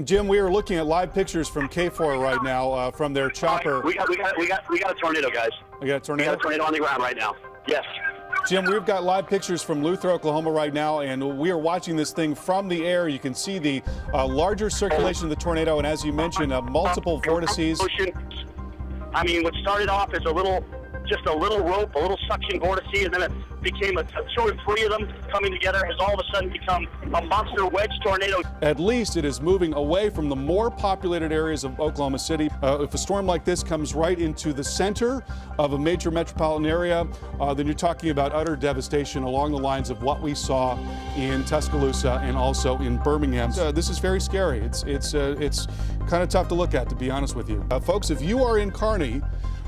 Jim, we are looking at live pictures from KFOR right now from their chopper. We got a tornado, guys. We got a tornado? We got a tornado on the ground right now. Yes. Jim, we've got live pictures from Luther, Oklahoma right now, and we are watching this thing from the air. You can see the larger circulation of the tornado, and as you mentioned, multiple vortices. I mean, what started off as just a little rope, a little suction vortice, and then it became two or three of them coming together, has all of a sudden become a monster wedge tornado. At least it is moving away from the more populated areas of Oklahoma City. If a storm like this comes right into the center of a major metropolitan area, then you're talking about utter devastation along the lines of what we saw in Tuscaloosa and also in Birmingham. This is very scary. It's kind of tough to look at, to be honest with you. Folks, if you are in Carney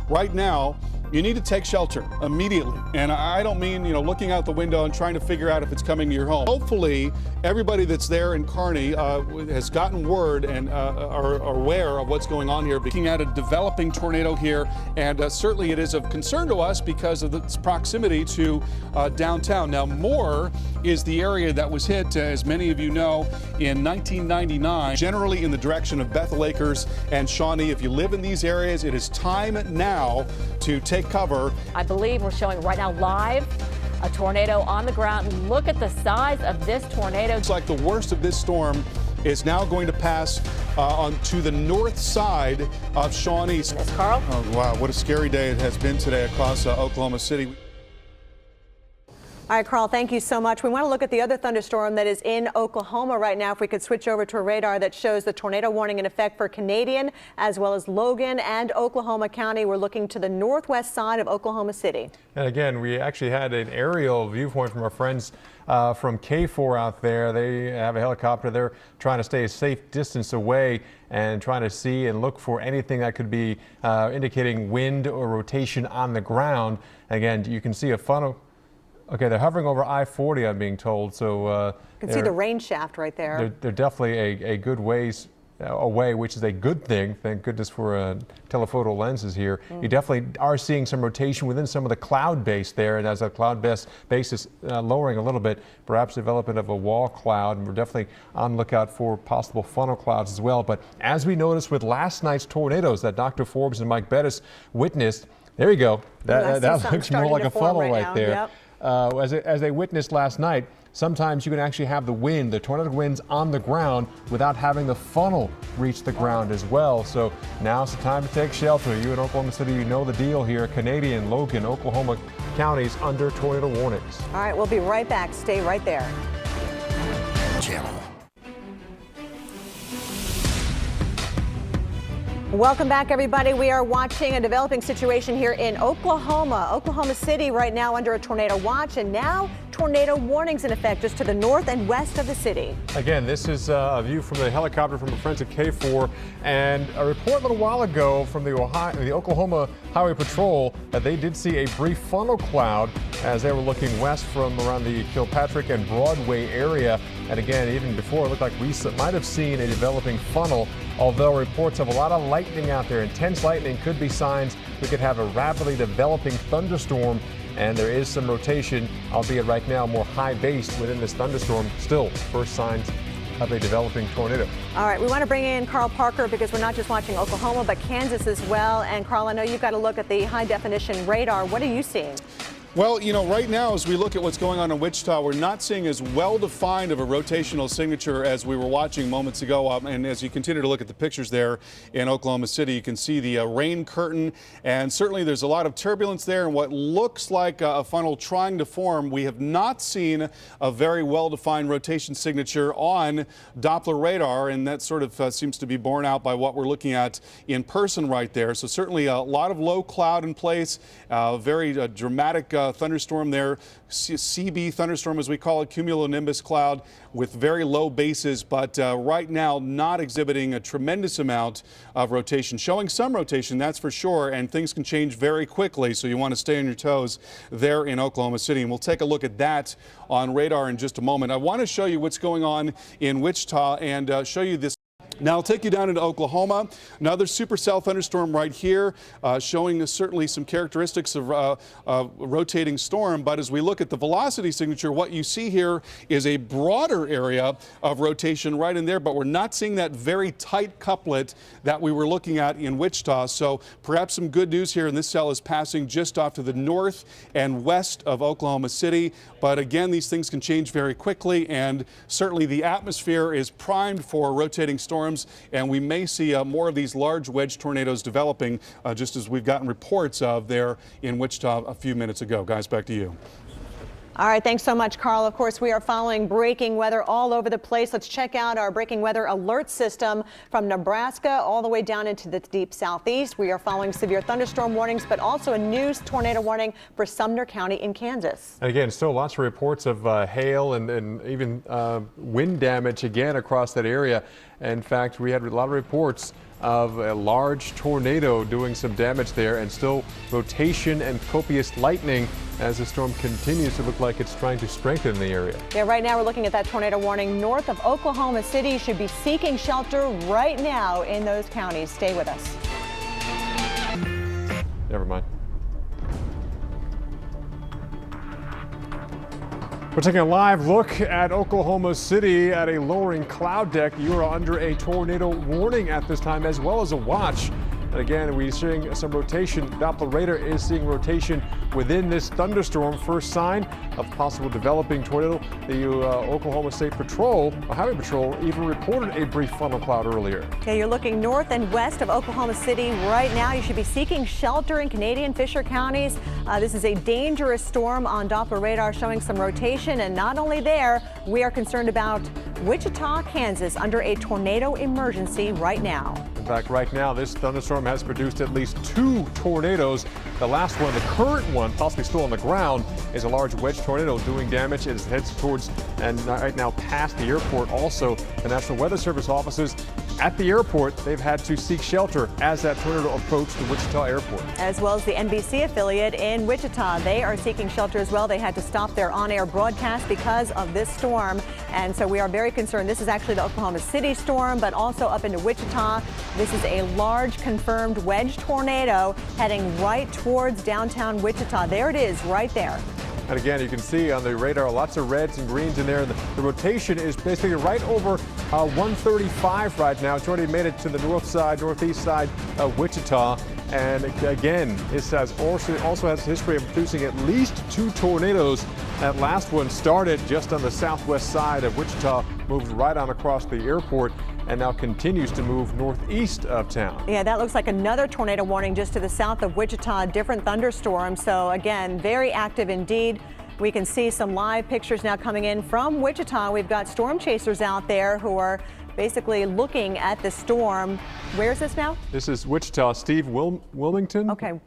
right now, you need to take shelter immediately. And I don't mean, looking out the window and trying to figure out if it's coming to your home. Hopefully, everybody that's there in Carney has gotten word and are aware of what's going on here. Looking at a developing tornado here, and certainly it is of concern to us because of its proximity to downtown. Now, Moore is the area that was hit, as many of you know, in 1999, generally in the direction of Bethel Acres and Shawnee. If you live in these areas, it is time now to take cover. I believe we're showing right now live a tornado on the ground. Look at the size of this tornado. It's like the worst of this storm is now going to pass on to the north side of Shawnee. Yes, Carl? Oh, wow, what a scary day it has been today across Oklahoma City. All right, Carl, thank you so much. We want to look at the other thunderstorm that is in Oklahoma right now. If we could switch over to a radar that shows the tornado warning in effect for Canadian as well as Logan and Oklahoma County. We're looking to the northwest side of Oklahoma City. And again, we actually had an aerial viewpoint from our friends from KFOR out there. They have a helicopter. They're trying to stay a safe distance away and trying to see and look for anything that could be indicating wind or rotation on the ground. Again, you can see a funnel. Okay, they're hovering over I-40, I'm being told. So you can see the rain shaft right there. They're definitely a good ways away, which is a good thing. Thank goodness for telephoto lenses here. You definitely are seeing some rotation within some of the cloud base there, and as that cloud base is lowering a little bit, perhaps development of a wall cloud, and we're definitely on lookout for possible funnel clouds as well. But as we noticed with last night's tornadoes that Dr. Forbes and Mike Bettis witnessed, there you go. That looks more like a funnel right there. Yep. As they witnessed last night, sometimes you can actually have the wind, the tornado winds on the ground without having the funnel reach the ground as well. So now's the time to take shelter. You in Oklahoma City, you know the deal here. Canadian, Logan, Oklahoma counties under tornado warnings. All right, we'll be right back. Stay right there. Channel. Welcome back, everybody. We are watching a developing situation here in Oklahoma City right now under a tornado watch, and now tornado warnings in effect just to the north and west of the city. Again, this is a view from the helicopter from the friends at KFOR, and a report a little while ago from the Oklahoma Highway Patrol that they did see a brief funnel cloud as they were looking west from around the Kilpatrick and Broadway area. And again, even before, it looked like we might have seen a developing funnel, although reports of a lot of lightning out there. Intense lightning could be signs we could have a rapidly developing thunderstorm, and there is some rotation, albeit right now more high-based within this thunderstorm. Still, first signs of a developing tornado. All right, we want to bring in Carl Parker because we're not just watching Oklahoma, but Kansas as well. And Carl, I know you've got to look at the high-definition radar. What are you seeing? Well, right now as we look at what's going on in Wichita, we're not seeing as well-defined of a rotational signature as we were watching moments ago. And as you continue to look at the pictures there in Oklahoma City, you can see the rain curtain, and certainly there's a lot of turbulence there and what looks like a funnel trying to form. We have not seen a very well-defined rotation signature on Doppler radar, and that sort of seems to be borne out by what we're looking at in person right there. So certainly a lot of low cloud in place, very dramatic thunderstorm there, CB thunderstorm as we call it, cumulonimbus cloud with very low bases, but right now not exhibiting a tremendous amount of rotation. Showing some rotation, that's for sure, and things can change very quickly, so you want to stay on your toes there in Oklahoma City. And we'll take a look at that on radar in just a moment. I want to show you what's going on in Wichita and show you this Now I'll take you down into Oklahoma. Another supercell thunderstorm right here, showing us certainly some characteristics of a rotating storm. But as we look at the velocity signature, what you see here is a broader area of rotation right in there, but we're not seeing that very tight couplet that we were looking at in Wichita. So perhaps some good news here, and this cell is passing just off to the north and west of Oklahoma City. But again, these things can change very quickly, and certainly the atmosphere is primed for rotating storms. And we may see more of these large wedge tornadoes developing, just as we've gotten reports of there in Wichita a few minutes ago. Guys, back to you. All right, thanks so much, Carl. Of course, we are following breaking weather all over the place. Let's check out our breaking weather alert system from Nebraska all the way down into the deep southeast. We are following severe thunderstorm warnings, but also a new tornado warning for Sumner County in Kansas. And again, still lots of reports of hail and even wind damage again across that area. In fact, we had a lot of reports of a large tornado doing some damage there, and still rotation and copious lightning as the storm continues to look like it's trying to strengthen the area. Yeah, right now we're looking at that tornado warning north of Oklahoma City. You should be seeking shelter right now in those counties. Stay with us. Never mind. We're taking a live look at Oklahoma City at a lowering cloud deck. You are under a tornado warning at this time, as well as a watch. And again, we're seeing some rotation. Doppler radar is seeing rotation within this thunderstorm. First sign of possible developing tornado. The Oklahoma State Patrol, Highway Patrol, even reported a brief funnel cloud earlier. Okay, you're looking north and west of Oklahoma City right now. You should be seeking shelter in Canadian Fisher counties. This is a dangerous storm on Doppler radar, showing some rotation. And not only there, we are concerned about Wichita, Kansas, under a tornado emergency right now. In fact, right now, this thunderstorm has produced at least 2 tornadoes. The last one, the current one, possibly still on the ground, is a large wedge tornado doing damage. It heads towards and right now past the airport. Also, the National Weather Service offices at the airport, they've had to seek shelter as that tornado approached the Wichita airport. As well as the NBC affiliate in Wichita. They are seeking shelter as well. They had to stop their on-air broadcast because of this storm. And so we are very concerned. This is actually the Oklahoma City storm, but also up into Wichita. This is a large confirmed wedge tornado heading right towards downtown Wichita. There it is right there. And again, you can see on the radar lots of reds and greens in there. The rotation is basically right over 135 right now. It's already made it to the north side, northeast side of Wichita. And again, this also has a history of producing at least 2 tornadoes. That last one started just on the southwest side of Wichita, moved right on across the airport, and now continues to move northeast of town. Yeah, that looks like another tornado warning just to the south of Wichita, different thunderstorm. So again, very active indeed. We can see some live pictures now coming in from Wichita. We've got storm chasers out there who are basically looking at the storm. Where is this now? This is Wichita. Steve Wilmington. Okay.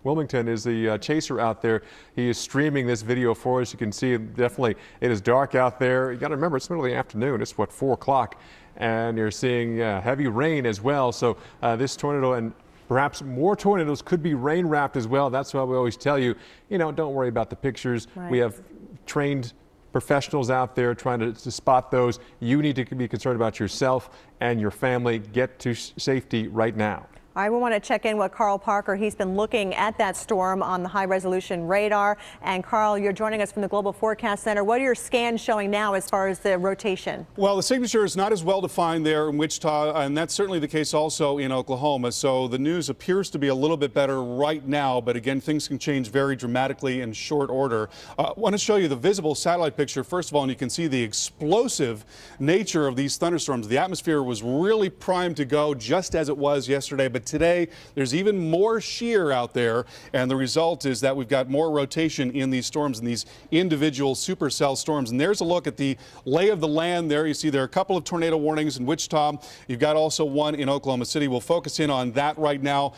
Wilmington is the chaser out there. He is streaming this video for us. You can see definitely it is dark out there. You got to remember, it's middle of the afternoon. It's what, 4 o'clock. And you're seeing heavy rain as well. So this tornado and perhaps more tornadoes could be rain wrapped as well. That's why we always tell you, don't worry about the pictures. Right. We have trained professionals out there trying to spot those. You need to be concerned about yourself and your family. Get to safety right now. All right, we want to check in with Carl Parker. He's been looking at that storm on the high-resolution radar. And Carl, you're joining us from the Global Forecast Center. What are your scans showing now as far as the rotation? Well, the signature is not as well defined there in Wichita, and that's certainly the case also in Oklahoma. So the news appears to be a little bit better right now, but again, things can change very dramatically in short order. I want to show you the visible satellite picture, first of all, and you can see the explosive nature of these thunderstorms. The atmosphere was really primed to go just as it was yesterday, but today there's even more shear out there, and the result is that we've got more rotation in these storms, in these individual supercell storms. And there's a look at the lay of the land there. You see there are a couple of tornado warnings in Wichita. You've got also one in Oklahoma City. We'll focus in on that right now.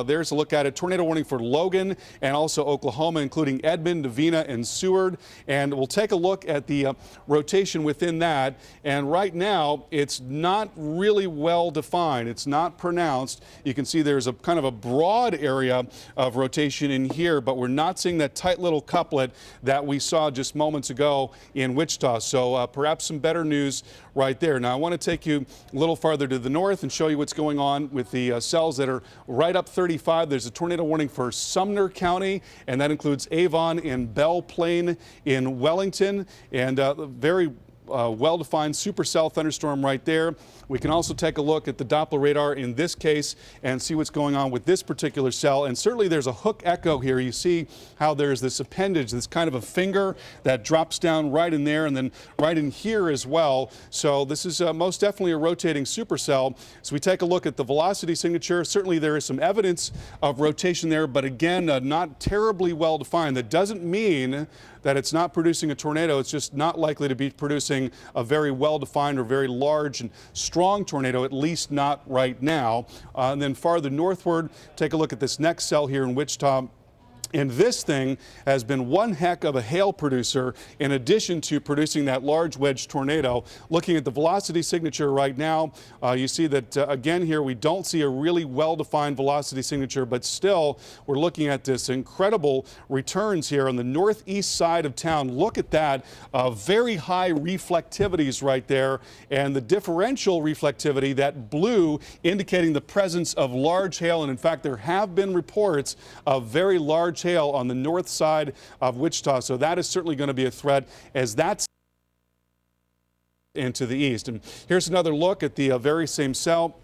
There's a look at it. Tornado warning for Logan and also Oklahoma, including Edmond, Davina, and Seward. And we'll take a look at the rotation within that. And right now, it's not really well defined. It's not pronounced. You can see there's a kind of a broad area of rotation in here, but we're not seeing that tight little couplet that we saw just moments ago in Wichita. So perhaps some better news right there. Now I want to take you a little farther to the north and show you what's going on with the cells that are right up 35. There's a tornado warning for Sumner County, and that includes Avon and Belle Plaine in Wellington, and very well-defined supercell thunderstorm right there. We can also take a look at the Doppler radar in this case and see what's going on with this particular cell. And certainly there's a hook echo here. You see how there's this appendage, this kind of a finger that drops down right in there and then right in here as well. So this is most definitely a rotating supercell. So we take a look at the velocity signature. Certainly there is some evidence of rotation there, but again, not terribly well defined. That doesn't mean that it's not producing a tornado. It's just not likely to be producing a very well-defined or very large and strong tornado, at least not right now. And then farther northward, take a look at this next cell here in Wichita. And this thing has been one heck of a hail producer in addition to producing that large wedge tornado. Looking at the velocity signature right now, you see that again here we don't see a really well-defined velocity signature, but still we're looking at this incredible returns here on the northeast side of town. Look at that, very high reflectivities right there, and the differential reflectivity, that blue indicating the presence of large hail. And in fact, there have been reports of very large hail on the north side of Wichita, so that is certainly going to be a threat as that's into the east. And here's another look at the very same cell.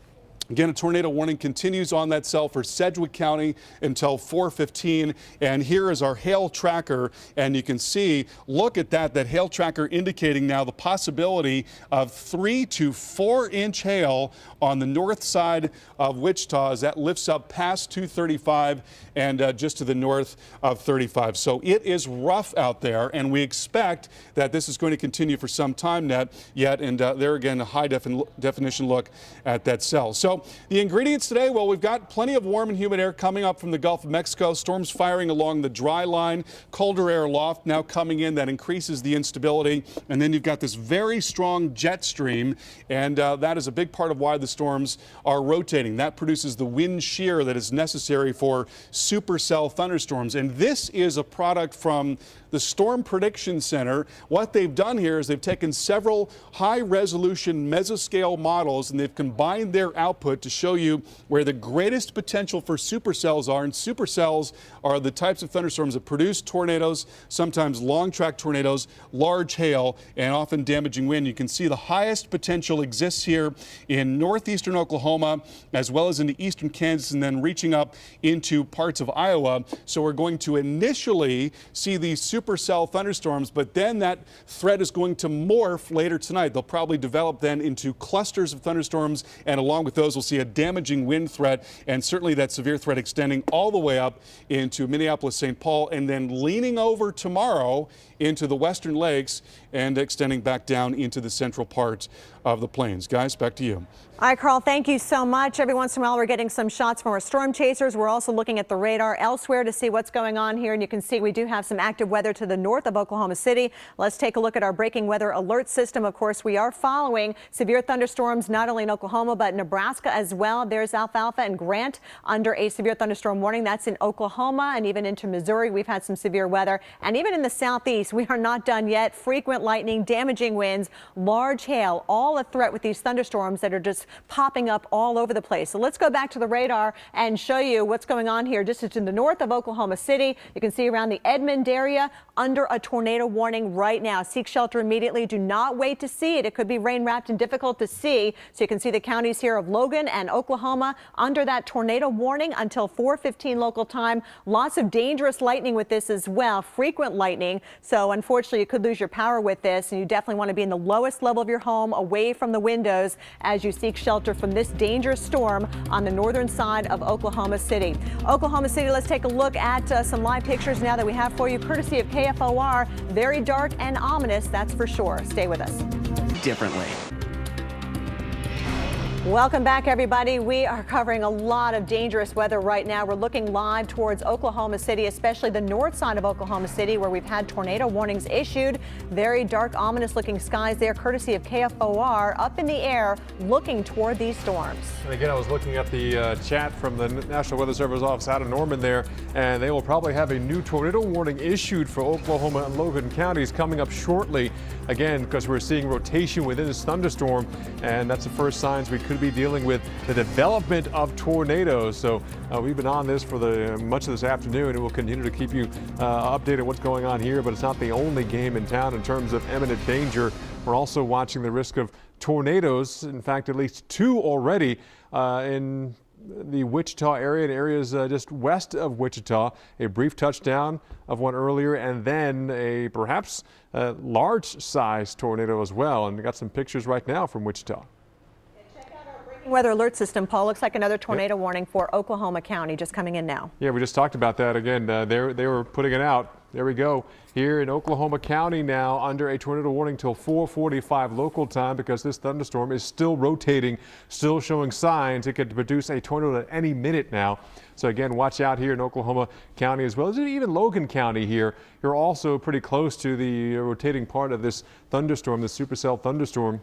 Again, a tornado warning continues on that cell for Sedgwick County until 4:15. And here is our hail tracker. And you can see, look at that hail tracker indicating now the possibility of 3 to 4 inch hail on the north side of Wichita as that lifts up past 235 and just to the north of 35. So it is rough out there, and we expect that this is going to continue for some time yet. And there again, a high definition look at that cell. So the ingredients today, well, we've got plenty of warm and humid air coming up from the Gulf of Mexico. Storms firing along the dry line, colder air aloft now coming in that increases the instability. And then you've got this very strong jet stream, and that is a big part of why the storms are rotating. That produces the wind shear that is necessary for supercell thunderstorms. And this is a product from the Storm Prediction Center. What they've done here is they've taken several high-resolution mesoscale models and they've combined their output to show you where the greatest potential for supercells are. And supercells are the types of thunderstorms that produce tornadoes, sometimes long-track tornadoes, large hail, and often damaging wind. You can see the highest potential exists here in northeastern Oklahoma, as well as into eastern Kansas, and then reaching up into parts of Iowa. So we're going to initially see these supercell thunderstorms, but then that threat is going to morph later tonight. They'll probably develop then into clusters of thunderstorms, and along with those we'll see a damaging wind threat, and certainly that severe threat extending all the way up into Minneapolis, St. Paul, and then leaning over tomorrow into the western lakes and extending back down into the central part of the plains. Guys, back to you. All right, Carl, thank you so much. Every once in a while, we're getting some shots from our storm chasers. We're also looking at the radar elsewhere to see what's going on here. And you can see we do have some active weather to the north of Oklahoma City. Let's take a look at our breaking weather alert system. Of course, we are following severe thunderstorms, not only in Oklahoma, but Nebraska as well. There's Alfalfa and Grant under a severe thunderstorm warning. That's in Oklahoma and even into Missouri. We've had some severe weather. And even in the southeast, we are not done yet. Frequent lightning, damaging winds, large hail, all a threat with these thunderstorms that are just popping up all over the place. So let's go back to the radar and show you what's going on here. Just to the north of Oklahoma City, you can see around the Edmond area under a tornado warning right now. Seek shelter immediately. Do not wait to see it. It could be rain wrapped and difficult to see. So you can see the counties here of Logan and Oklahoma under that tornado warning until 4:15 local time. Lots of dangerous lightning with this as well. Frequent lightning. So unfortunately, you could lose your power with this, and you definitely want to be in the lowest level of your home, away from the windows, as you seek shelter from this dangerous storm on the northern side of Oklahoma City. Oklahoma City, let's take a look at some live pictures now that we have for you, courtesy of KFOR. Very dark and ominous, that's for sure. Stay with us. Differently. Welcome back, everybody. We are covering a lot of dangerous weather right now. We're looking live towards Oklahoma City, especially the north side of Oklahoma City, where we've had tornado warnings issued. Very dark, ominous looking skies there, courtesy of KFOR, up in the air, looking toward these storms. And again, I was looking at the chat from the National Weather Service office out of Norman there, and they will probably have a new tornado warning issued for Oklahoma and Logan counties coming up shortly. Again, because we're seeing rotation within this thunderstorm, and that's the first signs we could be dealing with the development of tornadoes. So we've been on this for much of this afternoon, and we'll continue to keep you updated on what's going on here. But it's not the only game in town in terms of imminent danger. We're also watching the risk of tornadoes. In fact, at least 2 already in the Wichita area and areas just west of Wichita. A brief touchdown of one earlier, and then a perhaps large size tornado as well. And we got some pictures right now from Wichita. Weather alert system, Paul. Looks like another tornado warning for Oklahoma County just coming in now. Yeah, we just talked about that again. They were putting it out. There we go. Here in Oklahoma County now under a tornado warning till 4:45 local time because this thunderstorm is still rotating, still showing signs it could produce a tornado at any minute now. So again, watch out here in Oklahoma County as well as even Logan County here. You're also pretty close to the rotating part of this thunderstorm, the supercell thunderstorm.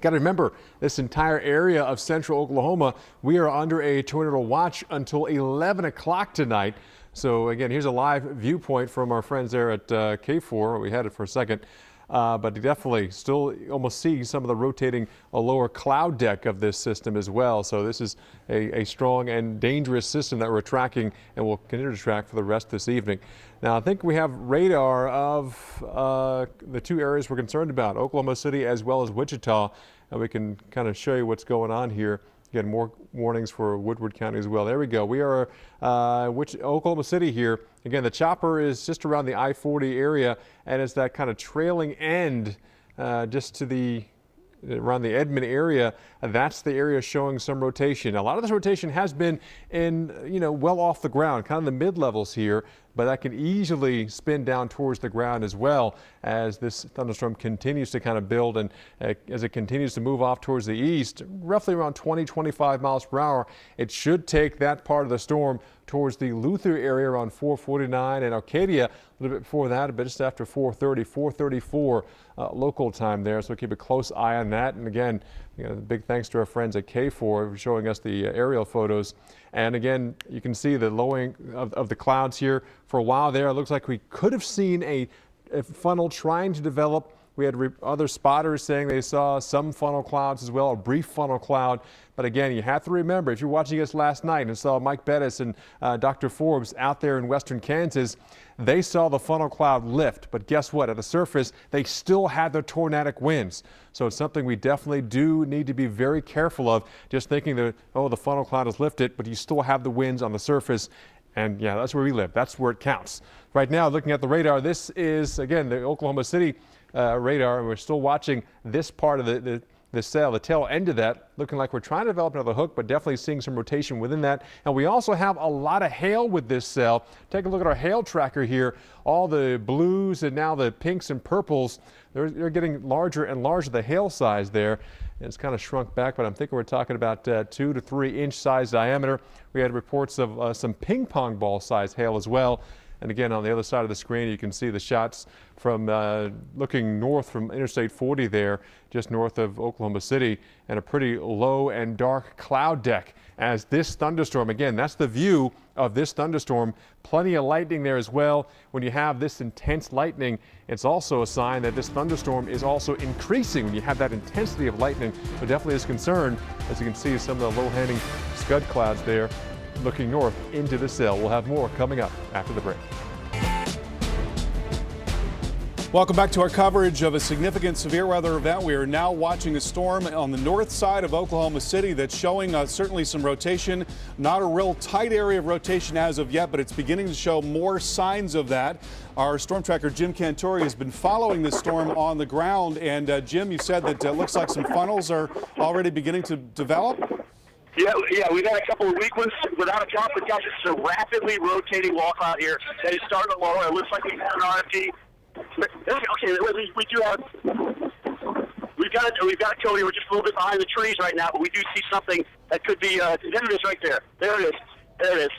Got to remember, this entire area of central Oklahoma, we are under a tornado watch until 11 o'clock tonight. So again, here's a live viewpoint from our friends there at KFOR. We had it for a second, but you definitely still almost see some of the rotating lower cloud deck of this system as well. So this is a strong and dangerous system that we're tracking and will continue to track for the rest of this evening. Now, I think we have radar of the 2 areas we're concerned about, Oklahoma City as well as Wichita, and we can kind of show you what's going on here. Again, more warnings for Woodward County as well. There we go. We are Oklahoma City here. Again, the chopper is just around the I-40 area, and it's that kind of trailing end just to around the Edmond area. That's the area showing some rotation. A lot of this rotation has been in, well off the ground, kind of the mid-levels here, but that can easily spin down towards the ground as well as this thunderstorm continues to kind of build, and as it continues to move off towards the east, roughly around 20-25 miles per hour. It should take that part of the storm towards the Luther area around 4:49 and Arcadia a little bit before that, but just after 4:30, 4:34 local time there. So keep a close eye on that. And again, big thanks to our friends at KFOR for showing us the aerial photos. And again, you can see the lowering of the clouds here. For a while there, it looks like we could have seen a funnel trying to develop. We had other spotters saying they saw some funnel clouds as well, a brief funnel cloud. But again, you have to remember, if you're watching us last night and saw Mike Bettis and Dr. Forbes out there in western Kansas, they saw the funnel cloud lift. But guess what? At the surface, they still had the tornadic winds. So it's something we definitely do need to be very careful of, just thinking that, oh, the funnel cloud has lifted, but you still have the winds on the surface. And yeah, that's where we live. That's where it counts. Right now, looking at the radar, this is, again, the Oklahoma City radar, and we're still watching this part of the cell, the tail end of that, looking like we're trying to develop another hook, but definitely seeing some rotation within that. And we also have a lot of hail with this cell. Take a look at our hail tracker here. All the blues and now the pinks and purples, they're getting larger and larger, the hail size there. And it's kind of shrunk back, but I'm thinking we're talking about 2 to 3 inch size diameter. We had reports of some ping pong ball size hail as well. And again, on the other side of the screen, you can see the shots from looking north from Interstate 40 there, just north of Oklahoma City, and a pretty low and dark cloud deck as this thunderstorm, again, that's the view of this thunderstorm. Plenty of lightning there as well. When you have this intense lightning, it's also a sign that this thunderstorm is also increasing when you have that intensity of lightning. So definitely is concerned, as you can see some of the low-hanging scud clouds there looking north into the cell. We'll have more coming up after the break. Welcome back to our coverage of a significant severe weather event. We are now watching a storm on the north side of Oklahoma City that's showing certainly some rotation. Not a real tight area of rotation as of yet, but it's beginning to show more signs of that. Our storm tracker, Jim Cantore, has been following this storm on the ground. And Jim, you said that it looks like some funnels are already beginning to develop? Yeah, we've had a couple of weak ones without a doubt, but guys, it's a rapidly rotating wall cloud here that is starting to lower. It looks like we have an RFD. Okay, we do have. We've got it, Cody. We're just a little bit behind the trees right now, but we do see something that could be. There it is, right there. There it is. There it is.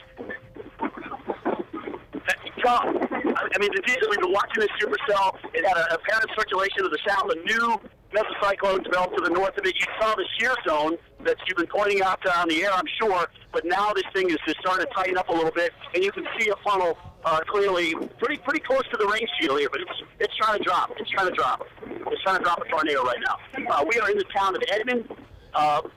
I mean, we've been watching this supercell. It had a apparent circulation of the south. A new mesocyclone developed to the north of it. You saw the shear zone that you've been pointing out on the air, I'm sure. But now this thing is just starting to tighten up a little bit, and you can see a funnel clearly pretty close to the rain shield here. But it's trying to drop. It's trying to drop. It's trying to drop a tornado right now. We are in the town of Edmond.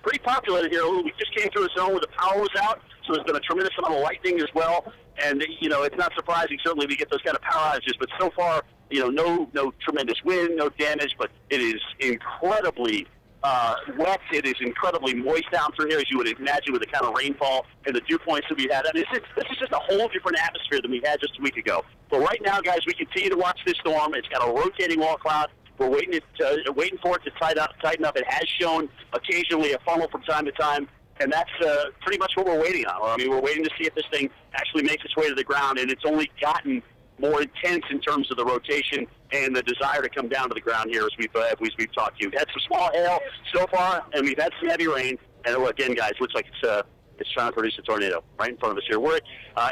Pretty populated here. We just came through a zone where the power was out, so there's been a tremendous amount of lightning as well. And, you know, it's not surprising, certainly, we get those kind of power outages. But so far, you know, no tremendous wind, no damage, but it is incredibly wet. It is incredibly moist down through here, as you would imagine, with the kind of rainfall and the dew points that we had. I mean, this is just a whole different atmosphere than we had just a week ago. But right now, guys, we continue to watch this storm. It's got a rotating wall cloud. We're waiting for it to tighten up. It has shown occasionally a funnel from time to time, and that's pretty much what we're waiting on. I mean, we're waiting to see if this thing actually makes its way to the ground, and it's only gotten more intense in terms of the rotation and the desire to come down to the ground here as we've talked to you. We've had some small hail so far, and we've had some heavy rain. And again, guys, looks like it's trying to produce a tornado right in front of us here. We're at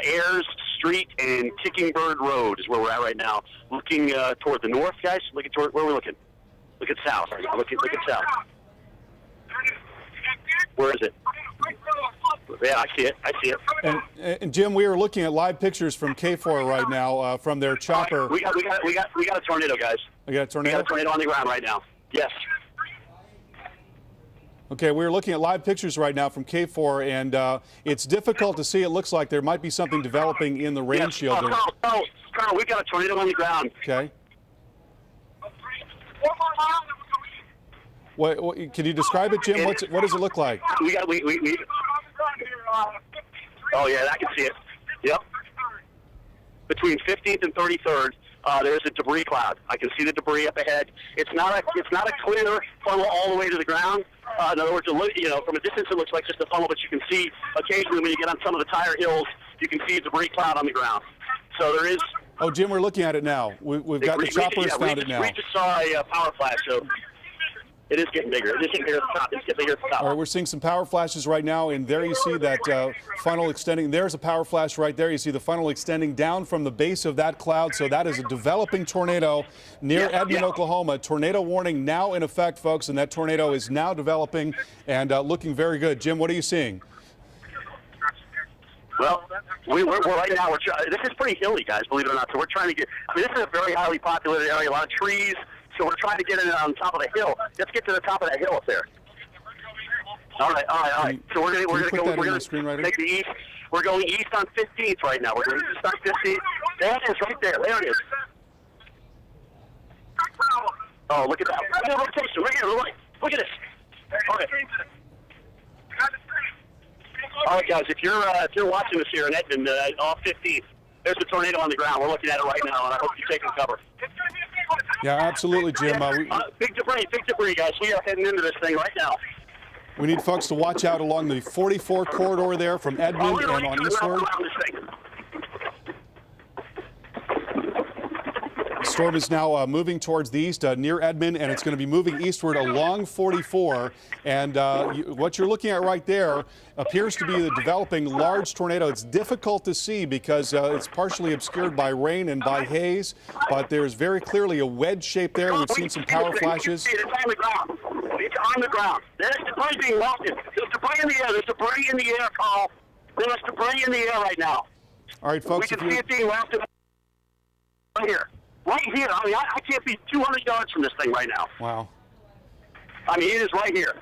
Ayers Street and Kicking Bird Road is where we're at right now. Looking toward the north, guys. Looking toward where we're looking. Look at south. Look at south. Where is it? Yeah, I see it. And Jim, we are looking at live pictures from KFOR right now from their chopper. We got a tornado, guys. We got a tornado? We got a tornado on the ground right now. Yes. Okay, we're looking at live pictures right now from KFOR, and it's difficult to see. It looks like there might be something developing in the rain shield. Carl, we got a tornado on the ground. Okay. What can you describe it, Jim? What does it look like? We. Oh yeah, I can see it. Yep. Between 15th and 33rd, there's a debris cloud. I can see the debris up ahead. It's not a clear funnel all the way to the ground. In other words, you know, from a distance it looks like just a funnel, but you can see occasionally when you get on some of the tire hills, you can see a debris cloud on the ground. So there is. Oh, Jim, we're looking at it now. We've got the choppers found it now. We just saw a power flash, so. It is getting bigger. It is getting bigger at the top. It's getting bigger at the top. All right, we're seeing some power flashes right now, and there you see that funnel extending. There's a power flash right there. You see the funnel extending down from the base of that cloud. So that is a developing tornado near Edmond, Oklahoma. Tornado warning now in effect, folks, and that tornado is now developing and looking very good. Jim, what are you seeing? Well, we're right now. This is pretty hilly, guys, believe it or not. So we're trying to get. I mean, this is a very highly populated area, a lot of trees. So we're trying to get it on top of the hill. Let's get to the top of that hill up there. All right. So we're gonna take the east. We're going east on 15th right now. We're going east on 15th. There it is, right there. There it is. Oh, look at that. Look at the rotation right here. Look at this. Okay. All right, guys. If you're watching this here in Edmond off 15th, there's a tornado on the ground. We're looking at it right now, and I hope you're taking cover. Yeah, absolutely, Jim. Big debris, guys. We are heading into this thing right now. We need folks to watch out along the 44 corridor there from Edmond and on eastward. The storm is now moving towards the east near Edmond, and it's going to be moving eastward along 44. And what you're looking at right there appears to be the developing large tornado. It's difficult to see because it's partially obscured by rain and by haze, but there's very clearly a wedge shape there. We've seen some power flashes. It's on the ground. It's on the ground. There's debris being lofted. There's debris in the air. There's debris in the air, Carl. There's debris in the air right now. All right, folks. We can see it being lofted right here. Right here. I mean, I can't be 200 yards from this thing right now. Wow. I mean, it is right here.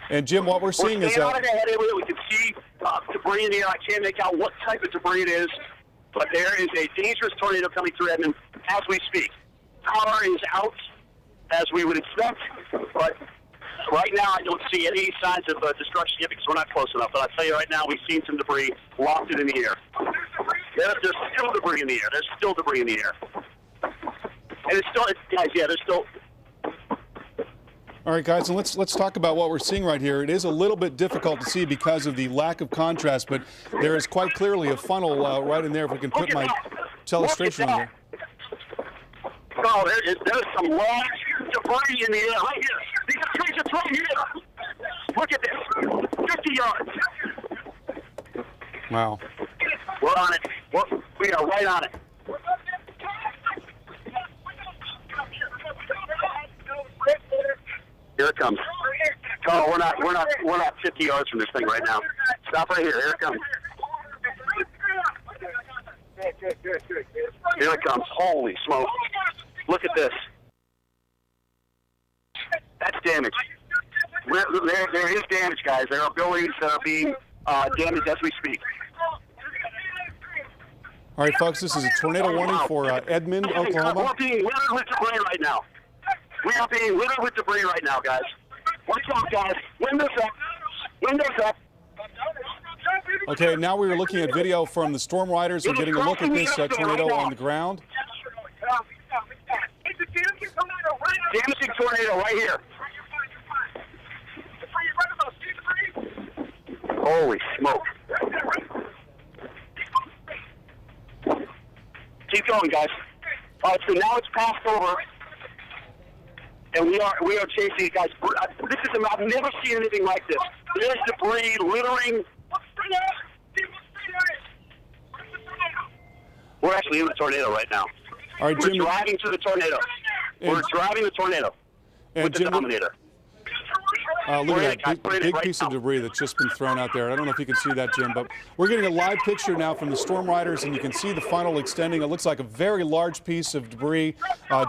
And Jim, what we're seeing is out ahead of it. We can see debris in the air. I can't make out what type of debris it is, but there is a dangerous tornado coming through Edmond as we speak. Power is out, as we would expect, but right now I don't see any signs of destruction yet because we're not close enough. But I'll tell you right now, we've seen some debris lofted in the air. There's still debris in the air. There's still debris in the air. And it's still, guys, yeah, there's still. All right, guys, and let's talk about what we're seeing right here. It is a little bit difficult to see because of the lack of contrast, but there is quite clearly a funnel right in there. If we can put my illustration on there. Oh, there's some large debris in the air right here. These are trees that's right here. Look at this. 50 yards. Wow. We're on it. We are right on it. Here it comes. Carl, we're not 50 yards from this thing right now. Stop right here. Here it comes. Here it comes. Holy smoke. Look at this. That's damage. There is damage, guys. There are buildings that are being damaged as we speak. All right, folks, this is a tornado warning for Edmond, Oklahoma. We're being littered with debris right now. We are being littered with debris right now, guys. Watch out, guys. Windows up. Windows up. Okay, now we are looking at video from the storm riders and getting a look at this tornado on the ground. Damaging tornado right here. Holy smoke. Keep going, guys. All right, so now it's passed over, and we are chasing it, guys. This is I've never seen anything like this. There's debris littering. We're actually in the tornado right now. All right, Jim. We're driving to the tornado. We're driving the tornado with the Jim, Dominator. Look at that big piece of debris that's just been thrown out there. I don't know if you can see that, Jim, but we're getting a live picture now from the storm riders, and you can see the funnel extending. It looks like a very large piece of debris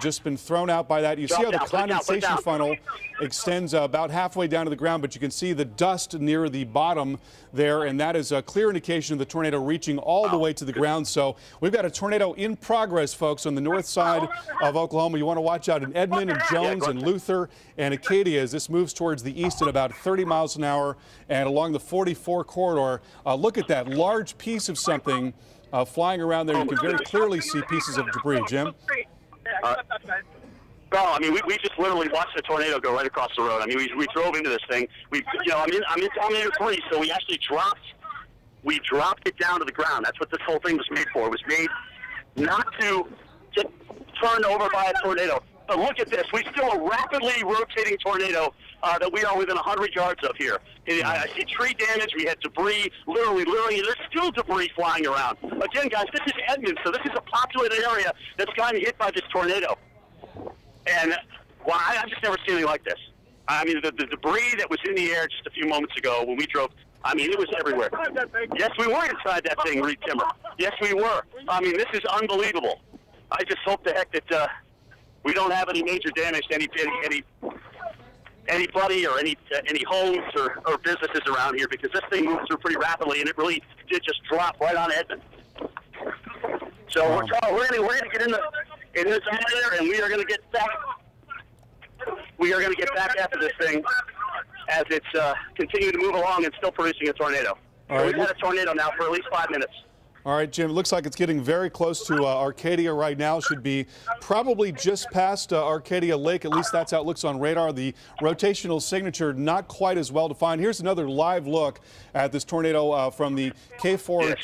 just been thrown out by that. You see how the condensation funnel extends about halfway down to the ground, but you can see the dust near the bottom there, and that is a clear indication of the tornado reaching all the way to the ground. So we've got a tornado in progress, folks, on the north side of Oklahoma. You want to watch out in Edmond and Jones and Luther and Acadia as this moves towards the east at about 30 miles an hour and along the 44 corridor. Look at that large piece of something flying around there. You can very clearly see pieces of debris. Jim? No, I mean, we just literally watched the tornado go right across the road. I mean, we drove into this thing. I'm in Dominator 3, so we actually dropped it down to the ground. That's what this whole thing was made for. It was made not to get turned over by a tornado. But look at this. We still a rapidly rotating tornado that we are within 100 yards of here. I see tree damage. We had debris, literally. There's still debris flying around. Again, guys, this is Edmond, so this is a populated area that's gotten hit by this tornado. And well, I've just never seen anything like this. I mean, the debris that was in the air just a few moments ago when we drove, I mean, it was everywhere. Yes, we were inside that thing, Reed Timmer. Yes, we were. I mean, this is unbelievable. I just hope to heck that we don't have any major damage to anybody or any homes or businesses around here, because this thing moved through pretty rapidly, and it really did just drop right on Edmond. So we're going to get in this elevator, and we are going to get back. We are going to get back after this thing as it's continuing to move along and still producing a tornado. All right. We've had a tornado now for at least 5 minutes. All right, Jim, it looks like it's getting very close to Arcadia right now. Should be probably just past Arcadia Lake. At least that's how it looks on radar. The rotational signature not quite as well defined. Here's another live look at this tornado from the KFOR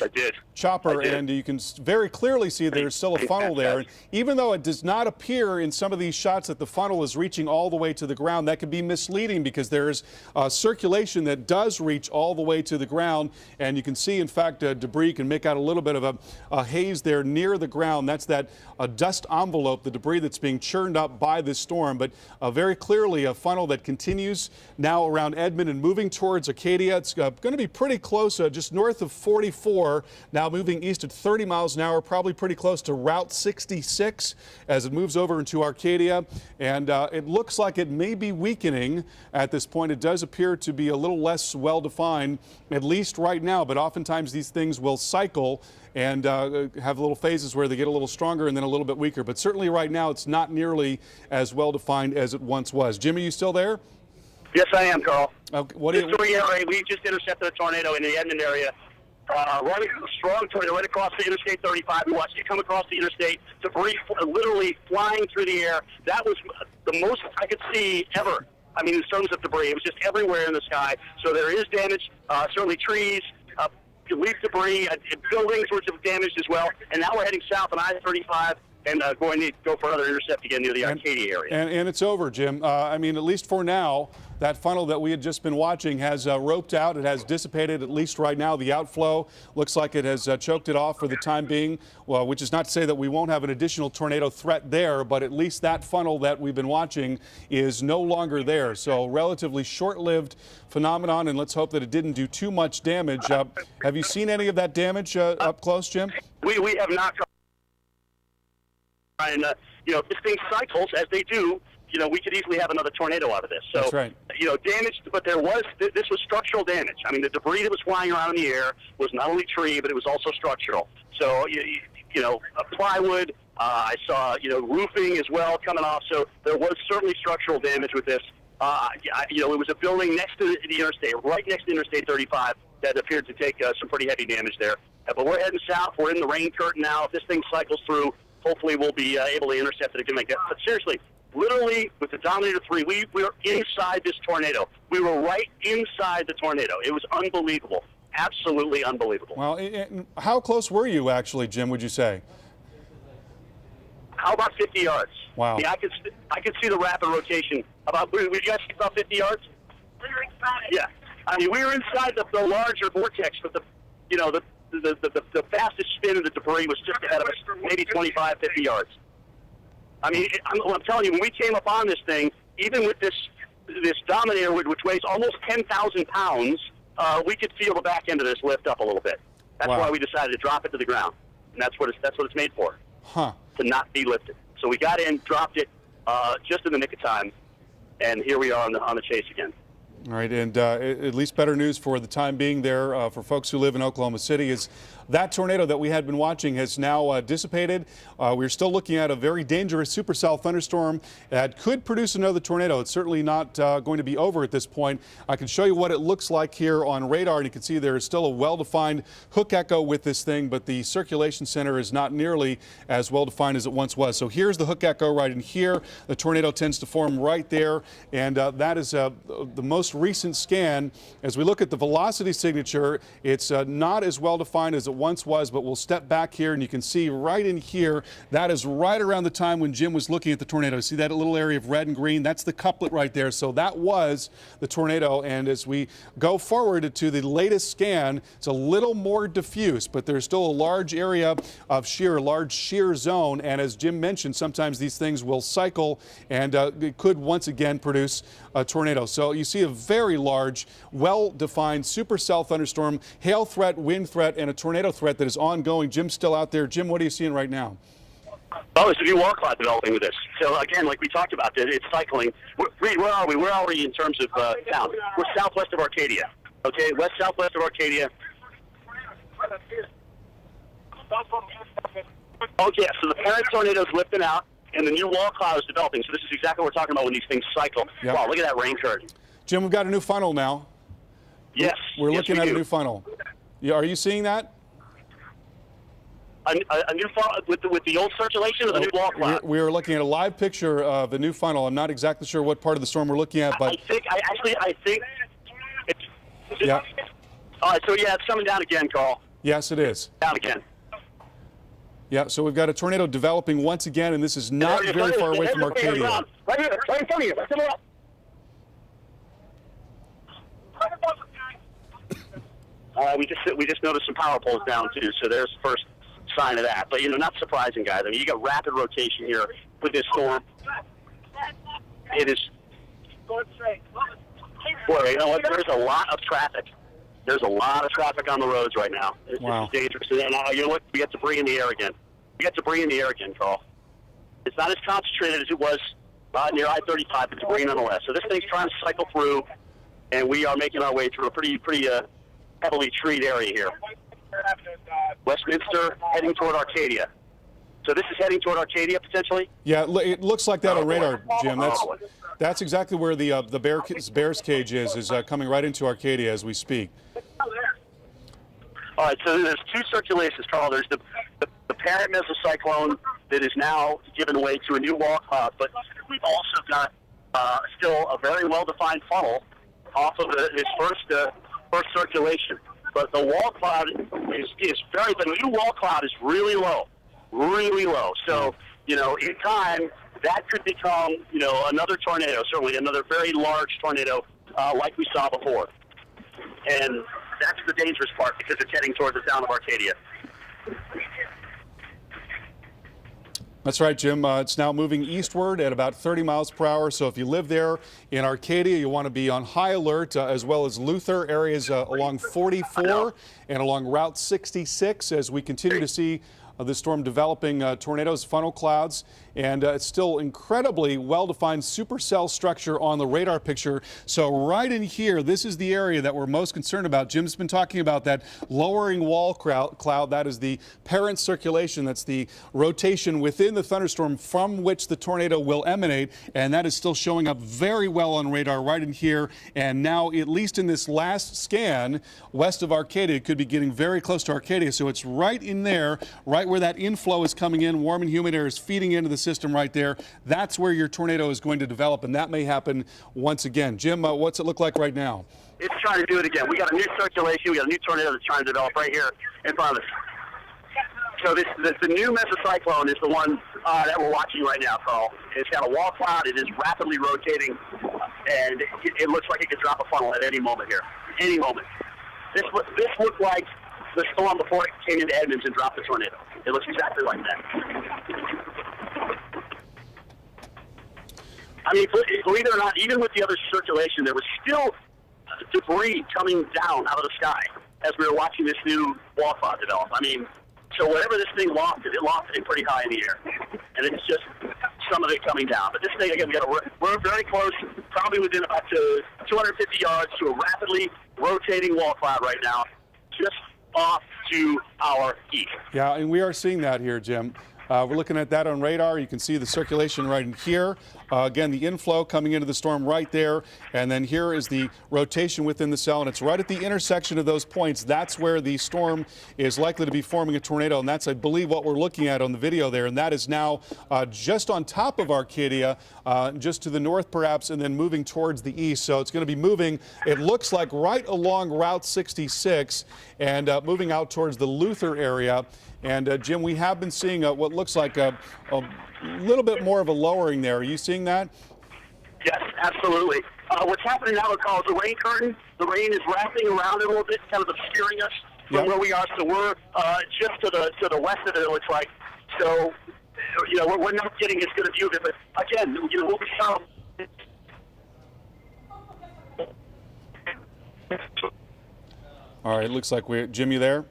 chopper, and you can very clearly see there's still a funnel there. And even though it does not appear in some of these shots that the funnel is reaching all the way to the ground, that can be misleading because there's circulation that does reach all the way to the ground. And you can see, in fact, debris can make out a little bit of a haze there near the ground. That's that dust envelope, the debris that's being churned up by this storm. But very clearly a funnel that continues now around Edmond and moving towards Acadia. It's going to be pretty close, just north of 44, now moving east at 30 miles an hour, probably pretty close to Route 66 as it moves over into Arcadia. And it looks like it may be weakening at this point. It does appear to be a little less well-defined, at least right now, but oftentimes these things will cycle and have little phases where they get a little stronger and then a little bit weaker. But certainly right now it's not nearly as well-defined as it once was. Jim, are you still there? Yes, I am, Carl. We just intercepted a tornado in the Edmond area. Running a strong tornado right across the Interstate 35. We watched it come across the interstate, debris literally flying through the air. That was the most I could see ever. I mean, in terms of debris, it was just everywhere in the sky. So there is damage, certainly trees, leaf debris, buildings were damaged as well. And now we're heading south on I-35 and going to go for another intercept again near the Arcadia area. And it's over, Jim. I mean, at least for now, that funnel that we had just been watching has roped out. It has dissipated, at least right now. The outflow looks like it has choked it off for the time being, well, which is not to say that we won't have an additional tornado threat there, but at least that funnel that we've been watching is no longer there. So relatively short-lived phenomenon, and let's hope that it didn't do too much damage. Have you seen any of that damage up close, Jim? We have not. And, if this thing cycles, as they do, we could easily have another tornado out of this. So, that's right. Damage, but this was structural damage. I mean, the debris that was flying around in the air was not only tree, but it was also structural. So, plywood, I saw, roofing as well coming off. So there was certainly structural damage with this. It was a building next to the interstate, right next to Interstate 35, that appeared to take some pretty heavy damage there. But we're heading south. We're in the rain curtain now. If this thing cycles through, hopefully we'll be able to intercept it again like that. But seriously, literally with the Dominator 3, we were inside this tornado. We were right inside the tornado. It was unbelievable. Absolutely unbelievable. Well, how close were you actually, Jim, would you say? How about 50 yards? Wow. Yeah, I could see the rapid rotation. Would you guys see about 50 yards? We were inside. Yeah. I mean, we were inside the larger vortex, but the fastest spin of the debris was just ahead of us, maybe 25, 50 yards. I mean, I'm telling you, when we came up on this thing, even with this Dominator, which weighs almost 10,000 pounds, we could feel the back end of this lift up a little bit. That's why we decided to drop it to the ground, and that's what it's made for. Huh. To not be lifted. So we got in, dropped it just in the nick of time, and here we are on the chase again. All right, and at least better news for the time being there for folks who live in Oklahoma City is that tornado that we had been watching has now dissipated. We're still looking at a very dangerous supercell thunderstorm that could produce another tornado. It's certainly not going to be over at this point. I can show you what it looks like here on radar, and you can see there is still a well-defined hook echo with this thing, but the circulation center is not nearly as well-defined as it once was. So here's the hook echo right in here. The tornado tends to form right there, and that is the most recent scan. As we look at the velocity signature, it's not as well-defined as it once was, but we'll step back here and you can see right in here, that is right around the time when Jim was looking at the tornado. See that little area of red and green? That's the couplet right there. So that was the tornado, and as we go forward to the latest scan, it's a little more diffuse, but there's still a large area of large shear zone, and as Jim mentioned, sometimes these things will cycle and it could once again produce a tornado. So you see a very large, well-defined supercell thunderstorm, hail threat, wind threat, and a tornado threat that is ongoing. Jim's still out there. Jim, what are you seeing right now? Oh, there's a new wall cloud developing with this. So again, like we talked about, it's cycling. Reed, where are we? Where are we in terms of town? We're southwest of Arcadia. Okay, west-southwest of Arcadia. Okay, so the parent tornado is lifting out, and the new wall cloud is developing. So this is exactly what we're talking about when these things cycle. Yep. Wow, look at that rain curtain. Jim, we've got a new funnel now. Yes. We're looking at a new funnel. Are you seeing that? A new funnel with the old circulation or the new wall cloud? We are looking at a live picture of the new funnel. I'm not exactly sure what part of the storm we're looking at, but I think it's yeah. All right, so yeah, it's coming down again, Carl. Yes, it is. Down again. Yeah, so we've got a tornado developing once again, and this is not very far away from Arcadia. Right here, right in front of you. Let's come up. We just noticed some power poles down too, so there's the first sign of that. But not surprising, guys. I mean, you got rapid rotation here with this storm. It is. Boy, you know what? There's a lot of traffic. There's a lot of traffic on the roads right now. It's dangerous. And now, you know what? We got debris in the air again. Carl. It's not as concentrated as it was near I-35, but debris nonetheless. So this thing's trying to cycle through, and we are making our way through a pretty heavily treed area here. Westminster heading toward Arcadia. So this is heading toward Arcadia potentially? Yeah, it looks like that on radar, Jim. That's exactly where the Bears cage is coming right into Arcadia as we speak. All right, so there's two circulations, Carl. There's the parent mesocyclone that is now given way to a new wall cloud, but we've also got still a very well-defined funnel off of his first circulation. But the wall cloud is the new wall cloud is really low. So you know, in time, that could become, you know, another tornado, certainly another very large tornado like we saw before. And that's the dangerous part because it's heading toward the town of Arcadia. That's right, Jim. It's now moving eastward at about 30 miles per hour. So if you live there in Arcadia, you want to be on high alert, as well as Luther, areas along 44 and along Route 66 as we continue to see this storm developing tornadoes, funnel clouds, and it's still incredibly well-defined supercell structure on the radar picture. So right in here, this is the area that we're most concerned about. Jim's been talking about that lowering wall cloud. That is the parent circulation. That's the rotation within the thunderstorm from which the tornado will emanate, and that is still showing up very well on radar right in here. And now, at least in this last scan, west of Arcadia, it could be getting very close to Arcadia. So it's right in there, right where that inflow is coming in. Warm and humid air is feeding into the system right there. That's where your tornado is going to develop, and that may happen once again. Jim, what's it look like right now? It's trying to do it again. We got a new circulation. We got a new tornado that's trying to develop right here in front of us. So the new mesocyclone is the one that we're watching right now, Carl. It's got a wall cloud. It is rapidly rotating, and it looks like it could drop a funnel at any moment here. Any moment. This looked like the storm before it came into Edmonds and dropped the tornado. It looks exactly like that. I mean, believe it or not, even with the other circulation, there was still debris coming down out of the sky as we were watching this new wall cloud develop. I mean, so whatever this thing lofted, it lofted it pretty high in the air. And it's just some of it coming down. But this thing, again, we're very close, probably within about 250 yards to a rapidly rotating wall cloud right now, just off to our east. Yeah, and we are seeing that here, Jim. We're looking at that on radar. You can see the circulation right in here. Again, the inflow coming into the storm right there. And then here is the rotation within the cell. And it's right at the intersection of those points. That's where the storm is likely to be forming a tornado. And that's, I believe, what we're looking at on the video there. And that is now just on top of Arcadia, just to the north perhaps, and then moving towards the east. So it's going to be moving, it looks like, right along Route 66 and moving out towards the Luther area. And Jim, we have been seeing what looks like a little bit more of a lowering there. Are you seeing that? Yes, absolutely. What's happening now, Carl, is the rain curtain. The rain is wrapping around it a little bit, kind of obscuring us from where we are. So we're just to the west of it looks like. So, you know, we're not getting as good a view of it. But again, you know, we'll be south. All right, it looks like Jim, you there?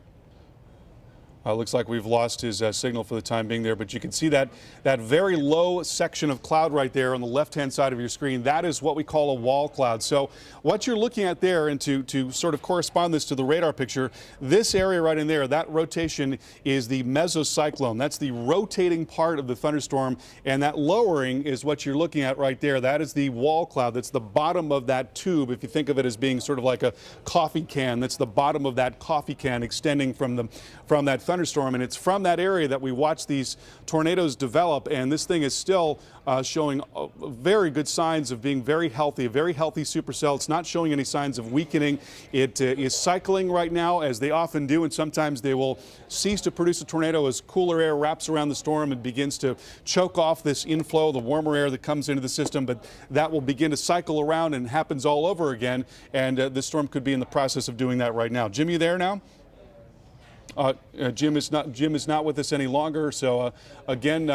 Looks like we've lost his signal for the time being there, but you can see that very low section of cloud right there on the left-hand side of your screen. That is what we call a wall cloud. So what you're looking at there, and to sort of correspond this to the radar picture, this area right in there, that rotation is the mesocyclone. That's the rotating part of the thunderstorm, and that lowering is what you're looking at right there. That is the wall cloud. That's the bottom of that tube. If you think of it as being sort of like a coffee can, that's the bottom of that coffee can extending from that thunderstorm, and it's from that area that we watch these tornadoes develop. And this thing is still showing very good signs of being very healthy, a very healthy supercell. It's not showing any signs of weakening. It is cycling right now, as they often do, and sometimes they will cease to produce a tornado as cooler air wraps around the storm and begins to choke off this inflow, the warmer air that comes into the system. But that will begin to cycle around and happens all over again, and the storm could be in the process of doing that right now. Jim, you there now? Jim is not with us any longer. So again,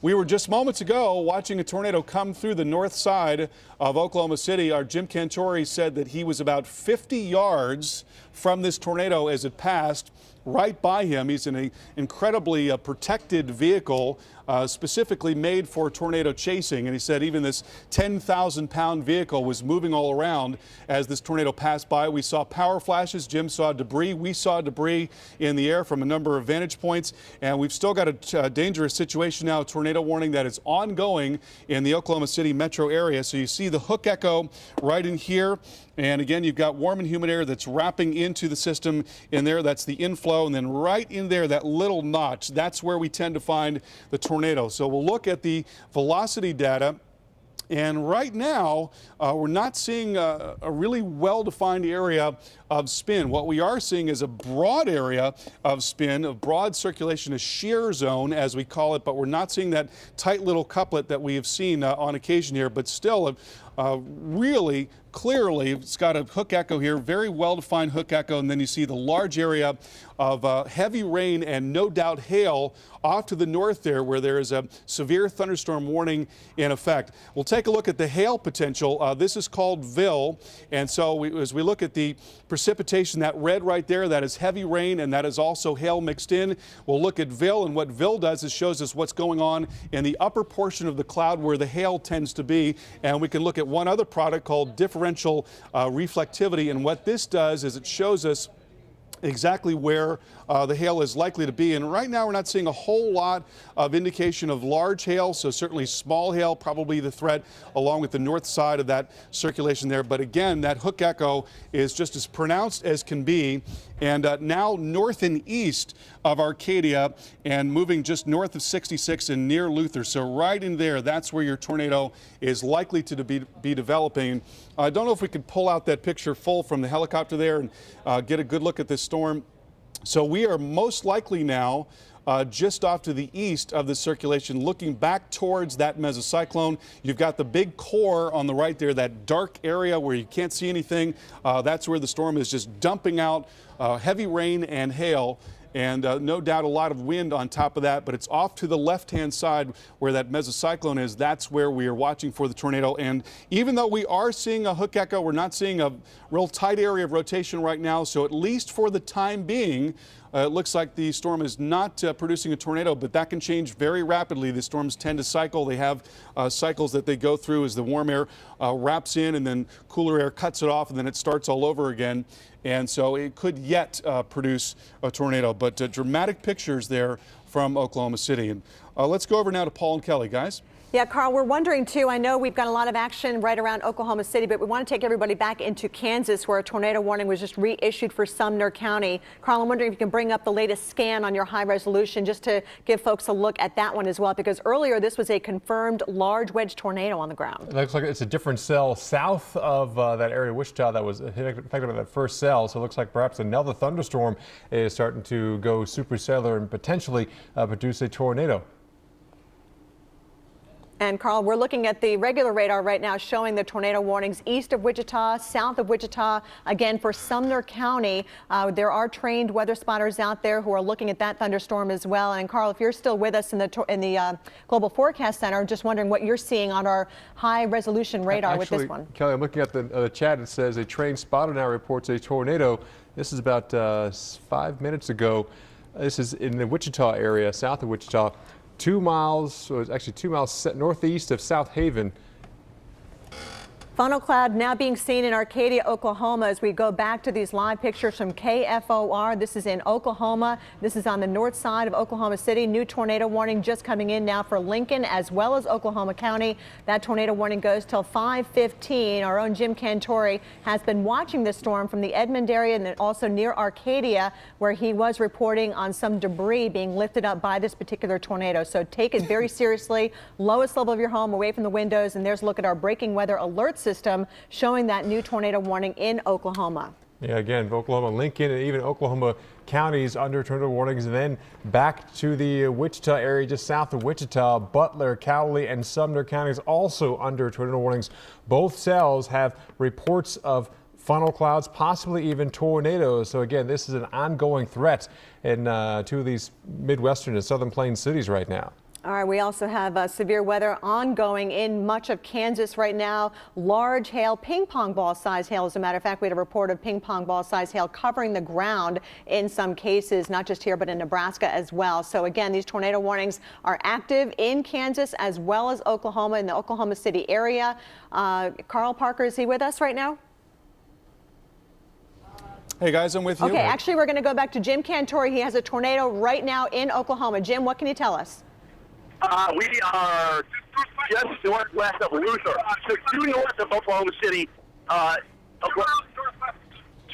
we were just moments ago watching a tornado come through the north side of Oklahoma City. Our Jim Cantore said that he was about 50 yards from this tornado as it passed right by him. He's in an incredibly protected vehicle, specifically made for tornado chasing. And he said even this 10,000-pound vehicle was moving all around as this tornado passed by. We saw power flashes. Jim saw debris. We saw debris in the air from a number of vantage points. And we've still got a dangerous situation now, a tornado warning that is ongoing in the Oklahoma City metro area. So you see the hook echo right in here. And again, you've got warm and humid air that's wrapping into the system in there. That's the inflow. And then right in there, that little notch, that's where we tend to find the tornado. So we'll look at the velocity data And right now, we're not seeing a really well-defined area of spin. What we are seeing is a broad area of spin, a broad circulation, a shear zone, as we call it, but we're not seeing that tight little couplet that we have seen on occasion here, but still really clearly it's got a hook echo here, very well-defined hook echo, and then you see the large area of heavy rain and no doubt hail off to the north there, where there is a severe thunderstorm warning in effect. We'll take a look at the hail potential. This is called VIL, and so as we look at the precipitation, that red right there, that is heavy rain, and that is also hail mixed in. We'll look at VIL, and what VIL does is shows us what's going on in the upper portion of the cloud where the hail tends to be, and we can look at one other product called differential reflectivity, and what this does is it shows us exactly where the hail is likely to be. And right now we're not seeing a whole lot of indication of large hail, so certainly small hail probably the threat along with the north side of that circulation there. But again, that hook echo is just as pronounced as can be. And now north and east of Arcadia and moving just north of 66 and near Luther. So right in there, that's where your tornado is likely to be developing. I don't know if we could pull out that picture full from the helicopter there and get a good look at this storm. So we are most likely now just off to the east of the circulation, looking back towards that mesocyclone. You've got the big core on the right there, that dark area where you can't see anything. That's where the storm is just dumping out heavy rain and hail. And no doubt a lot of wind on top of that, but it's off to the left-hand side where that mesocyclone is. That's where we are watching for the tornado. And even though we are seeing a hook echo, we're not seeing a real tight area of rotation right now. So at least for the time being, it looks like the storm is not producing a tornado, but that can change very rapidly. The storms tend to cycle. They have cycles that they go through as the warm air wraps in and then cooler air cuts it off, and then it starts all over again. And so it could yet produce a tornado, but dramatic pictures there from Oklahoma City. And let's go over now to Paul and Kelly, guys. Yeah, Carl, we're wondering too, I know we've got a lot of action right around Oklahoma City, but we want to take everybody back into Kansas where a tornado warning was just reissued for Sumner County. Carl, I'm wondering if you can bring up the latest scan on your high resolution just to give folks a look at that one as well, because earlier this was a confirmed large wedge tornado on the ground. It looks like it's a different cell south of that area of Wichita that was affected by that first cell. So it looks like perhaps another thunderstorm is starting to go supercellular and potentially produce a tornado. And Carl, we're looking at the regular radar right now showing the tornado warnings east of Wichita, south of Wichita, again for Sumner County. There are trained weather spotters out there who are looking at that thunderstorm as well. And Carl, if you're still with us in the Global Forecast Center, just wondering what you're seeing on our high resolution radar. Actually, with this one. Kelly, I'm looking at the chat. It says a trained spotter now reports a tornado. This is about 5 minutes ago. This is in the Wichita area, south of Wichita. 2 miles, so it's actually 2 miles northeast of South Haven. Funnel cloud now being seen in Arcadia, Oklahoma, as we go back to these live pictures from KFOR. This is in Oklahoma. This is on the north side of Oklahoma City. New tornado warning just coming in now for Lincoln as well as Oklahoma County. That tornado warning goes till 5:15. Our own Jim Cantore has been watching this storm from the Edmond area and then also near Arcadia, where he was reporting on some debris being lifted up by this particular tornado. So take it very seriously. Lowest level of your home, away from the windows. And there's a look at our breaking weather alert system showing that new tornado warning in Oklahoma. Yeah, again, Oklahoma, Lincoln, and even Oklahoma counties under tornado warnings, and then back to the Wichita area just south of Wichita. Butler, Cowley, and Sumner counties also under tornado warnings. Both cells have reports of funnel clouds, possibly even tornadoes. So again, this is an ongoing threat in two of these Midwestern and Southern Plains cities right now. All right, we also have severe weather ongoing in much of Kansas right now. Large hail, ping pong ball size hail. As a matter of fact, we had a report of ping pong ball size hail covering the ground in some cases, not just here, but in Nebraska as well. So again, these tornado warnings are active in Kansas as well as Oklahoma, in the Oklahoma City area. Carl Parker, is he with us right now? Hey guys, I'm with you. Okay, actually, we're going to go back to Jim Cantore. He has a tornado right now in Oklahoma. Jim, what can you tell us? We are just northwest of Luther, so due north of Oklahoma City, 2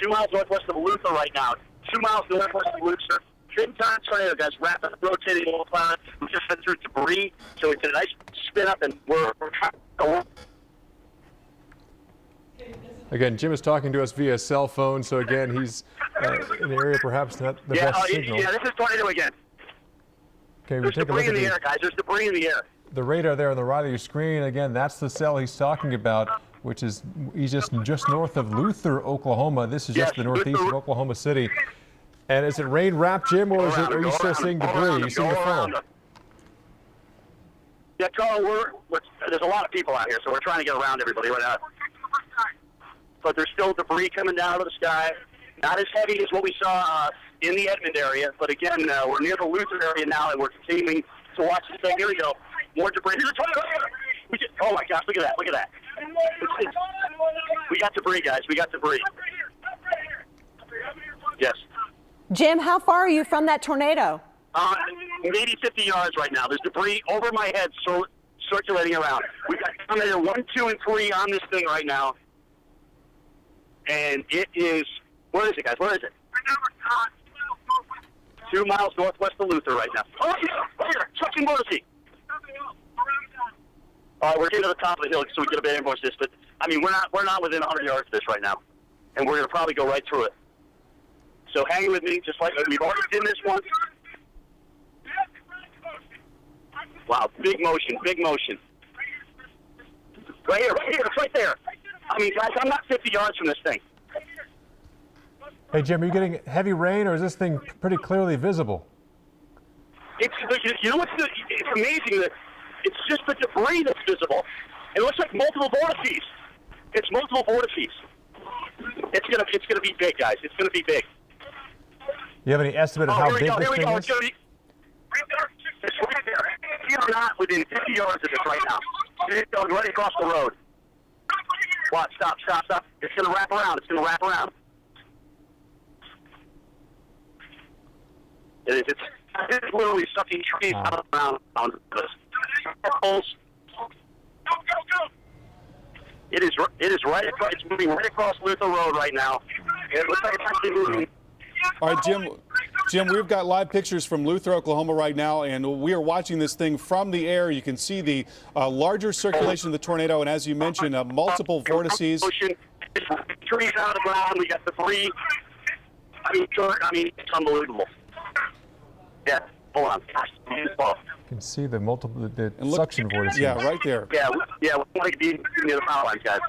miles northwest of Luther right now. 2 miles northwest of Luther. big-time tornado, guys, rapid rotating little cloud. We just went through debris, so we did a nice spin up, and we're trying to go. Again, Jim is talking to us via cell phone, so again, he's in an area perhaps not the best signal. Yeah, this is tornado again. Okay, we There's take a look debris at in the air, guys. There's debris in the air. the radar there on the right of your screen. Again, that's the cell he's talking about, which is he's just north of Luther, Oklahoma. This is just the northeast of Oklahoma City. And is it rain wrapped, Jim, or are you still seeing debris? You see your phone? Yeah, Carl, there's a lot of people out here, so we're trying to get around everybody right now. But there's still debris coming down out of the sky. Not as heavy as what we saw in the Edmond area, but again, we're near the Luther area now, and we're continuing to watch this thing. Here we go. More debris. Here's a tornado. Oh my gosh, look at that. Look at that. We got debris, guys. We got debris. Yes. Jim, how far are you from that tornado? Maybe 50 yards right now. There's debris over my head circulating around. We've got tornado 1, 2, and 3 on this thing right now. And it is, where is it, guys? Where is it? 2 miles northwest of Luther right now. Oh, right here. Chucking Morrissey. All right, we're getting to the top of the hill so we get a better ambush this, but I mean, we're not within 100 yards of this right now, and we're going to probably go right through it. So hang with me, just like we've already done this once. Wow, big motion, big motion. Right here, it's right there. I mean, guys, I'm not 50 yards from this thing. Hey, Jim, are you getting heavy rain, or is this thing pretty clearly visible? It's, you know what's it's amazing that it's just the debris that's visible. It looks like multiple vortices. It's multiple vortices. It's gonna be big, guys. It's gonna be big. You have any estimate of how big this thing is? It's right there. You're not within 50 yards of it right now. It's going right across the road. Watch, stop. It's gonna wrap around. It's literally sucking trees out of the ground on this. It is right across. It's moving right across Luther Road right now. It looks like it's actually moving. All right, Jim, we've got live pictures from Luther, Oklahoma right now, and we are watching this thing from the air. You can see the larger circulation of the tornado, and as you mentioned, multiple vortices. Trees out of the ground. We got debris. I mean, it's unbelievable. Yeah, hold on. You can see the suction vortices. Yeah, right there. Yeah, we want to be near the power lines, guys.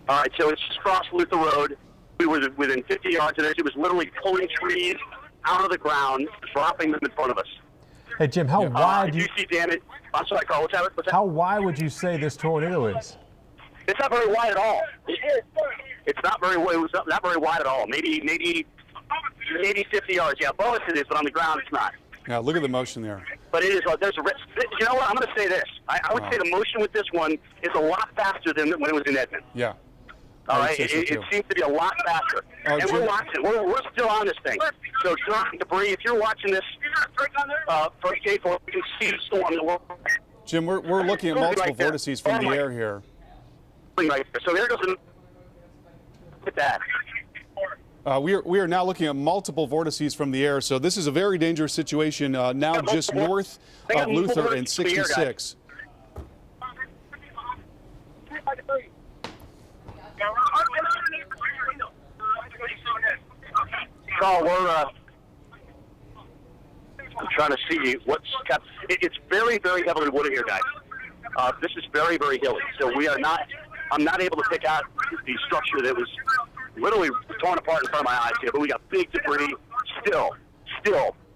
All right, so it's just crossed Luther Road. We were within 50 yards of it. It was literally pulling trees out of the ground, dropping them in front of us. Hey, Jim, how wide do you see damage? I'm sorry, Carl. What's that? How wide would you say this tornado is? It's not very wide at all. It's not very wide at all. Maybe 50 yards. Yeah, above us it is, but on the ground it's not. Yeah, look at the motion there. But it is. There's a risk. You know what? I'm going to say this. I would say the motion with this one is a lot faster than when it was in Edmond. Yeah. All right. It seems to be a lot faster. And Jim, we're watching. We're still on this thing. So dropping debris. If you're watching this from KFOR, you can see the storm. Jim, we're looking at multiple vortices from the air here. Right there. So here goes. Look at that. We are now looking at multiple vortices from the air, so this is a very dangerous situation now just north of Luther and 66. Carl, I'm trying to see what's kept. It's very, very heavily wooded here, guys. This is very, very hilly, so I'm not able to pick out the structure that was literally torn apart in front of my eyes here, but we got big debris still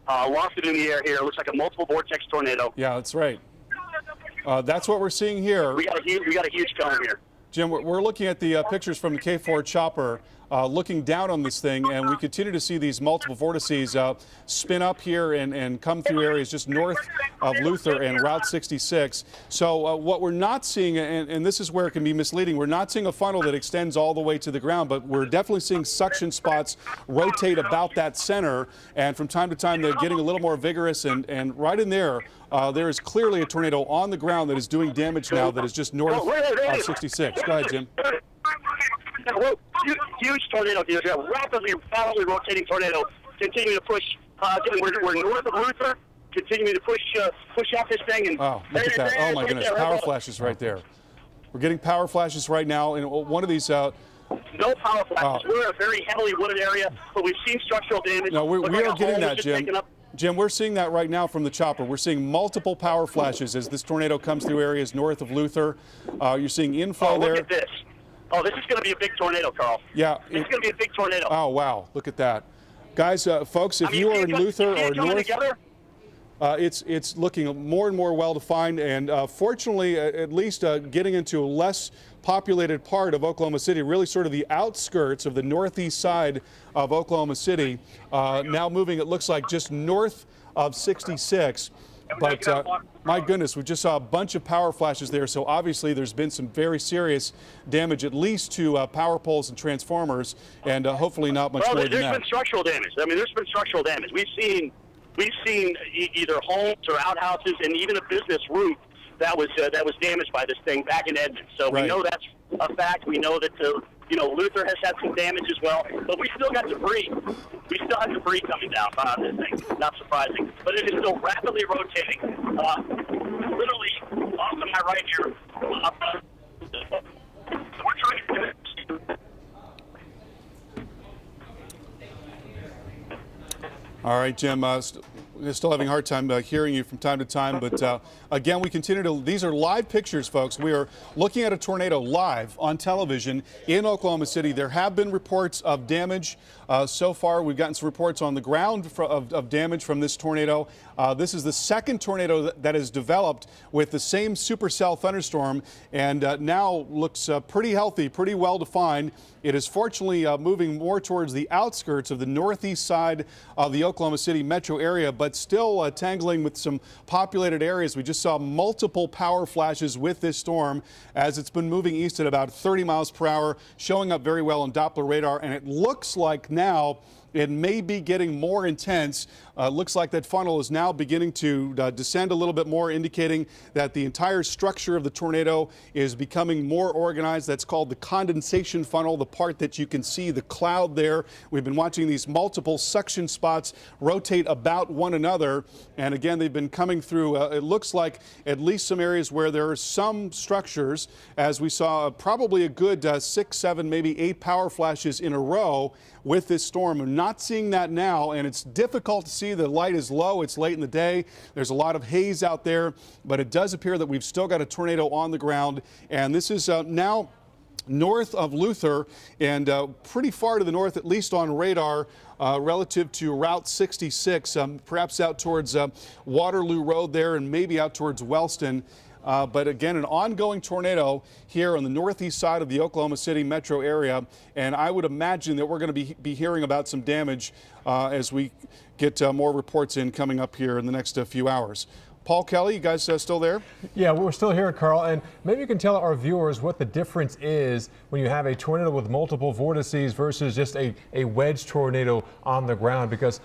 lost it in the air here. It looks like a multiple vortex tornado. Yeah, that's right. That's what we're seeing here. We got a huge cone here. Jim, we're looking at the pictures from the KFOR chopper, looking down on this thing, and we continue to see these multiple vortices spin up here and come through areas just north of Luther and Route 66. So what we're not seeing, and this is where it can be misleading, we're not seeing a funnel that extends all the way to the ground, but we're definitely seeing suction spots rotate about that center, and from time to time they're getting a little more vigorous, and right in there, there is clearly a tornado on the ground that is doing damage now that is just north of 66. Go ahead, Jim. Huge tornado. There's a rapidly rotating tornado continuing to push. We're north of Luther, continuing to push out this thing. And oh, look at that. Oh, my goodness. Power flashes right there. We're getting power flashes right now. And one of these... no power flashes. We're in a very heavily wooded area, but we've seen structural damage. No, we are getting that, Jim. Jim, we're seeing that right now from the chopper. We're seeing multiple power flashes as this tornado comes through areas north of Luther. You're seeing inflow there. Look at this. Oh, this is going to be a big tornado, Carl. Yeah. It's going to be a big tornado. Oh, wow. Look at that. Guys, folks, if you are in Luther or north, it's looking more and more well-defined. And fortunately, at least getting into a less populated part of Oklahoma City, really sort of the outskirts of the northeast side of Oklahoma City, now moving, it looks like, just north of 66. But my goodness, we just saw a bunch of power flashes there. So obviously there's been some very serious damage, at least to power poles and transformers, and hopefully not much more than that. There's been structural damage. I mean, there's been structural damage. We've seen either homes or outhouses and even a business roof that was damaged by this thing back in Edmond. So we know that's a fact. We know that Luther has had some damage as well, but we still got debris. We still have debris coming down on this thing. Not surprising, but it is still rapidly rotating. Literally off to my right here. We're trying to. All right, Jim. We're still having a hard time hearing you from time to time, but again, we continue to. These are live pictures, folks. We are looking at a tornado live on television in Oklahoma City. There have been reports of damage so far. We've gotten some reports on the ground of damage from this tornado. This is the second tornado that has developed with the same supercell thunderstorm, and now looks pretty healthy, pretty well defined. It is fortunately moving more towards the outskirts of the northeast side of the Oklahoma City metro area, but still tangling with some populated areas. We just saw multiple power flashes with this storm as it's been moving east at about 30 miles per hour, showing up very well on Doppler radar, and it looks like now it may be getting more intense. Looks like that funnel is now beginning to descend a little bit more, indicating that the entire structure of the tornado is becoming more organized. That's called the condensation funnel, the part that you can see the cloud there. We've been watching these multiple suction spots rotate about one another. And again, they've been coming through, it looks like at least some areas where there are some structures, as we saw probably a good 6, 7, maybe 8 power flashes in a row with this storm. I'm not seeing that now, and it's difficult to see. The light is low. It's late in the day. There's a lot of haze out there, but it does appear that we've still got a tornado on the ground, and this is now north of Luther and pretty far to the north, at least on radar, relative to Route 66, perhaps out towards Waterloo Road there and maybe out towards Wellston. But again, an ongoing tornado here on the northeast side of the Oklahoma City metro area. And I would imagine that we're going to be hearing about some damage as we get more reports in coming up here in the next few hours. Paul, Kelly, you guys still there? Yeah, we're still here, Carl. And maybe you can tell our viewers what the difference is when you have a tornado with multiple vortices versus just a wedge tornado on the ground, because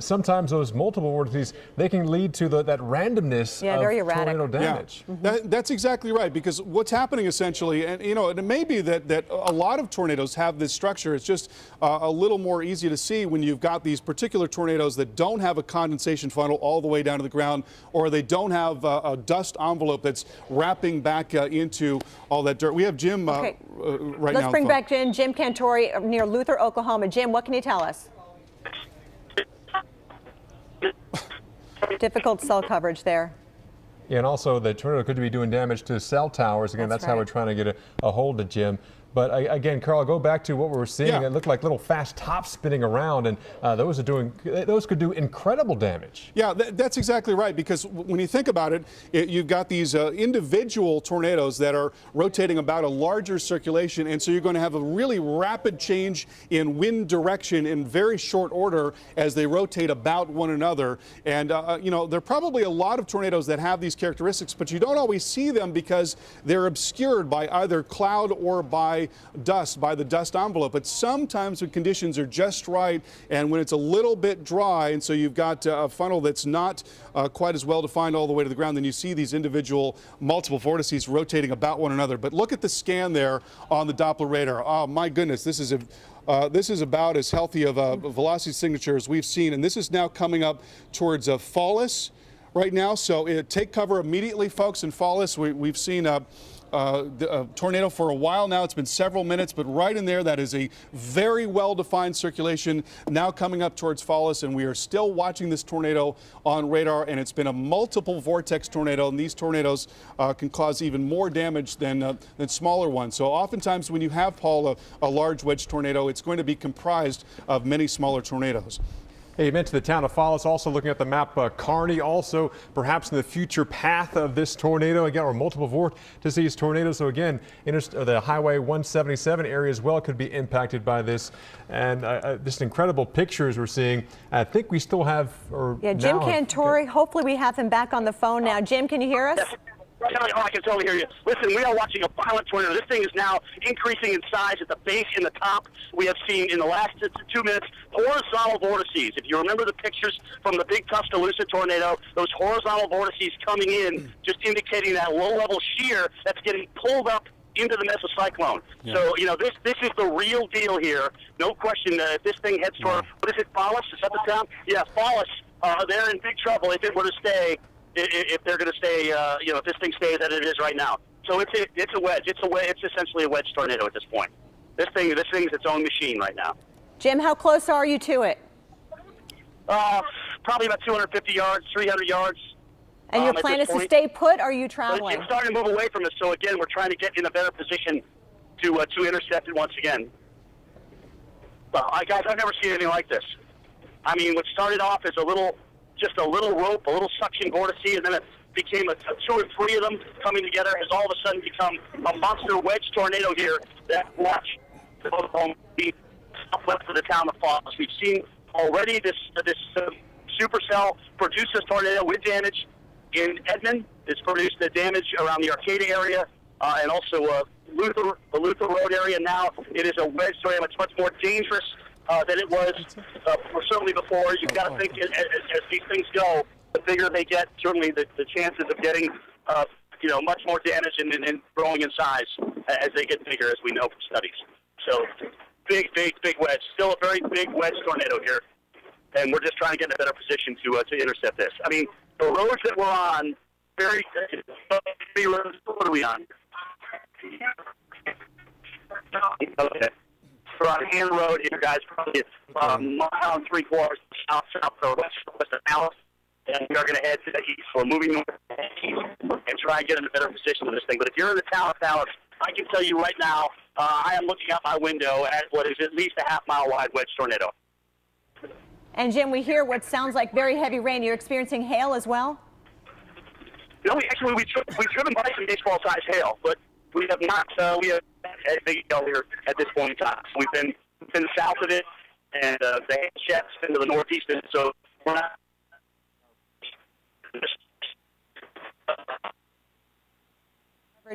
sometimes those multiple vortices, they can lead to that randomness of very erratic tornado damage. Yeah. That's exactly right, because what's happening essentially, and it may be that a lot of tornadoes have this structure. It's just a little more easy to see when you've got these particular tornadoes that don't have a condensation funnel all the way down to the ground, or they don't have a dust envelope that's wrapping back into all that dirt. We have Jim right now. Let's bring back Jim Cantore near Luther, Oklahoma. Jim, what can you tell us? Difficult cell coverage there. Yeah, and also the tornado could be doing damage to cell towers. Again, that's how we're trying to get a hold of Jim. But again, Carl, go back to what we were seeing. Yeah. It looked like little fast tops spinning around, and those could do incredible damage. Yeah, that's exactly right, because when you think about it, you've got these individual tornadoes that are rotating about a larger circulation, and so you're going to have a really rapid change in wind direction in very short order as they rotate about one another. And there are probably a lot of tornadoes that have these characteristics, but you don't always see them because they're obscured by either cloud or by by dust, by the dust envelope. But sometimes when conditions are just right and when it's a little bit dry, and so you've got a funnel that's not quite as well defined all the way to the ground, then you see these individual multiple vortices rotating about one another. But look at the scan there on the Doppler radar. Oh my goodness, this is about as healthy of a velocity signature as we've seen, and this is now coming up towards Fallis right now. So take cover immediately, folks. In Fallis, we've seen a tornado for a while now. It's been several minutes, but right in there, that is a very well-defined circulation now coming up towards Fallis, and we are still watching this tornado on radar, and it's been a multiple vortex tornado, and these tornadoes can cause even more damage than smaller ones. So oftentimes when you have, Paul, a large wedge tornado, it's going to be comprised of many smaller tornadoes. Hey, you mentioned the town of Fallis. Also looking at the map, Carney also perhaps in the future path of this tornado again, or multiple vortices tornadoes. So again, the Highway 177 area as well could be impacted by this. And just incredible pictures we're seeing. I think we still have, Jim Cantore. Hopefully we have him back on the phone now. Jim, can you hear us? Oh, I can totally hear you. Listen, we are watching a violent tornado. This thing is now increasing in size at the base and the top. We have seen in the last 2 minutes horizontal vortices. If you remember the pictures from the big Tuscaloosa tornado, those horizontal vortices coming in, just indicating that low-level shear that's getting pulled up into the mesocyclone. Yeah. So, you know, this is the real deal here. No question. If this thing heads toward, what is it, Fallis? Is that the town? Yeah, Fallis. They're in big trouble if it were to stay. If they're going to stay, if this thing stays as it is right now. So it's a wedge. It's essentially a wedge tornado at this point. This thing's its own machine right now. Jim, how close are you to it? Probably about 250 yards, 300 yards. And your plan is to stay put, or are you traveling? It's starting to move away from us. So again, we're trying to get in a better position to intercept it once again. Well, guys, I've never seen anything like this. I mean, what started off as just a little rope, a little suction vortice, and then it became a 2 or 3 of them coming together, has all of a sudden become a monster wedge tornado here that watch the southwest of the town of Fallis. We've seen already this supercell produce this tornado with damage in Edmond. It's produced the damage around the Arcata area and also the Luther Road area. Now it is a wedge tornado. It's much more dangerous than it was certainly before. You've got to think as these things go, the bigger they get, certainly the chances of getting much more damage and growing in size as they get bigger, as we know from studies. So big wedge. Still a very big wedge tornado here, and we're just trying to get in a better position to intercept this. I mean, the roads that we're on, what are we on? Okay. We're on Hand Road here, guys, probably a mile and 3/4 south or west of Dallas. And we are going to head to the east. We're moving north and try and get in a better position with this thing. But if you're in the town of Dallas, I can tell you right now, I am looking out my window at what is at least a half-mile wide wedge tornado. And Jim, we hear what sounds like very heavy rain. You're experiencing hail as well? No, we've driven by some baseball-sized hail, but we have not. We have had big hail here at this point in time. We've been south of it, and the sheds into the northeast, and so we're not.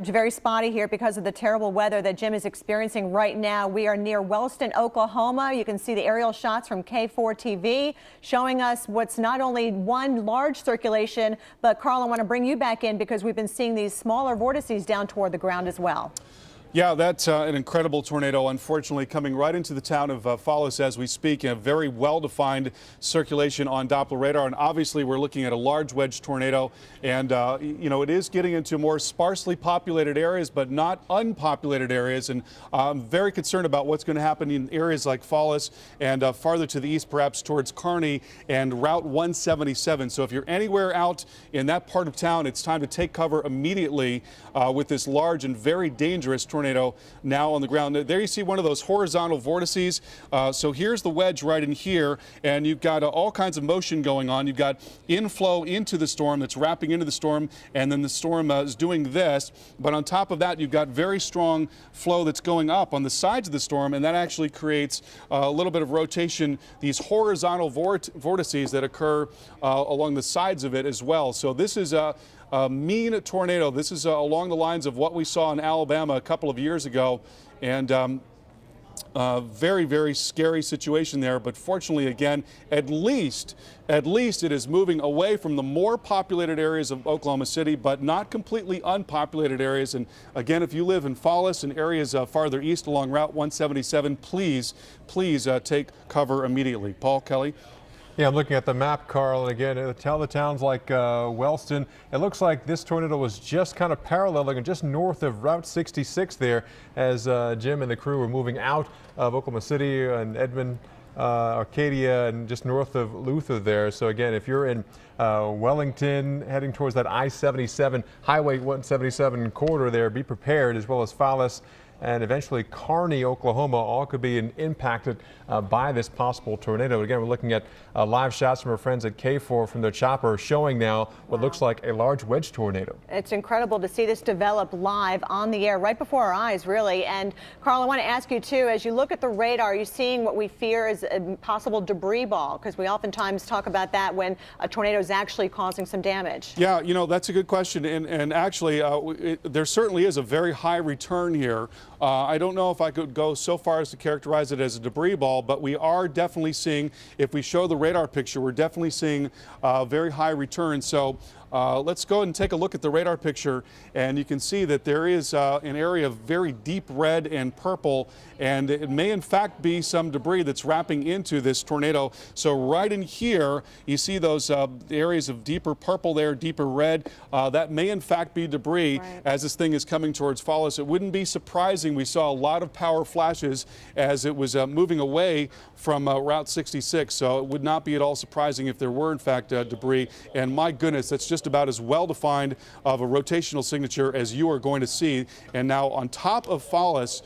Very spotty here because of the terrible weather that Jim is experiencing right now. We are near Wellston, Oklahoma. You can see the aerial shots from KFOR TV showing us what's not only one large circulation, but Carl, I want to bring you back in because we've been seeing these smaller vortices down toward the ground as well. Yeah, that's an incredible tornado, unfortunately, coming right into the town of Fallis as we speak. A very well-defined circulation on Doppler radar, and obviously we're looking at a large wedge tornado. And, it is getting into more sparsely populated areas, but not unpopulated areas. And I'm very concerned about what's going to happen in areas like Fallis and farther to the east, perhaps towards Carney and Route 177. So if you're anywhere out in that part of town, it's time to take cover immediately with this large and very dangerous tornado now on the ground. There you see one of those horizontal vortices. So here's the wedge right in here, and you've got all kinds of motion going on. You've got inflow into the storm that's wrapping into the storm, and then the storm is doing this. But on top of that, you've got very strong flow that's going up on the sides of the storm, and that actually creates a little bit of rotation, these horizontal vortices that occur along the sides of it as well. So this is a mean tornado. This is along the lines of what we saw in Alabama a couple of years ago, And very, very scary situation there. But fortunately, again, at least it is moving away from the more populated areas of Oklahoma City, but not completely unpopulated areas. And again, if you live in Fallis and areas farther east along Route 177, please take cover immediately. Paul, Kelly. Yeah, I'm looking at the map, Carl, and again, tell the towns like Wellston. It looks like this tornado was just kind of paralleling and just north of Route 66 there as Jim and the crew were moving out of Oklahoma City and Edmond, Arcadia, and just north of Luther there. So again, if you're in Wellington heading towards that I-77, Highway 177 corridor there, be prepared, as well as Fallis and eventually Carney, Oklahoma, all could be impacted by this possible tornado. Again, we're looking at live shots from our friends at KFOR from their chopper showing now what looks like a large wedge tornado. It's incredible to see this develop live on the air right before our eyes, really. And Carl, I want to ask you too, as you look at the radar, are you seeing what we fear is a possible debris ball? Because we oftentimes talk about that when a tornado is actually causing some damage. Yeah, you know, that's a good question. And actually, there certainly is a very high return here. I don't know if I could go so far as to characterize it as a debris ball, but we are definitely seeing, if we show the radar picture, we're definitely seeing very high return. So let's go ahead and take a look at the radar picture, and you can see that there is an area of very deep red and purple, and it may in fact be some debris that's wrapping into this tornado. So right in here, you see those areas of deeper purple there, deeper red. That may in fact be debris as this thing is coming towards Fallis. It wouldn't be surprising. We saw a lot of power flashes as it was moving away from Route 66, so it would not be at all surprising if there were in fact debris. And my goodness, that's just about as well defined of a rotational signature as you are going to see. And now on top of Fallis,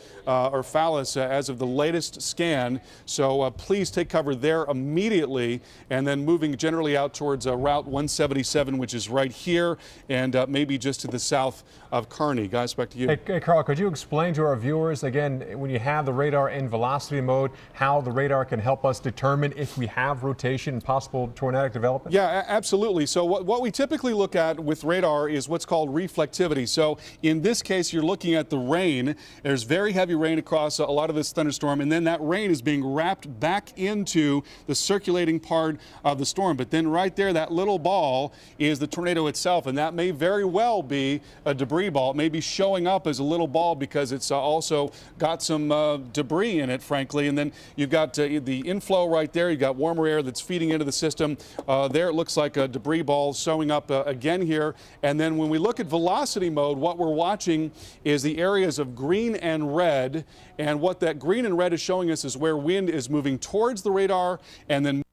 as of the latest scan, so please take cover there immediately, and then moving generally out towards Route 177, which is right here, and maybe just to the south of Carney. Guys, back to you. Hey, Carl, could you explain to our viewers, again, when you have the radar in velocity mode, how the radar can help us determine if we have rotation and possible tornadic development? Yeah, absolutely. So what we typically look at with radar is what's called reflectivity. So in this case, you're looking at the rain. There's very heavy rain across a lot of this thunderstorm, and then that rain is being wrapped back into the circulating part of the storm. But then right there, that little ball is the tornado itself, and that may very well be a debris ball. It may be showing up as a little ball because it's also got some debris in it, frankly. And then you've got the inflow right there. You've got warmer air that's feeding into the system. There it looks like a debris ball showing up again here. And then when we look at velocity mode, what we're watching is the areas of green and red. And what that green and red is showing us is where wind is moving towards the radar. And then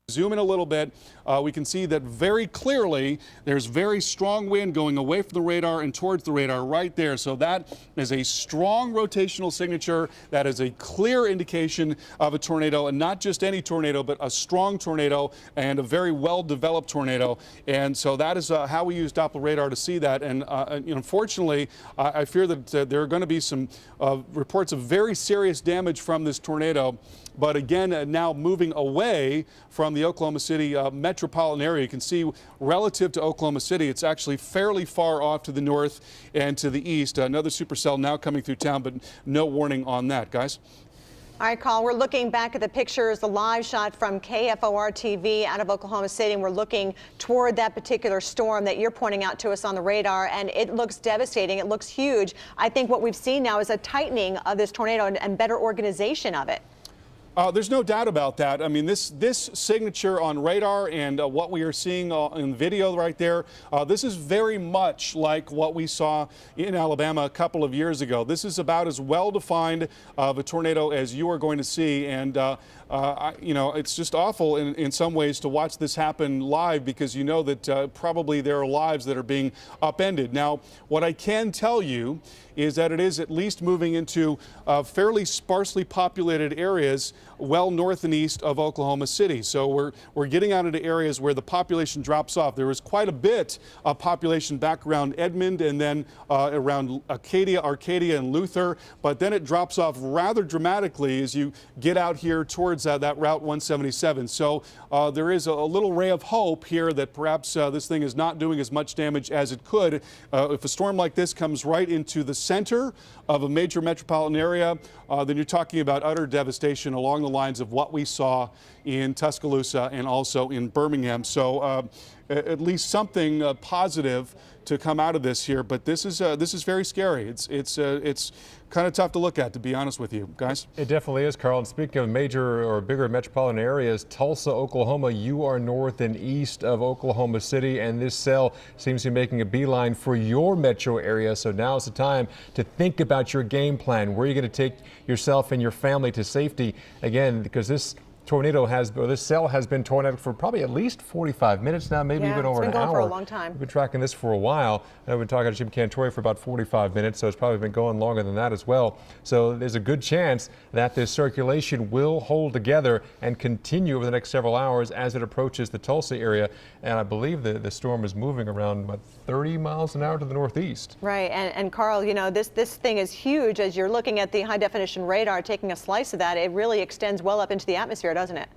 zoom in a little bit, we can see that very clearly there's very strong wind going away from the radar and towards the radar right there. So that is a strong rotational signature. That is a clear indication of a tornado, and not just any tornado, but a strong tornado and a very well-developed tornado. And so that is how we use Doppler radar to see that. And unfortunately, I fear that there are going to be some reports of very serious damage from this tornado. But again, now moving away from the Oklahoma City metropolitan area, you can see relative to Oklahoma City, it's actually fairly far off to the north and to the east. Another supercell now coming through town, but no warning on that, guys. All right, Carl, we're looking back at the pictures, the live shot from KFOR TV out of Oklahoma City, and we're looking toward that particular storm that you're pointing out to us on the radar, and it looks devastating. It looks huge. I think what we've seen now is a tightening of this tornado and better organization of it. There's no doubt about that. I mean, this signature on radar and what we are seeing in video right there, this is very much like what we saw in Alabama a couple of years ago. This is about as well-defined of a tornado as you are going to see. And, you know, it's just awful in some ways to watch this happen live, because you know that probably there are lives that are being upended. Now, what I can tell you is that it is at least moving into fairly sparsely populated areas well north and east of Oklahoma City. So we're getting out into areas where the population drops off. There was quite a bit of population back around Edmond and then around Arcadia and Luther, but then it drops off rather dramatically as you get out here towards that Route 177. So there is a little ray of hope here that perhaps this thing is not doing as much damage as it could. If a storm like this comes right into the center of a major metropolitan area, then you're talking about utter devastation along the lines of what we saw in Tuscaloosa and also in Birmingham. So at least something positive to come out of this here, but this is very scary. It's kind of tough to look at, to be honest with you, guys. It definitely is, Carl. And speaking of major or bigger metropolitan areas, Tulsa, Oklahoma, you are north and east of Oklahoma City, and this cell seems to be making a beeline for your metro area. So now is the time to think about your game plan. Where are you going to take yourself and your family to safety? Again, because this cell has been tornadoed for probably at least 45 minutes now, maybe even over an hour. It's been going for a long time. We've been tracking this for a while. I've been talking to Jim Cantore for about 45 minutes, so it's probably been going longer than that as well. So there's a good chance that this circulation will hold together and continue over the next several hours as it approaches the Tulsa area. And I believe the storm is moving around about 30 miles an hour to the northeast. Right, and Carl, you know, this thing is huge. As you're looking at the high definition radar, taking a slice of that, it really extends well up into the atmosphere, doesn't it?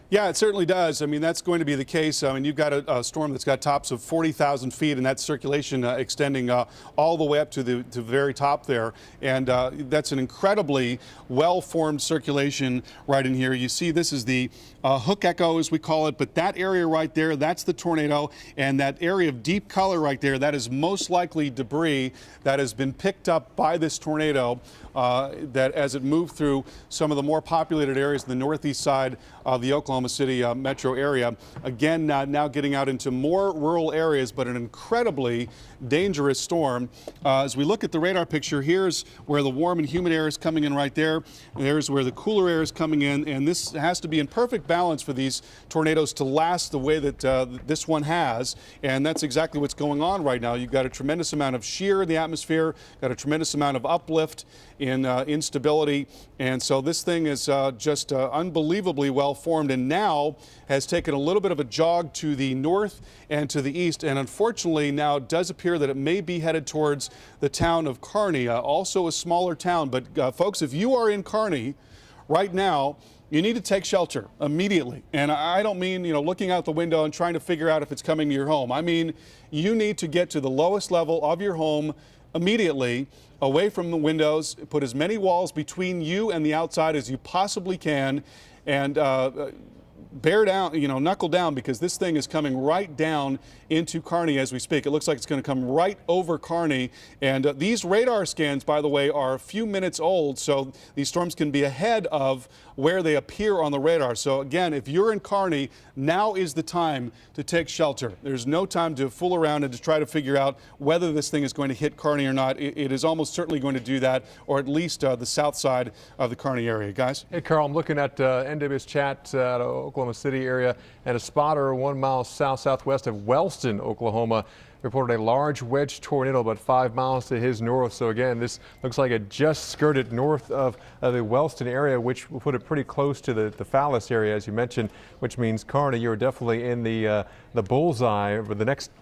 Yeah, it certainly does. I mean, that's going to be the case. I mean, you've got a storm that's got tops of 40,000 feet, and that circulation extending all the way up to the very top there. And that's an incredibly well-formed circulation right in here. You see, this is the hook echo, as we call it, but that area right there, that's the tornado. And that area of deep color right there, that is most likely debris that has been picked up by this tornado that as it moved through some of the more populated areas in the northeast side of the Oklahoma City metro area. Again, now getting out into more rural areas, but an incredibly dangerous storm. As we look at the radar picture, here's where the warm and humid air is coming in right there. There's where the cooler air is coming in, and this has to be in perfect balance for these tornadoes to last the way that this one has, and that's exactly what's going on right now. You've got a tremendous amount of shear in the atmosphere, got a tremendous amount of uplift in instability, and so this thing is just unbelievably well formed, and now has taken a little bit of a jog to the north and to the east, and unfortunately now it does appear that it may be headed towards the town of Carney, also a smaller town. But folks, if you are in Carney right now, you need to take shelter immediately. And I don't mean, looking out the window and trying to figure out if it's coming to your home. I mean, you need to get to the lowest level of your home immediately, away from the windows, put as many walls between you and the outside as you possibly can, and bear down, knuckle down, because this thing is coming right down into Carney as we speak. It looks like it's going to come right over Carney. And these radar scans, by the way, are a few minutes old, so these storms can be ahead of where they appear on the radar. So again, if you're in Carney, now is the time to take shelter. There's no time to fool around and to try to figure out whether this thing is going to hit Carney or not. It is almost certainly going to do that, or at least the south side of the Carney area. Guys? Hey, Carl, I'm looking at NWS chat out of Oklahoma City area, and a spotter 1 mile southwest of Wellston, Oklahoma, reported a large wedge tornado about 5 miles to his north. So again, this looks like it just skirted north of the Wellston area, which will put it pretty close to the Fallis area, as you mentioned, which means Carney, you're definitely in the bullseye for the next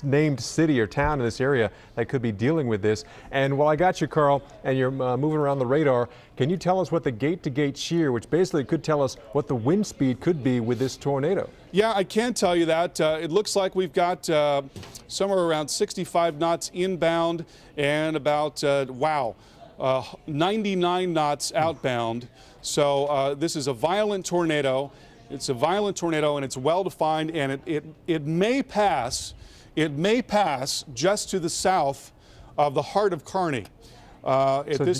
named city or town in this area that could be dealing with this. And while I got you, Carl, and you're moving around the radar, can you tell us what the gate-to-gate shear, which basically could tell us what the wind speed could be with this tornado? Yeah, I can tell you that. It looks like we've got somewhere around 65 knots inbound and about, 99 knots outbound. So this is a violent tornado. It's a violent tornado, and it's well-defined, and it may pass just to the south of the heart of Carney.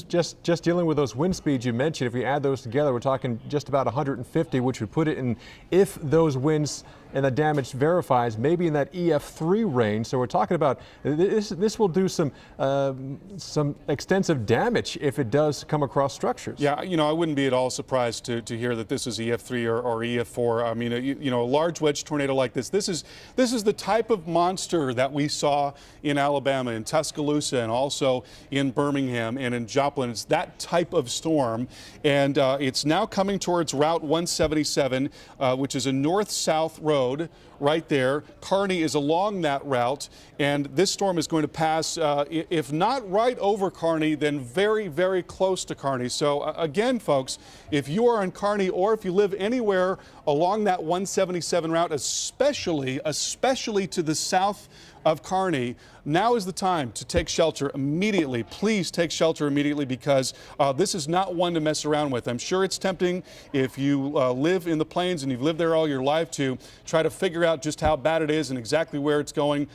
Just dealing with those wind speeds you mentioned, if we add those together, we're talking just about 150, which would put it in, if those winds and the damage verifies, maybe in that EF3 range. So we're talking about this will do some extensive damage if it does come across structures. Yeah, I wouldn't be at all surprised to hear that this is EF3 or EF4. I mean, a large wedge tornado like this is the type of monster that we saw in Alabama, in Tuscaloosa, and also in Birmingham. Birmingham and in Joplin. It's that type of storm, and it's now coming towards Route 177, which is a north-south road right there. Carney is along that route, and this storm is going to pass, if not right over Carney, then very, very close to Carney. So again, folks, if you are in Carney or if you live anywhere along that 177 route, especially to the south of Carney, now is the time to take shelter immediately. Please take shelter immediately, because this is not one to mess around with. I'm sure it's tempting, if you live in the plains and you've lived there all your life, to try to figure out just how bad it is and exactly where it's going.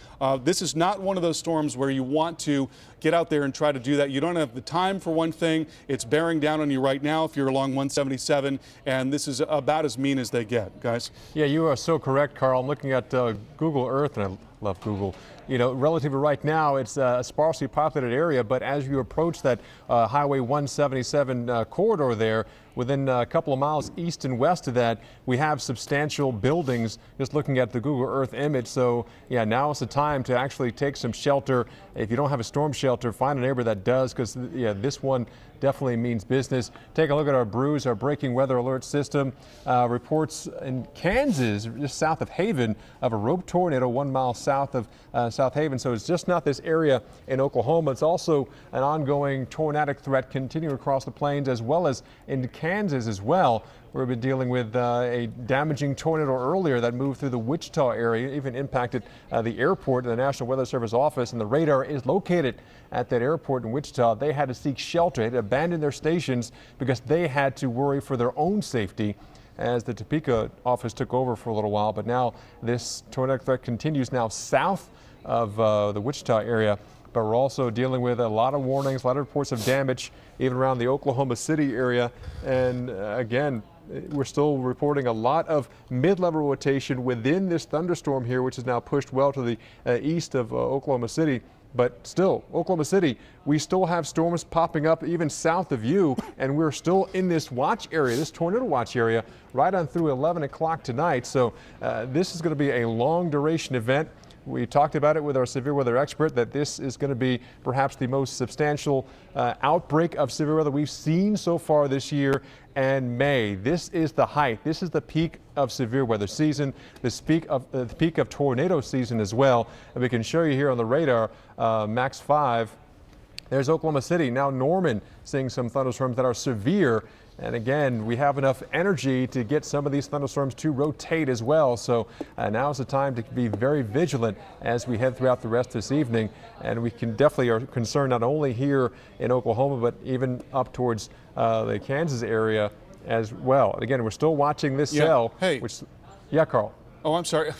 This is not one of those storms where you want to get out there and try to do that. You don't have the time, for one thing. It's bearing down on you right now if you're along 177, and this is about as mean as they get, guys. Yeah, you are so correct, Carl. I'm looking at Google Earth, and I love Google. You know, relatively right now, it's a sparsely populated area, but as you approach that Highway 177 corridor there, within a couple of miles east and west of that, we have substantial buildings, just looking at the Google Earth image. So yeah, now is the time to actually take some shelter. If you don't have a storm shelter, find a neighbor that does, because yeah, this one definitely means business. Take a look at our BREWS, our breaking weather alert system. Reports in Kansas, just south of Haven, of a rope tornado 1 mile south of South Haven. So it's just not this area in Oklahoma. It's also an ongoing tornadic threat continuing across the plains, as well as in Kansas as well. We've been dealing with a damaging tornado earlier that moved through the Wichita area, even impacted the airport. The National Weather Service office and the radar is located at that airport in Wichita. They had to seek shelter, they had to abandon their stations because they had to worry for their own safety as the Topeka office took over for a little while. But now this tornadic threat continues now south of the Wichita area. But we're also dealing with a lot of warnings, a lot of reports of damage, even around the Oklahoma City area. And again, we're still reporting a lot of mid-level rotation within this thunderstorm here, which is now pushed well to the east of Oklahoma City. But still, Oklahoma City, we still have storms popping up even south of you, and we're still in this watch area, this tornado watch area, right on through 11 o'clock tonight. So this is going to be a long duration event. We talked about it with our severe weather expert, that this is going to be perhaps the most substantial outbreak of severe weather we've seen so far this year. And May, this is the height. This is the peak of severe weather season, the peak of tornado season as well. And we can show you here on the radar, Max 5. There's Oklahoma City. Now Norman seeing some thunderstorms that are severe. And again, we have enough energy to get some of these thunderstorms to rotate as well. So now is the time to be very vigilant as we head throughout the rest of this evening. And we can definitely are concerned not only here in Oklahoma, but even up towards the Kansas area as well. Again, we're still watching this cell. Hey. Yeah, Carl. Oh, I'm sorry.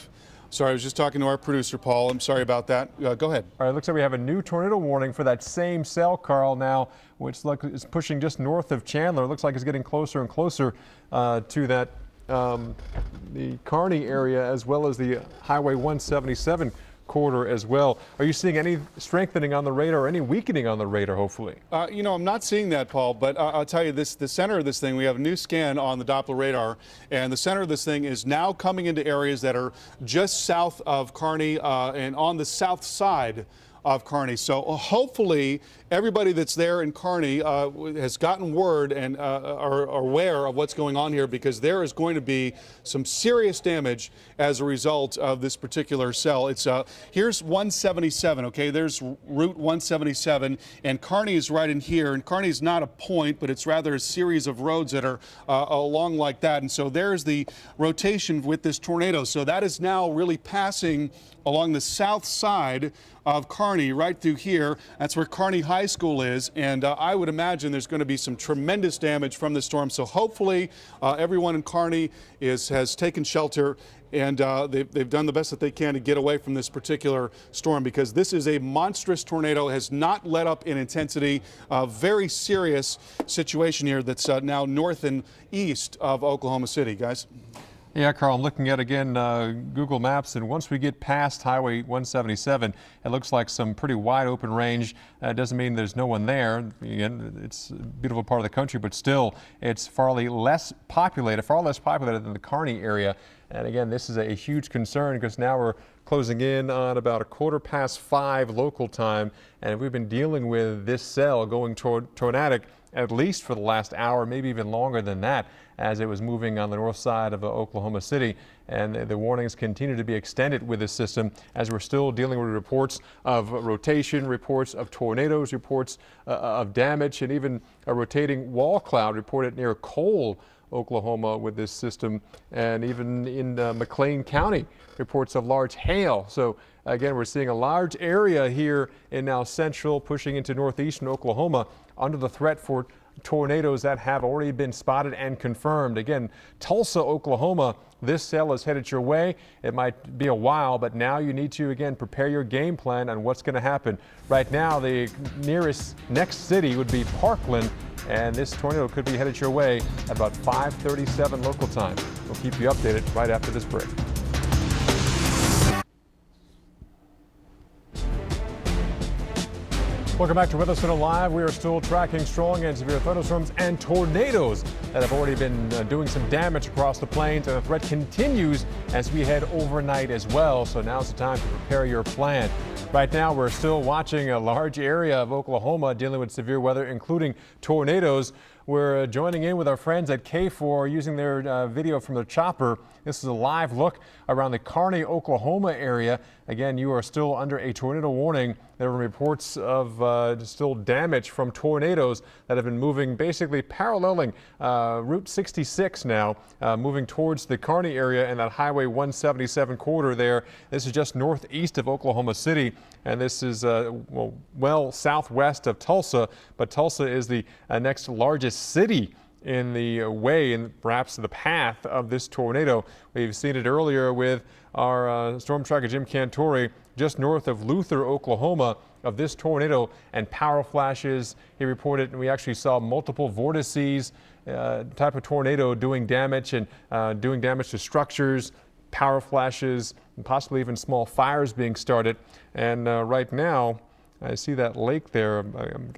Sorry, I was just talking to our producer, Paul. I'm sorry about that. Go ahead. All right, looks like we have a new tornado warning for that same cell, Carl, now, which is pushing just north of Chandler. It looks like it's getting closer and closer to that the Carney area, as well as the Highway 177 corridor as well. Are you seeing any strengthening on the radar or any weakening on the radar, hopefully? You know, I'm not seeing that, Paul, but I'll tell you this, the center of this thing, we have a new scan on the Doppler radar, and the center of this thing is now coming into areas that are just south of Carney and on the south side of Carney. So hopefully everybody that's there in Carney has gotten word and are aware of what's going on here, because there is going to be some serious damage as a result of this particular cell. It's here's 177, okay? There's Route 177, and Carney is right in here. And Carney is not a point, but it's rather a series of roads that are along like that. And so there's the rotation with this tornado. So that is now really passing along the south side of Carney, right through here. That's where Carney High School is, and I would imagine there's going to be some tremendous damage from this storm. So hopefully everyone in Carney has taken shelter, and they've done the best that they can to get away from this particular storm, because this is a monstrous tornado, has not let up in intensity. A very serious situation here that's now north and east of Oklahoma City, guys. Yeah, Carl, I'm looking at, again, Google Maps, and once we get past Highway 177, it looks like some pretty wide open range. Doesn't mean there's no one there. Again, it's a beautiful part of the country, but still, it's far less populated than the Carney area. And again, this is a huge concern because now we're closing in on about 5:15 local time, and we've been dealing with this cell going tornadic at least for the last hour, maybe even longer than that, as it was moving on the north side of Oklahoma City. And the warnings continue to be extended with this system as we're still dealing with reports of rotation, reports of tornadoes, reports of damage, and even a rotating wall cloud reported near Cole, Oklahoma, with this system, and even in McLean County, reports of large hail. So again, we're seeing a large area here in now central, pushing into northeastern Oklahoma, under the threat for tornadoes that have already been spotted and confirmed. Again, Tulsa, Oklahoma, this cell is headed your way. It might be a while, but now you need to, again, prepare your game plan on what's going to happen. Right now, the next city would be Parkland, and this tornado could be headed your way at about 5:37 local time. We'll keep you updated right after this break. Welcome back to Weather Live. We are still tracking strong and severe thunderstorms and tornadoes that have already been doing some damage across the plains, and the threat continues as we head overnight as well. So now's the time to prepare your plan. Right now, we're still watching a large area of Oklahoma dealing with severe weather, including tornadoes. We're joining in with our friends at KFOR using their video from their chopper. This is a live look around the Carney, Oklahoma area. Again, you are still under a tornado warning. There are reports of still damage from tornadoes that have been moving, basically paralleling Route 66 now, moving towards the Carney area and that Highway 177 corridor there. This is just northeast of Oklahoma City, and this is well southwest of Tulsa, but Tulsa is the next largest city in the way and perhaps the path of this tornado. We've seen it earlier with our storm tracker Jim Cantore just north of Luther, Oklahoma, of this tornado and power flashes. He reported, and we actually saw multiple vortices type of tornado doing damage and doing damage to structures, power flashes, and possibly even small fires being started. And right now, I see that lake there.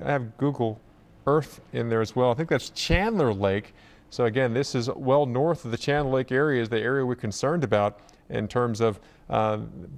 I have Google Earth in there as well. I think that's Chandler Lake. So again, this is well north of the Chandler Lake area, is the area we're concerned about in terms of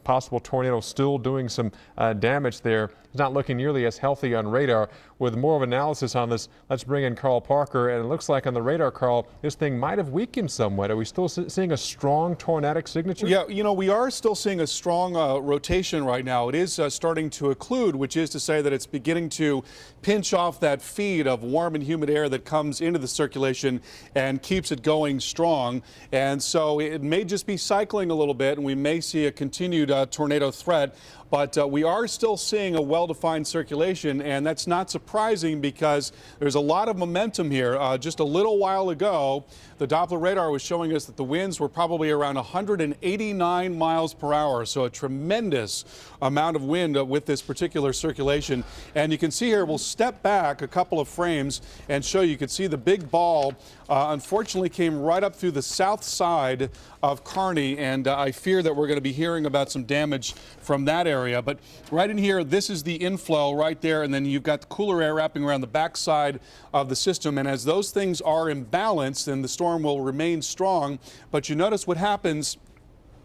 possible tornado still doing some damage there. It's not looking nearly as healthy on radar. With more of analysis on this, let's bring in Carl Parker. And it looks like on the radar, Carl, this thing might have weakened somewhat. Are we still seeing a strong tornadic signature? Yeah, you know, we are still seeing a strong rotation right now. It is starting to occlude, which is to say that it's beginning to pinch off that feed of warm and humid air that comes into the circulation and keeps it going strong. And so it may just be cycling a little bit, and we may see a continued tornado threat. But we are still seeing a well-defined circulation, and that's not surprising because there's a lot of momentum here. Just a little while ago, the Doppler radar was showing us that the winds were probably around 189 miles per hour, so a tremendous amount of wind with this particular circulation. And you can see here, we'll step back a couple of frames and show you can see the big ball unfortunately came right up through the south side of Carney, and I fear that we're going to be hearing about some damage from that area. But right in here, this is the inflow right there, and then you've got the cooler air wrapping around the backside of the system. And as those things are imbalanced, then the storm will remain strong. But you notice what happens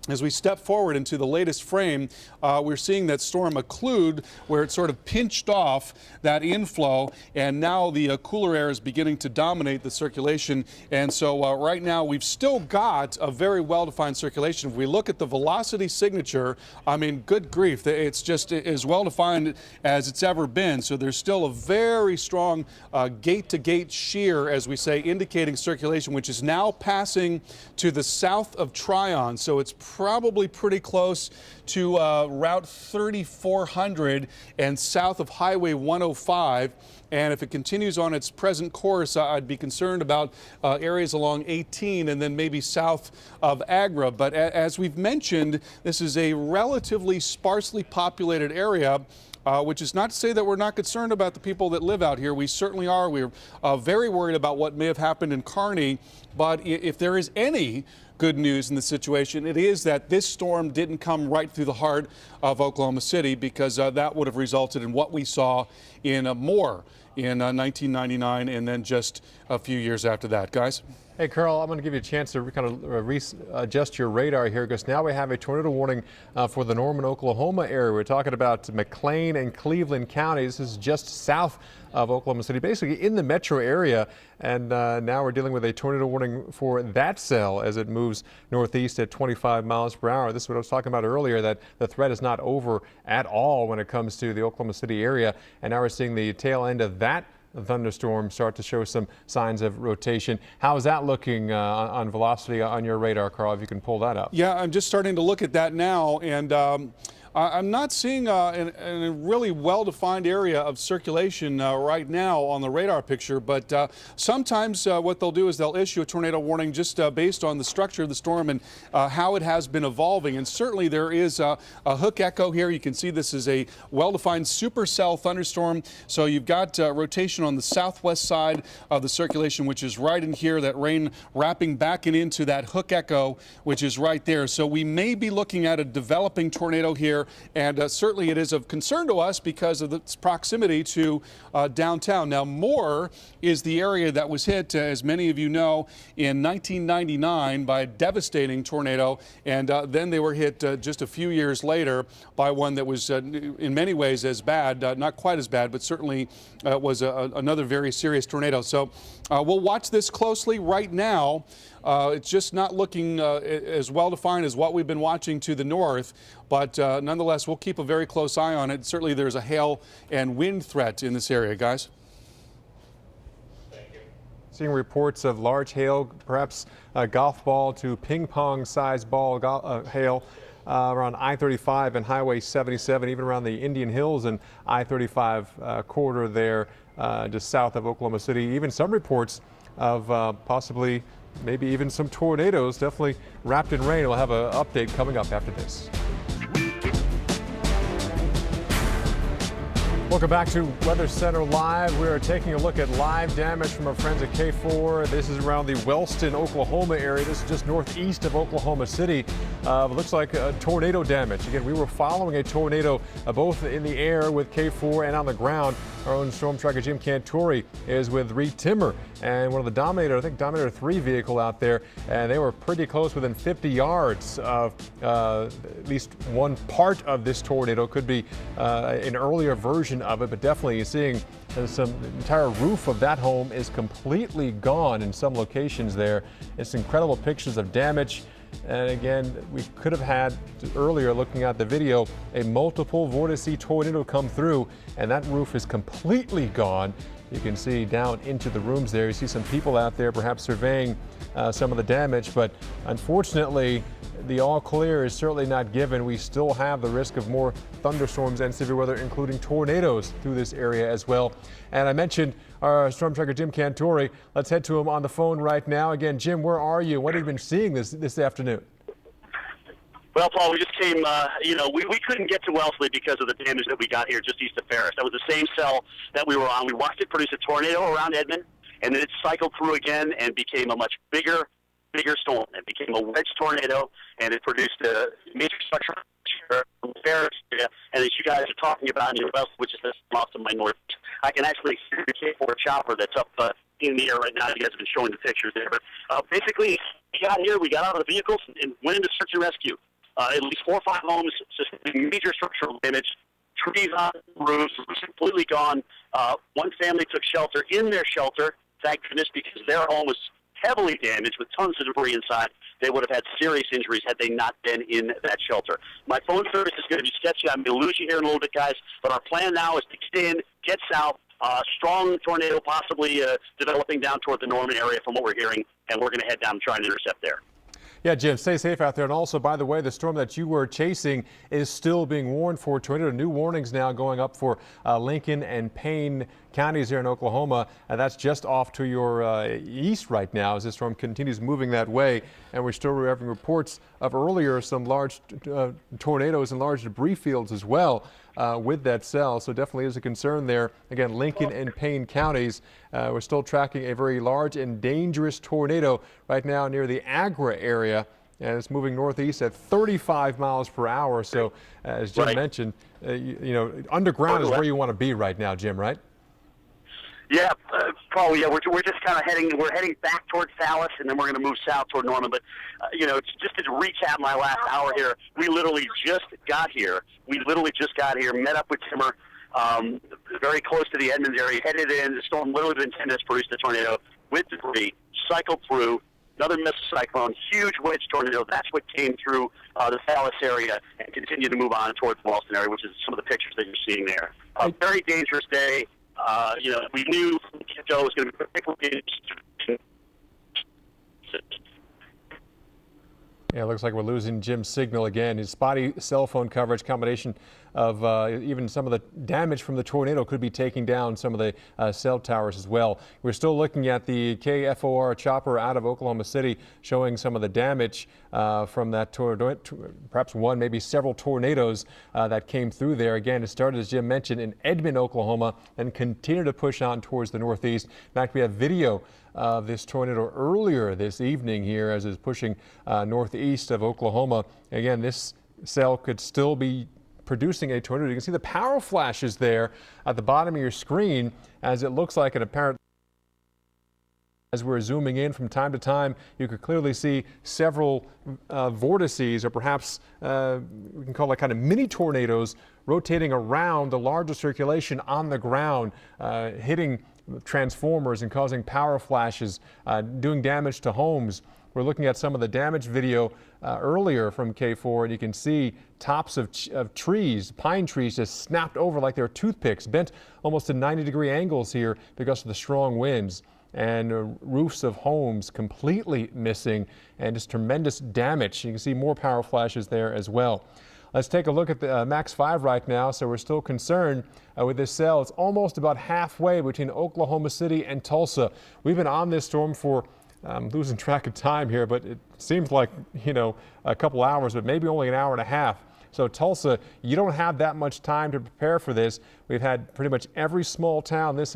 as we step forward into the latest frame. We're seeing that storm occlude, where it sort of pinched off that inflow, and now the cooler air is beginning to dominate the circulation. And so right now we've still got a very well-defined circulation. If we look at the velocity signature, I mean, good grief, it's just as well-defined as it's ever been. So there's still a very strong gate-to-gate shear, as we say, indicating circulation, which is now passing to the south of Tryon. So it's probably pretty close to Route 3400 and south of Highway 105. And if it continues on its present course, I'd be concerned about areas along 18 and then maybe south of Agra. But as we've mentioned, this is a relatively sparsely populated area. which is not to say that we're not concerned about the people that live out here. We certainly are. We're very worried about what may have happened in Carney. But if there is any good news in the situation, it is that this storm didn't come right through the heart of Oklahoma City, because that would have resulted in what we saw in Moore in 1999 and then just a few years after that. Guys? Hey, Carl, I'm going to give you a chance to kind of readjust your radar here, because now we have a tornado warning for the Norman, Oklahoma area. We're talking about McLean and Cleveland counties. This is just south of Oklahoma City, basically in the metro area. And now we're dealing with a tornado warning for that cell as it moves northeast at 25 miles per hour. This is what I was talking about earlier, that the threat is not over at all when it comes to the Oklahoma City area. And now we're seeing the tail end of that thunderstorm start to show some signs of rotation. How is that looking on velocity on your radar, Carl, if you can pull that up? Yeah, I'm just starting to look at that now, and I'm not seeing a really well-defined area of circulation right now on the radar picture, but sometimes what they'll do is they'll issue a tornado warning just based on the structure of the storm and how it has been evolving. And certainly there is a hook echo here. You can see this is a well-defined supercell thunderstorm. So you've got rotation on the southwest side of the circulation, which is right in here, that rain wrapping back and into that hook echo, which is right there. So we may be looking at a developing tornado here. And certainly it is of concern to us because of its proximity to downtown. Now, Moore is the area that was hit, as many of you know, in 1999 by a devastating tornado. And then they were hit just a few years later by one that was in many ways as bad, not quite as bad, but certainly was another very serious tornado. So we'll watch this closely. Right now, it's just not looking as well defined as what we've been watching to the north, but nonetheless, we'll keep a very close eye on it. Certainly there's a hail and wind threat in this area, guys. Seeing reports of large hail, perhaps a golf ball to ping pong sized ball hail around I-35 and Highway 77, even around the Indian Hills and I-35 corridor there just south of Oklahoma City. Even some reports of possibly maybe even some tornadoes, definitely wrapped in rain. We'll have an update coming up after this. Welcome back to Weather Center Live. We are taking a look at live damage from our friends at KFOR. This is around the Wellston, Oklahoma area. This is just northeast of Oklahoma City. It looks like tornado damage. Again, we were following a tornado both in the air with KFOR and on the ground. Our own storm tracker Jim Cantore is with Reed Timmer and one of the Dominator, I think Dominator 3 vehicle out there, and they were pretty close, within 50 yards of at least one part of this tornado. Could be an earlier version of it, but definitely you're seeing the entire roof of that home is completely gone in some locations there. It's incredible pictures of damage. And again, we could have had earlier, looking at the video, a multiple vortice tornado come through, and that roof is completely gone. You can see down into the rooms there. You see some people out there perhaps surveying some of the damage, but unfortunately, the all clear is certainly not given. We still have the risk of more thunderstorms and severe weather, including tornadoes through this area as well. And I mentioned our storm tracker Jim Cantore. Let's head to him on the phone right now. Again, Jim, where are you? What have you been seeing this afternoon? Well, Paul, we just came, we couldn't get to Wellesley because of the damage that we got here just east of Paris. That was the same cell that we were on. We watched it produce a tornado around Edmond, and then it cycled through again and became a much bigger storm. It became a wedge tornado, and it produced a major structure from the Paris area. And as you guys are talking about in Wellesley, which is off to my north, I can actually see the KFOR chopper that's up in the air right now. You guys have been showing the pictures there. But basically, we got here, we got out of the vehicles, and went into search and rescue. At least 4 or 5 homes sustaining major structural damage. Trees on the roofs, completely gone. One family took shelter in their shelter, thank goodness, because their home was heavily damaged with tons of debris inside. They would have had serious injuries had they not been in that shelter. My phone service is going to be sketchy. I'm going to lose you here in a little bit, guys. But our plan now is to get in, get south. Strong tornado possibly developing down toward the Norman area from what we're hearing, and we're going to head down and try and intercept there. Yeah, Jim, stay safe out there. And also, by the way, the storm that you were chasing is still being warned for tornado. New warnings now going up for Lincoln and Payne counties here in Oklahoma. And that's just off to your east right now as this storm continues moving that way. And we're still having reports of earlier some large tornadoes and large debris fields as well. with that cell, so definitely is a concern there. Again, Lincoln and Payne counties, we're still tracking a very large and dangerous tornado right now near the Agra area, and it's moving northeast at 35 miles per hour. So as Jim mentioned, you know, underground is where you want to be right now, Jim, right? Yeah, Paul. Yeah, we're just kind of heading back towards Fallis, and then we're going to move south toward Norman. But you know, just to recap my last hour here, we literally just got here. Met up with Timmer, very close to the Edmonds area, headed in. The storm literally within 10 minutes produced a tornado with debris, cycled through. Another mesocyclone, huge wedge tornado. That's what came through the Fallis area and continued to move on towards the Wellston area, which is some of the pictures that you're seeing there. A very dangerous day. You know, we knew from the get-go it was going to be particularly dangerous. Yeah, it looks like we're losing Jim's signal again. His spotty cell phone coverage, combination of even some of the damage from the tornado could be taking down some of the cell towers as well. We're still looking at the KFOR chopper out of Oklahoma City showing some of the damage from that tornado, perhaps one, maybe several tornadoes that came through there. Again, it started, as Jim mentioned, in Edmond, Oklahoma, and continued to push on towards the northeast. In fact, we have video of this tornado earlier this evening here as it's pushing northeast of Oklahoma. Again, this cell could still be producing a tornado. You can see the power flashes there at the bottom of your screen as it looks like an apparent. As we're zooming in from time to time, you could clearly see several vortices, or perhaps we can call it kind of mini tornadoes, rotating around the larger circulation on the ground, hitting transformers and causing power flashes, doing damage to homes. We're looking at some of the damage video earlier from KFOR, and you can see tops of trees, pine trees, just snapped over like they're toothpicks, bent almost to 90-degree angles here because of the strong winds. And roofs of homes completely missing, and just tremendous damage. You can see more power flashes there as well. Let's take a look at the Max 5 right now. So we're still concerned with this cell. It's almost about halfway between Oklahoma City and Tulsa. We've been on this storm for, I'm losing track of time here, but it seems like, you know, a couple hours, but maybe only an hour and a half. So Tulsa, you don't have that much time to prepare for this. We've had pretty much every small town this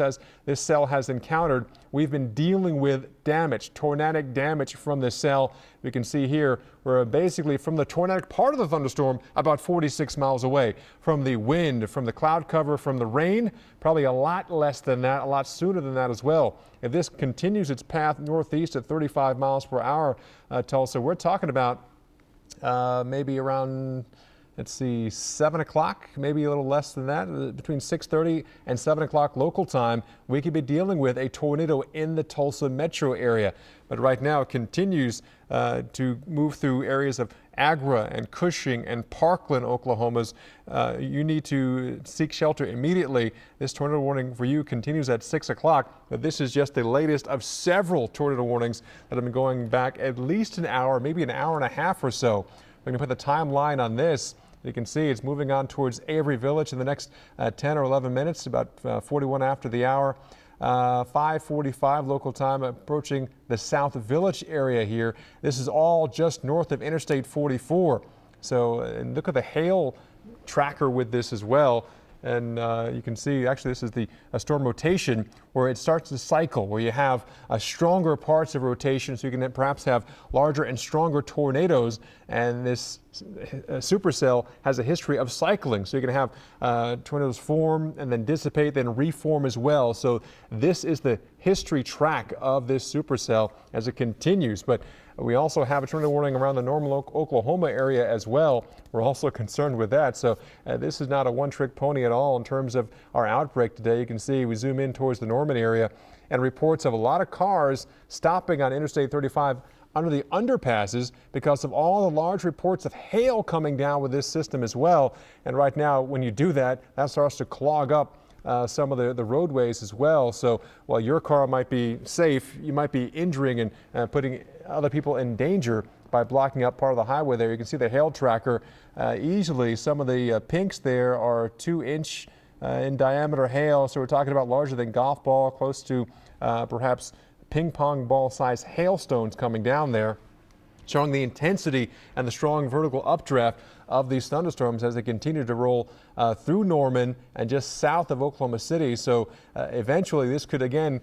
cell has encountered. We've been dealing with damage, tornadic damage from this cell. We can see here we're basically from the tornadic part of the thunderstorm about 46 miles away. From the wind, from the cloud cover, from the rain, probably a lot less than that, a lot sooner than that as well. If this continues its path northeast at 35 miles per hour, Tulsa, we're talking about maybe around, let's see, 7 o'clock, maybe a little less than that, between 6:30 and 7 o'clock local time, we could be dealing with a tornado in the Tulsa metro area. But right now it continues to move through areas of Agra and Cushing and Parkland, Oklahoma's. You need to seek shelter immediately. This tornado warning for you continues at 6 o'clock, but this is just the latest of several tornado warnings that have been going back at least an hour, maybe an hour and a half or so. We're going to put the timeline on this. You can see it's moving on towards Avery Village in the next 10 or 11 minutes, about 41 after the hour. 5:45 local time, approaching the South Village area here. This is all just north of Interstate 44. So, and look at the hail tracker with this as well. And you can see, actually, this is the storm rotation where it starts to cycle, where you have stronger parts of rotation, so you can perhaps have larger and stronger tornadoes. And this supercell has a history of cycling, so you can have tornadoes form and then dissipate, then reform as well. So this is the history track of this supercell as it continues. But we also have a tornado warning around the Norman, Oklahoma area as well. We're also concerned with that. So this is not a one-trick pony at all in terms of our outbreak today. You can see we zoom in towards the Norman area, and reports of a lot of cars stopping on Interstate 35 under the underpasses because of all the large reports of hail coming down with this system as well. And right now, when you do that, that starts to clog up some of the roadways as well. So while your car might be safe, you might be injuring and putting other people in danger by blocking up part of the highway there. You can see the hail tracker easily. Some of the pinks there are 2-inch in diameter hail. So we're talking about larger than golf ball, close to perhaps ping pong ball size hailstones coming down there. showing the intensity and the strong vertical updraft of these thunderstorms as they continue to roll through Norman and just south of Oklahoma City. So eventually this could again,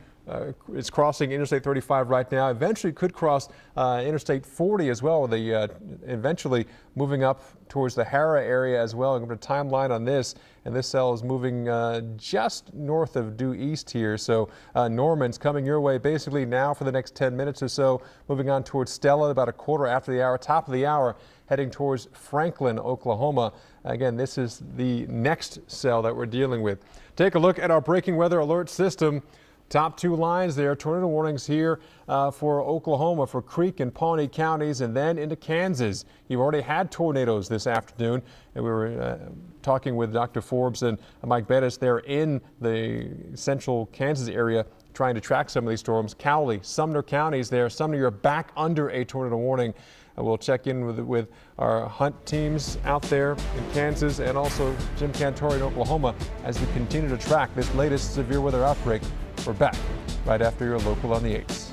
it's crossing Interstate 35 right now. Eventually could cross Interstate 40 as well. Eventually moving up towards the Hara area as well. I'm going to timeline on this, and this cell is moving just north of due east here. So Norman's coming your way basically now for the next 10 minutes or so. Moving on towards Stella about a quarter after the hour, top of the hour, heading towards Franklin, Oklahoma. Again, this is the next cell that we're dealing with. Take a look at our breaking weather alert system. Top two lines there, tornado warnings here for Oklahoma, for Creek and Pawnee counties, and then into Kansas. You've already had tornadoes this afternoon, and we were talking with Dr. Forbes and Mike Bettis there in the central Kansas area trying to track some of these storms. Cowley, Sumner counties there. Sumner, you're back under a tornado warning. We'll check in with our hunt teams out there in Kansas and also Jim Cantore in Oklahoma as we continue to track this latest severe weather outbreak. We're back right after your local on the 8s.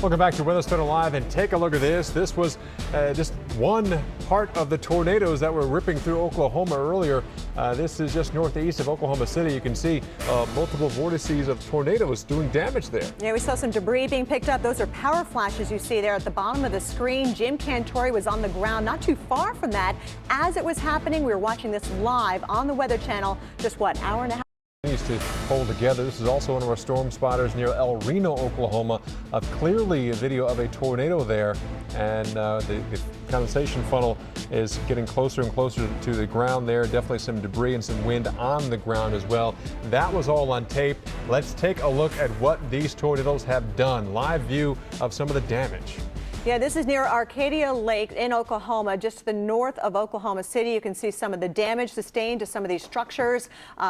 Welcome back to Weather Center Live, and take a look at this. This was just one part of the tornadoes that were ripping through Oklahoma earlier. This is just northeast of Oklahoma City. You can see multiple vortices of tornadoes doing damage there. Yeah, we saw some debris being picked up. Those are power flashes you see there at the bottom of the screen. Jim Cantore was on the ground not too far from that. As it was happening, we were watching this live on the Weather Channel. Just what, hour and a half? Needs to hold together. This is also one of our storm spotters near El Reno, Oklahoma. Clearly a video of a tornado there, and the condensation funnel is getting closer and closer to the ground there. Definitely some debris and some wind on the ground as well. That was all on tape. Let's take a look at what these tornadoes have done. Live view of some of the damage. Yeah, this is near Arcadia Lake in Oklahoma, just to the north of Oklahoma City. You can see some of the damage sustained to some of these structures.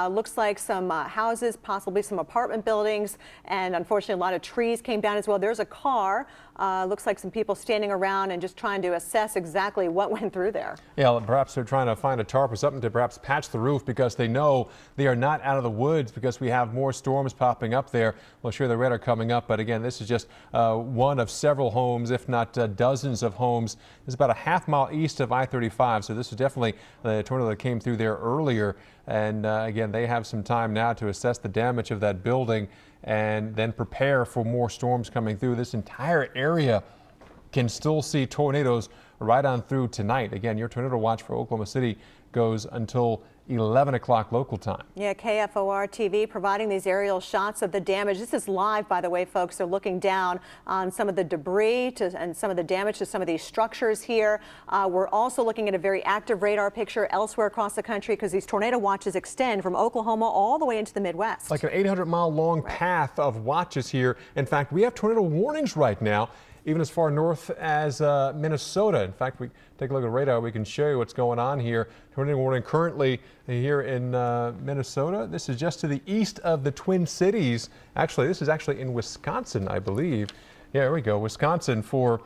Looks like some houses, possibly some apartment buildings, and unfortunately a lot of trees came down as well. There's a car. Looks like some people standing around and just trying to assess exactly what went through there. Yeah, perhaps they're trying to find a tarp or something to perhaps patch the roof because they know they are not out of the woods because we have more storms popping up there. We'll show you the radar coming up, but again, this is just one of several homes, if not dozens of homes. It's about a half-mile east of I-35, so this is definitely the tornado that came through there earlier. And again, they have some time now to assess the damage of that building and then prepare for more storms coming through. This entire area can still see tornadoes right on through tonight. Again, your tornado watch for Oklahoma City goes until 11 o'clock local time. Yeah, KFOR TV providing these aerial shots of the damage. This is live, by the way, folks. They're looking down on some of the debris and some of the damage to some of these structures here. We're also looking at a very active radar picture elsewhere across the country because these tornado watches extend from Oklahoma all the way into the Midwest. Like an 800-mile long path of watches here. In fact, we have tornado warnings right now, even as far north as Minnesota. In fact, we take a look at radar, we can show you what's going on here. Tornado warning currently here in Minnesota. This is just to the east of the Twin Cities. Actually, this is actually in Wisconsin, I believe. Yeah, there we go. Wisconsin for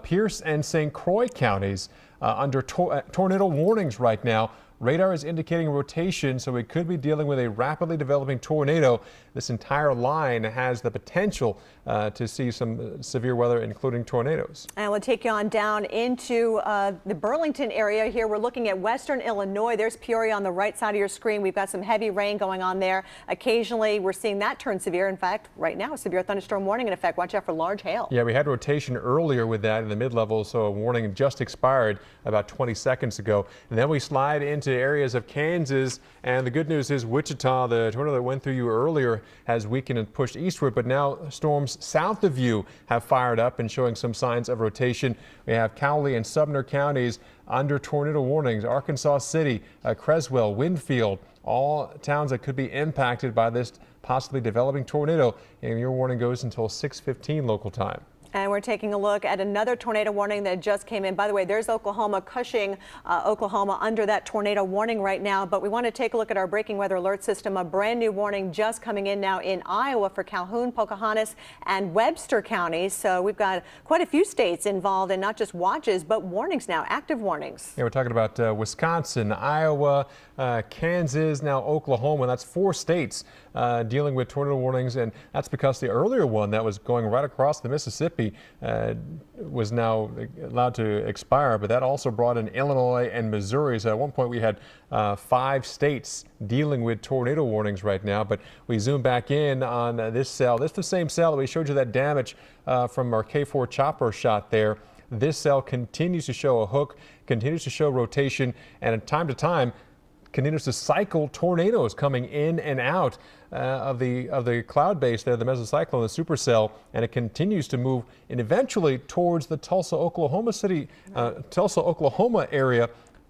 Pierce and St. Croix counties under tornado warnings right now. Radar is indicating rotation, so we could be dealing with a rapidly developing tornado. This entire line has the potential to see some severe weather, including tornadoes. And we'll take you on down into the Burlington area here. We're looking at western Illinois. There's Peoria on the right side of your screen. We've got some heavy rain going on there. Occasionally, we're seeing that turn severe. In fact, right now, a severe thunderstorm warning in effect. Watch out for large hail. Yeah, we had rotation earlier with that in the mid-level, so a warning just expired about 20 seconds ago. And then we slide into areas of Kansas, and the good news is Wichita, the tornado that went through you earlier, has weakened and pushed eastward, but now storms south of you have fired up and showing some signs of rotation. We have Cowley and Sumner counties under tornado warnings. Arkansas City, Creswell, Winfield, all towns that could be impacted by this possibly developing tornado, and your warning goes until 6:15 local time. And we're taking a look at another tornado warning that just came in. By the way, there's Oklahoma, Cushing, Oklahoma, under that tornado warning right now. But we want to take a look at our breaking weather alert system. A brand new warning just coming in now in Iowa for Calhoun, Pocahontas, and Webster counties. So we've got quite a few states involved in not just watches, but warnings now, active warnings. Yeah, we're talking about Wisconsin, Iowa, Kansas, now Oklahoma. That's 4 states dealing with tornado warnings, and that's because the earlier one that was going right across the Mississippi was now allowed to expire, but that also brought in Illinois and Missouri. So at one point we had 5 states dealing with tornado warnings right now, but we zoom back in on this cell. This is the same cell that we showed you that damage from our KFOR chopper shot there. This cell continues to show a hook, continues to show rotation, and time to time continues to cycle tornadoes coming in and out of the cloud base there, the mesocyclone, the supercell, and it continues to move and eventually towards the Tulsa, Oklahoma area.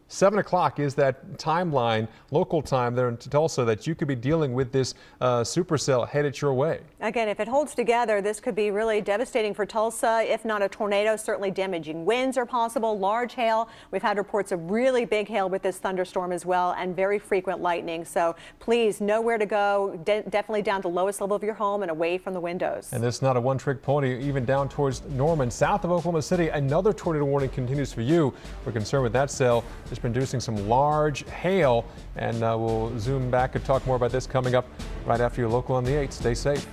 7 o'clock is that timeline, local time there in Tulsa, that you could be dealing with this supercell headed your way. Again, if it holds together, this could be really devastating for Tulsa. If not a tornado, certainly damaging winds are possible, large hail. We've had reports of really big hail with this thunderstorm as well, and very frequent lightning. So please know where to go, definitely down to the lowest level of your home and away from the windows. And this is not a one-trick pony, even down towards Norman, south of Oklahoma City. Another tornado warning continues for you. We're concerned with that cell. It's producing some large hail, and we'll zoom back and talk more about this coming up right after your local on the 8. Stay safe.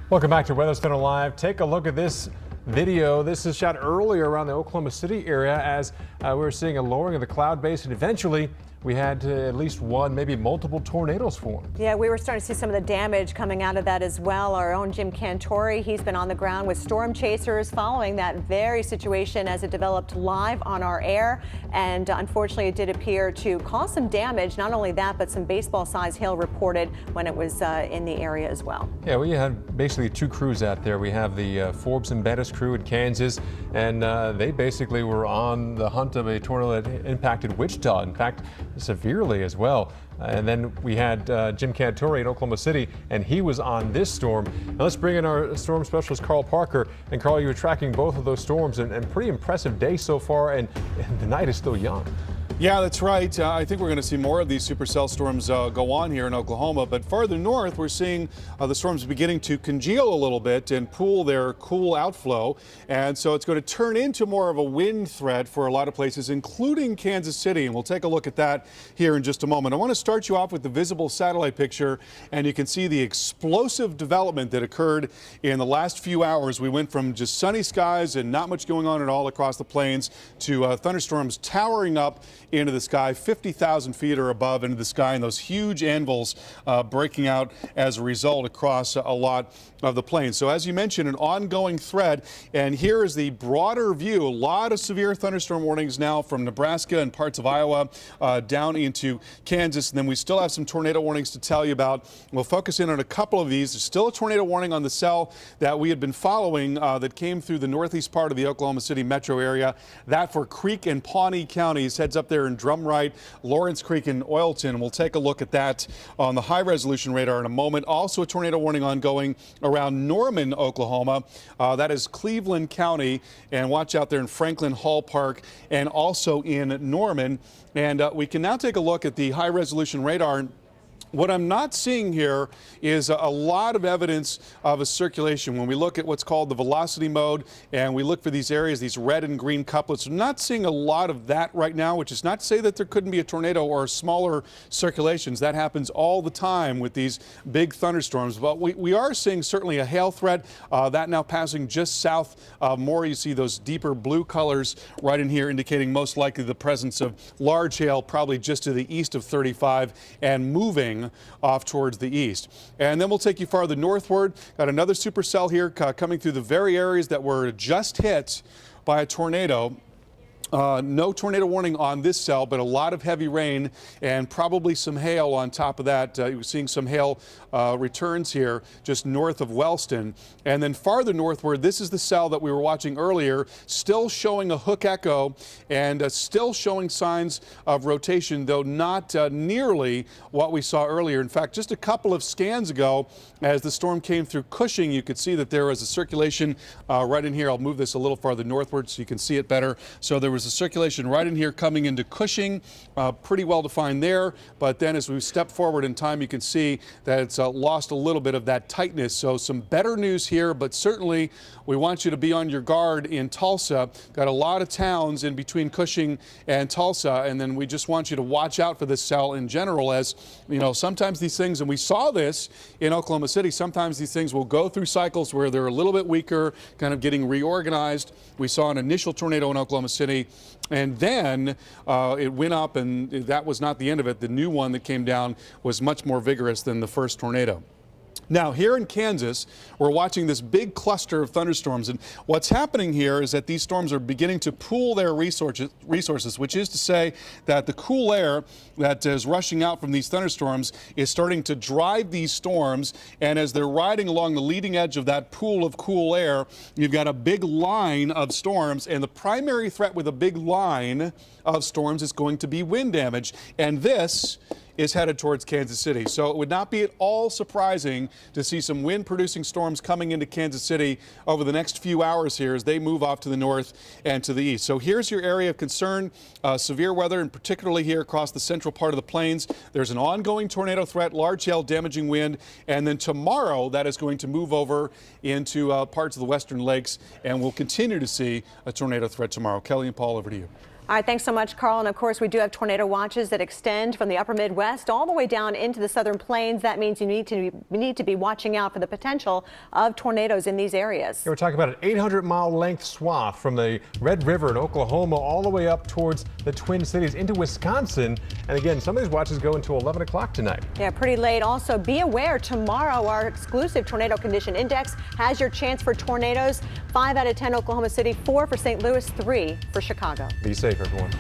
Welcome back to Weather Center Live. Take a look at this video. This is shot earlier around the Oklahoma City area as we were seeing a lowering of the cloud base, and eventually we had at least one, maybe multiple tornadoes form. Yeah, we were starting to see some of the damage coming out of that as well. Our own Jim Cantore, he's been on the ground with storm chasers following that very situation as it developed live on our air. And unfortunately, it did appear to cause some damage. Not only that, but some baseball-sized hail reported when it was in the area as well. Yeah, we had basically 2 crews out there. We have the Forbes and Bettis crew in Kansas, and they basically were on the hunt of a tornado that impacted Wichita. In fact, severely as well. And then we had Jim Cantore in Oklahoma City, and he was on this storm. Now let's bring in our storm specialist, Carl Parker. And Carl, you were tracking both of those storms, and pretty impressive day so far, and the night is still young. Yeah, that's right. I think we're going to see more of these supercell storms go on here in Oklahoma. But farther north, we're seeing the storms beginning to congeal a little bit and pool their cool outflow. And so it's going to turn into more of a wind threat for a lot of places, including Kansas City. And we'll take a look at that here in just a moment. I want to start you off with the visible satellite picture, and you can see the explosive development that occurred in the last few hours. We went from just sunny skies and not much going on at all across the plains to thunderstorms towering up into the sky, 50,000 feet or above into the sky, and those huge anvils breaking out as a result across a lot of the plains. So as you mentioned, an ongoing threat, and here is the broader view. A lot of severe thunderstorm warnings now from Nebraska and parts of Iowa down into Kansas, and then we still have some tornado warnings to tell you about. We'll focus in on a couple of these. There's still a tornado warning on the cell that we had been following that came through the northeast part of the Oklahoma City metro area. That for Creek and Pawnee counties, heads up there in Drumright, Lawrence Creek, and Oilton. We'll take a look at that on the high resolution radar in a moment. Also a tornado warning ongoing around Norman, Oklahoma. That is Cleveland County, and watch out there in Franklin Hall Park and also in Norman. And we can now take a look at the high resolution radar. What I'm not seeing here is a lot of evidence of a circulation. When we look at what's called the velocity mode and we look for these areas, these red and green couplets, I'm not seeing a lot of that right now, which is not to say that there couldn't be a tornado or smaller circulations. That happens all the time with these big thunderstorms. But we are seeing certainly a hail threat. That now passing just south of Moore. You see those deeper blue colors right in here indicating most likely the presence of large hail, probably just to the east of 35 and moving off towards the east. And then we'll take you farther northward. Got another supercell here coming through the very areas that were just hit by a tornado. No tornado warning on this cell, but a lot of heavy rain and probably some hail on top of that. You're seeing some hail returns here just north of Wellston. And then farther northward, this is the cell that we were watching earlier, still showing a hook echo and still showing signs of rotation, though not nearly what we saw earlier. In fact, just a couple of scans ago, as the storm came through Cushing, you could see that there was a circulation right in here. I'll move this a little farther northward so you can see it better. So there was a circulation right in here coming into Cushing, pretty well defined there. But then as we step forward in time, you can see that it's lost a little bit of that tightness. So some better news here, but certainly we want you to be on your guard in Tulsa. Got a lot of towns in between Cushing and Tulsa, and then we just want you to watch out for this cell in general, as you know, sometimes these things, and we saw this in Oklahoma City, sometimes these things will go through cycles where they're a little bit weaker, kind of getting reorganized. We saw an initial tornado in Oklahoma City, and then it went up, and that was not the end of it. The new one that came down was much more vigorous than the first tornado. Now, here in Kansas, we're watching this big cluster of thunderstorms, and what's happening here is that these storms are beginning to pool their resources, which is to say that the cool air that is rushing out from these thunderstorms is starting to drive these storms, and as they're riding along the leading edge of that pool of cool air, you've got a big line of storms, and the primary threat with a big line of storms is going to be wind damage, and this is headed towards Kansas City. So it would not be at all surprising to see some wind-producing storms coming into Kansas City over the next few hours here as they move off to the north and to the east. So here's your area of concern, severe weather, and particularly here across the central part of the plains. There's an ongoing tornado threat, large hail, damaging wind, and then tomorrow that is going to move over into parts of the western lakes, and we'll continue to see a tornado threat tomorrow. Kelly and Paul, over to you. All right, thanks so much, Carl. And of course, we do have tornado watches that extend from the upper Midwest all the way down into the southern plains. That means you need to be watching out for the potential of tornadoes in these areas. Here we're talking about an 800-mile length swath from the Red River in Oklahoma all the way up towards the Twin Cities into Wisconsin. And again, some of these watches go until 11 o'clock tonight. Yeah, pretty late. Also, be aware tomorrow our exclusive tornado condition index has your chance for tornadoes. 5 out of 10 Oklahoma City, 4 for St. Louis, 3 for Chicago. Be safe, everyone.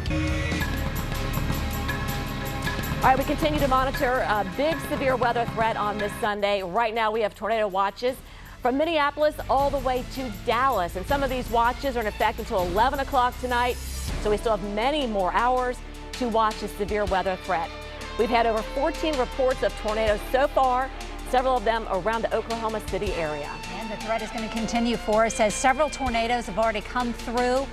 All right, we continue to monitor a big severe weather threat on this Sunday. Right now we have tornado watches from Minneapolis all the way to Dallas. And some of these watches are in effect until 11 o'clock tonight. So we still have many more hours to watch a severe weather threat. We've had over 14 reports of tornadoes so far, several of them around the Oklahoma City area. And the threat is going to continue for us as several tornadoes have already come through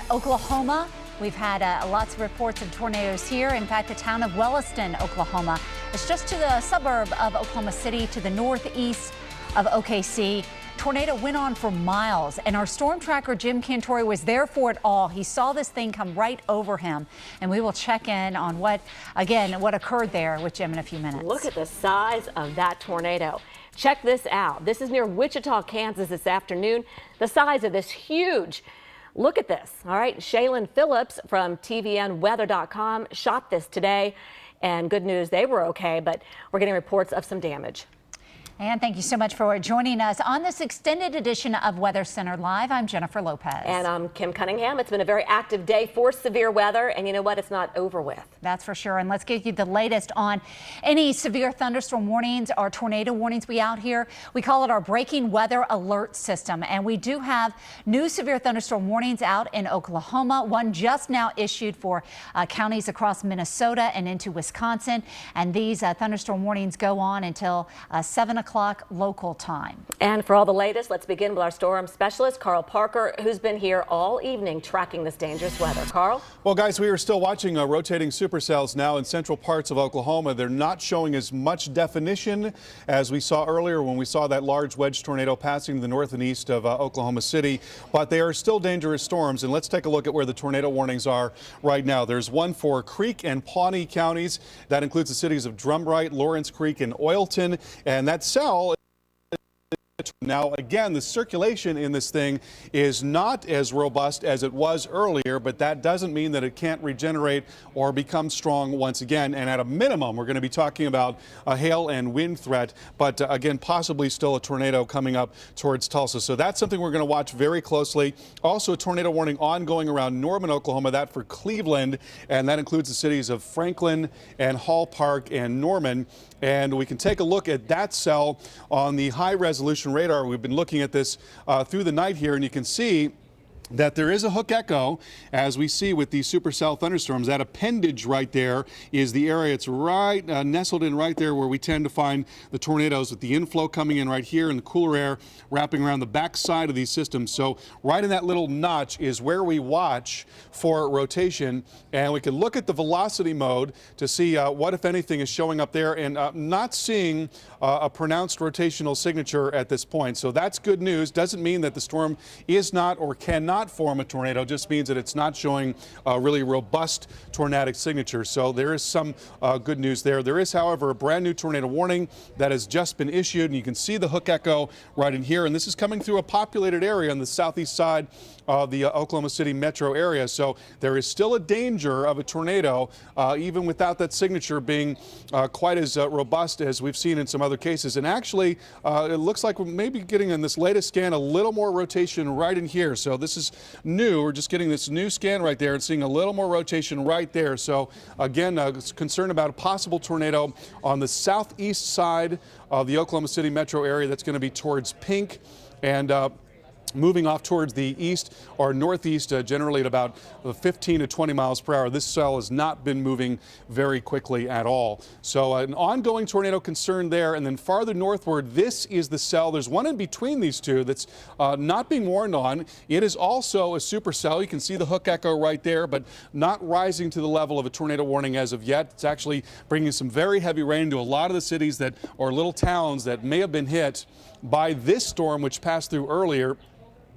Oklahoma. We've had lots of reports of tornadoes here. In fact, the town of Williston, Oklahoma, is just to the suburb of Oklahoma City to the northeast of OKC. Tornado went on for miles, and our storm tracker, Jim Cantore, was there for it all. He saw this thing come right over him, and we will check in on what occurred there with Jim in a few minutes. Look at the size of that tornado. Check this out. This is near Wichita, Kansas this afternoon. The size of this huge. Look at this. All right. Shaylin Phillips from tvnweather.com shot this today, and good news, they were okay, but we're getting reports of some damage. And thank you so much for joining us on this extended edition of Weather Center Live. I'm Jennifer Lopez. And I'm Kim Cunningham. It's been a very active day for severe weather, and you know what? It's not over with. That's for sure. And let's give you the latest on any severe thunderstorm warnings or tornado warnings we out here. We call it our breaking weather alert system. And we do have new severe thunderstorm warnings out in Oklahoma. One just now issued for counties across Minnesota and into Wisconsin. And these thunderstorm warnings go on until 7 o'clock local time. And for all the latest, let's begin with our storm specialist, Carl Parker, who's been here all evening tracking this dangerous weather. Carl? Well, guys, we are still watching rotating supercells now in central parts of Oklahoma. They're not showing as much definition as we saw earlier when we saw that large wedge tornado passing the north and east of Oklahoma City, but they are still dangerous storms. And let's take a look at where the tornado warnings are right now. There's one for Creek and Pawnee counties. That includes the cities of Drumbright, Lawrence Creek, and Oilton, and that cell Now, again, the circulation in this thing is not as robust as it was earlier, but that doesn't mean that it can't regenerate or become strong once again. And at a minimum, we're going to be talking about a hail and wind threat, but again, possibly still a tornado coming up towards Tulsa. So that's something we're going to watch very closely. Also, a tornado warning ongoing around Norman, Oklahoma, that for Cleveland, and that includes the cities of Franklin and Hall Park and Norman. And we can take a look at that cell on the high resolution radar. We've been looking at this through the night here, and you can see that there is a hook echo, as we see with these supercell thunderstorms. That appendage right there is the area. It's right nestled in right there where we tend to find the tornadoes, with the inflow coming in right here and the cooler air wrapping around the back side of these systems. So right in that little notch is where we watch for rotation, and we can look at the velocity mode to see what, if anything, is showing up there, and not seeing a pronounced rotational signature at this point. So that's good news. Doesn't mean that the storm is not or cannot form a tornado, just means that it's not showing a really robust tornadic signature. So there is some good news there. There is, however, a brand new tornado warning that has just been issued, and you can see the hook echo right in here, and this is coming through a populated area on the southeast side of the Oklahoma City metro area. So there is still a danger of a tornado, even without that signature being quite as robust as we've seen in some other cases. And actually, it looks like we're maybe getting in this latest scan a little more rotation right in here. So this is new. We're just getting this new scan right there and seeing a little more rotation right there. So again, concerned about a possible tornado on the southeast side of the Oklahoma City metro area. That's going to be towards Pink, and moving off towards the east or northeast, generally at about 15 to 20 miles per hour. This cell has not been moving very quickly at all. So an ongoing tornado concern there. And then farther northward, this is the cell. There's one in between these two that's not being warned on. It is also a supercell. You can see the hook echo right there, but not rising to the level of a tornado warning as of yet. It's actually bringing some very heavy rain to a lot of the cities that, or little towns that may have been hit by this storm, which passed through earlier.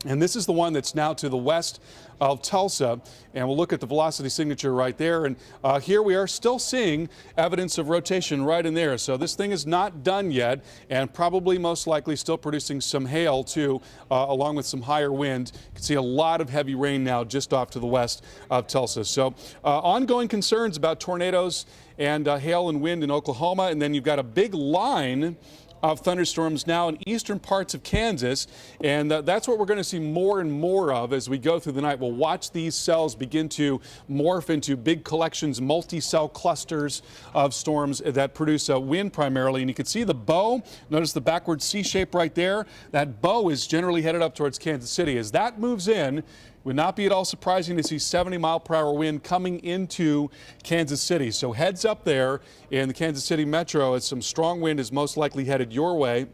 And this is the one that's now to the west of Tulsa, and we'll look at the velocity signature right there. And here we are still seeing evidence of rotation right in there. So this thing is not done yet, and probably most likely still producing some hail too, along with some higher wind. You can see a lot of heavy rain now just off to the west of Tulsa. So ongoing concerns about tornadoes and hail and wind in Oklahoma. And then you've got a big line of thunderstorms now in eastern parts of Kansas, and that's what we're going to see more and more of as we go through the night. We'll watch these cells begin to morph into big collections, multi-cell clusters of storms that produce wind primarily. And you can see the bow. Notice the backward C shape right there. That bow is generally headed up towards Kansas City. As that moves in, would not be at all surprising to see 70-mile-per-hour wind coming into Kansas City. So heads up there in the Kansas City metro, as some strong wind is most likely headed your way.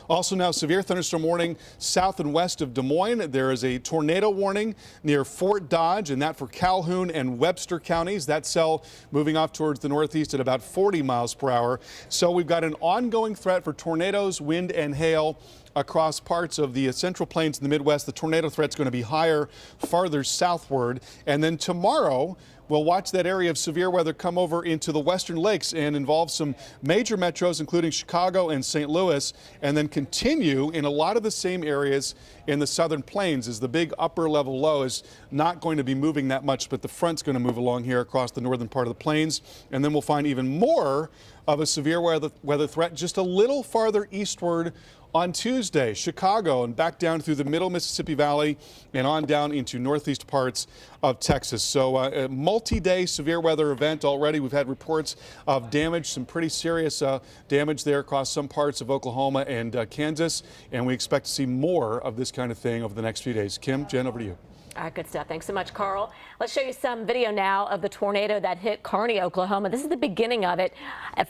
Also now, severe thunderstorm warning south and west of Des Moines. There is a tornado warning near Fort Dodge, and that for Calhoun and Webster counties. That cell moving off towards the northeast at about 40 miles per hour. So we've got an ongoing threat for tornadoes, wind, and hail across parts of the central plains in the Midwest. The tornado threat's going to be higher farther southward. And then tomorrow, we'll watch that area of severe weather come over into the western lakes and involve some major metros, including Chicago and St. Louis, and then continue in a lot of the same areas in the southern plains, as the big upper level low is not going to be moving that much, but the front's going to move along here across the northern part of the plains. And then we'll find even more of a severe weather threat just a little farther eastward on Tuesday, Chicago, and back down through the middle Mississippi Valley and on down into northeast parts of Texas. So a multi-day severe weather event already. We've had reports of damage, some pretty serious damage there across some parts of Oklahoma and Kansas, and we expect to see more of this kind of thing over the next few days. Kim, Jen, over to you. All right, good stuff. Thanks so much, Carl. Let's show you some video now of the tornado that hit Carney, Oklahoma. This is the beginning of it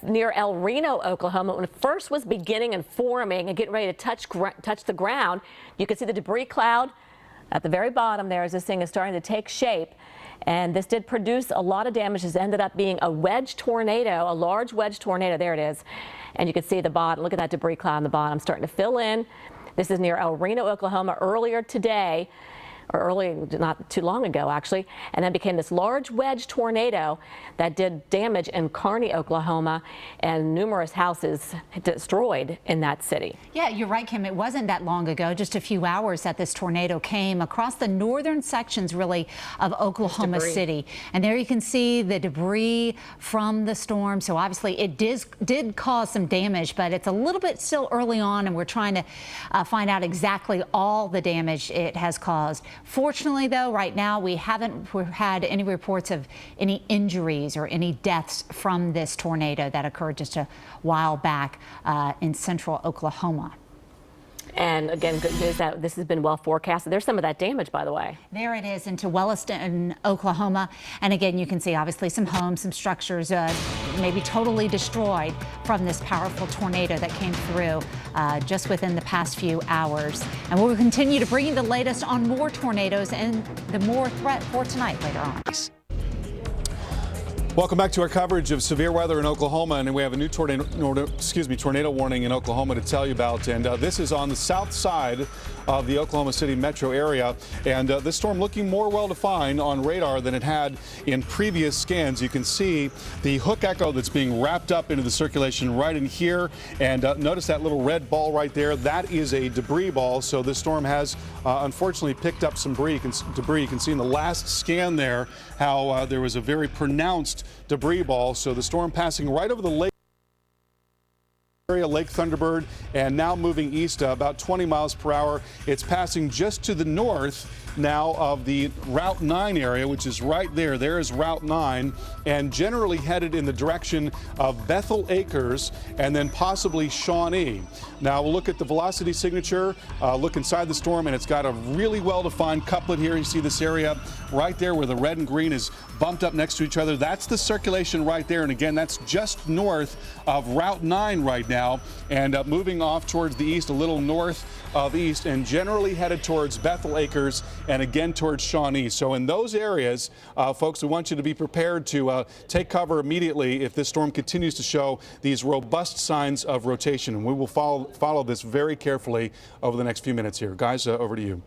near El Reno, Oklahoma. When it first was beginning and forming and getting ready to touch the ground, you can see the debris cloud at the very bottom there as this thing is starting to take shape. And this did produce a lot of damage. This ended up being a wedge tornado, a large wedge tornado. There it is. And you can see the bottom. Look at that debris cloud on the bottom starting to fill in. This is near El Reno, Oklahoma earlier today. or early, not too long ago actually, and then became this large wedge tornado that did damage in Carney, Oklahoma, and numerous houses destroyed in that city. Yeah, you're right, Kim. It wasn't that long ago, just a few hours, that this tornado came across the northern sections, really, of Oklahoma City. And there you can see the debris from the storm. So obviously it did cause some damage, but it's a little bit still early on, and we're trying to find out exactly all the damage it has caused. Fortunately, though, right now we haven't had any reports of any injuries or any deaths from this tornado that occurred just a while back in central Oklahoma. And again, good news that this has been well forecasted. There's some of that damage, by the way. There it is, into Wellston, Oklahoma. And again, you can see obviously some homes, some structures maybe totally destroyed from this powerful tornado that came through just within the past few hours. And we'll continue to bring you the latest on more tornadoes and the more threat for tonight later on. Welcome back to our coverage of severe weather in Oklahoma, and we have a new tornado warning in Oklahoma to tell you about. And this is on the south side of the Oklahoma City metro area, and this storm looking more well-defined on radar than it had in previous scans. You can see the hook echo that's being wrapped up into the circulation right in here, and notice that little red ball right there. That is a debris ball. So this storm has unfortunately picked up some debris. You can see in the last scan there how there was a very pronounced debris ball. So the storm passing right over the lake area, Lake Thunderbird, and now moving east about 20 miles per hour. It's passing just to the north now of the Route 9 area, which is right there. There is Route 9, and generally headed in the direction of Bethel Acres and then possibly Shawnee. Now we'll look at the velocity signature, look inside the storm, and it's got a really well-defined couplet here. You see this area right there where the red and green is bumped up next to each other. That's the circulation right there, and again, that's just north of Route 9 right now, and moving off towards the east, a little north of east, and generally headed towards Bethel Acres and again towards Shawnee. So in those areas, folks, we want you to be prepared to take cover immediately if this storm continues to show these robust signs of rotation. And we will follow this very carefully over the next few minutes here. Guys, over to you.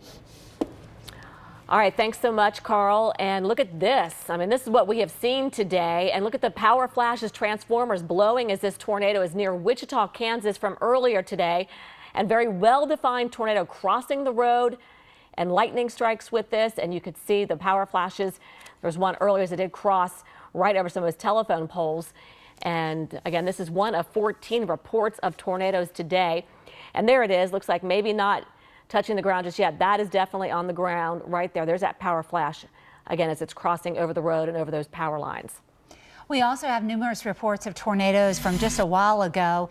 All right, thanks so much, Carl. And look at this. I mean, this is what we have seen today. And look at the power flashes, transformers blowing as this tornado is near Wichita, Kansas from earlier today. And very well-defined tornado crossing the road, and lightning strikes with this. And you could see the power flashes. There was one earlier that did cross right over some of those telephone poles. And again, this is one of 14 reports of tornadoes today. And there it is. Looks like maybe not touching the ground just yet. That is definitely on the ground right there. There's that power flash again as it's crossing over the road and over those power lines. We also have numerous reports of tornadoes from just a while ago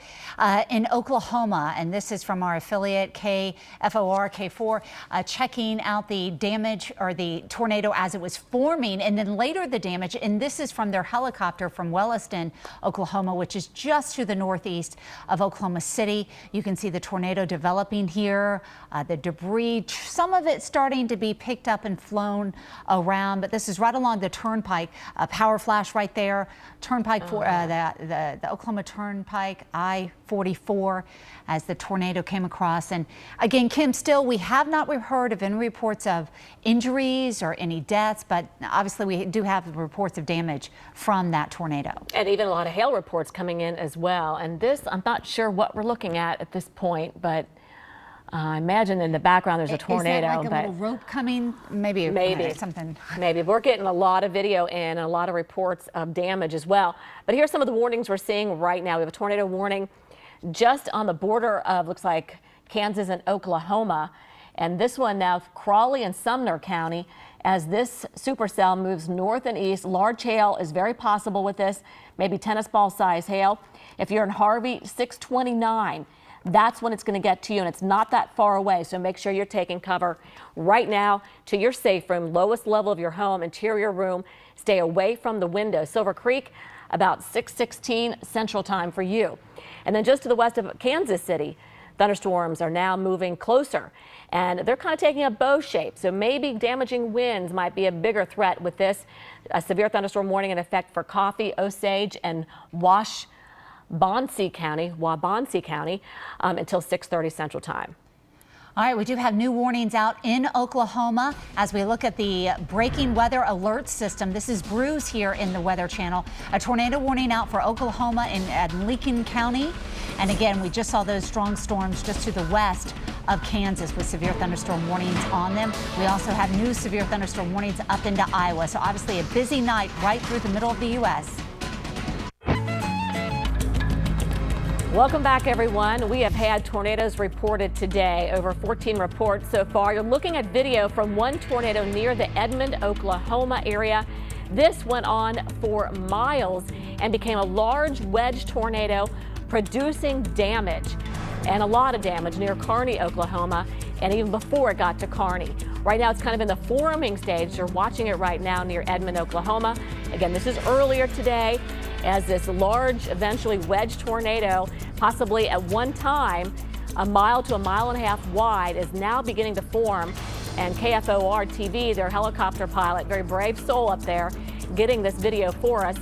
in Oklahoma, and this is from our affiliate KFOR, K4, checking out the damage or the tornado as it was forming, and then later the damage. And this is from their helicopter from Wellston, Oklahoma, which is just to the northeast of Oklahoma City. You can see the tornado developing here, the debris, some of it starting to be picked up and flown around, but this is right along the turnpike, a power flash right there. Turnpike for the Oklahoma Turnpike, I-44, as the tornado came across. And again, Kim, still we have not heard of any reports of injuries or any deaths, but obviously we do have reports of damage from that tornado. And even a lot of hail reports coming in as well. And this, I'm not sure what we're looking at this point, but I imagine in the background there's a tornado. Is that like a little rope coming? Maybe something. Maybe. We're getting a lot of video and a lot of reports of damage as well. But here's some of the warnings we're seeing right now. We have a tornado warning just on the border of, looks like, Kansas and Oklahoma. And this one now, Crawley and Sumner County, as this supercell moves north and east. Large hail is very possible with this, maybe tennis ball size hail. If you're in Harvey, 629. That's when it's going to get to you, and it's not that far away. So make sure you're taking cover right now to your safe room, lowest level of your home, interior room. Stay away from the window. Silver Creek, about 6:16 Central Time for you. And then just to the west of Kansas City, thunderstorms are now moving closer, and they're kind of taking a bow shape. So maybe damaging winds might be a bigger threat with this. A severe thunderstorm warning in effect for Coffee, Osage, and Waubonsie County until 6:30 Central Time. All right, we do have new warnings out in Oklahoma as we look at the breaking weather alert system. This is Bruce here in the Weather Channel. A tornado warning out for Oklahoma in Lincoln County. And again, we just saw those strong storms just to the west of Kansas with severe thunderstorm warnings on them. We also have new severe thunderstorm warnings up into Iowa. So obviously a busy night right through the middle of the U.S. Welcome back, everyone. We have had tornadoes reported today, over 14 reports so far. You're looking at video from one tornado near the Edmond, Oklahoma area. This went on for miles and became a large wedge tornado, producing damage, and a lot of damage near Carney, Oklahoma, and even before it got to Carney. Right now, it's kind of in the forming stage. You're watching it right now near Edmond, Oklahoma. Again, this is earlier today, as this large, eventually wedge tornado, possibly at one time a mile to a mile and a half wide, is now beginning to form. And KFOR TV, their helicopter pilot, very brave soul up there, getting this video for us.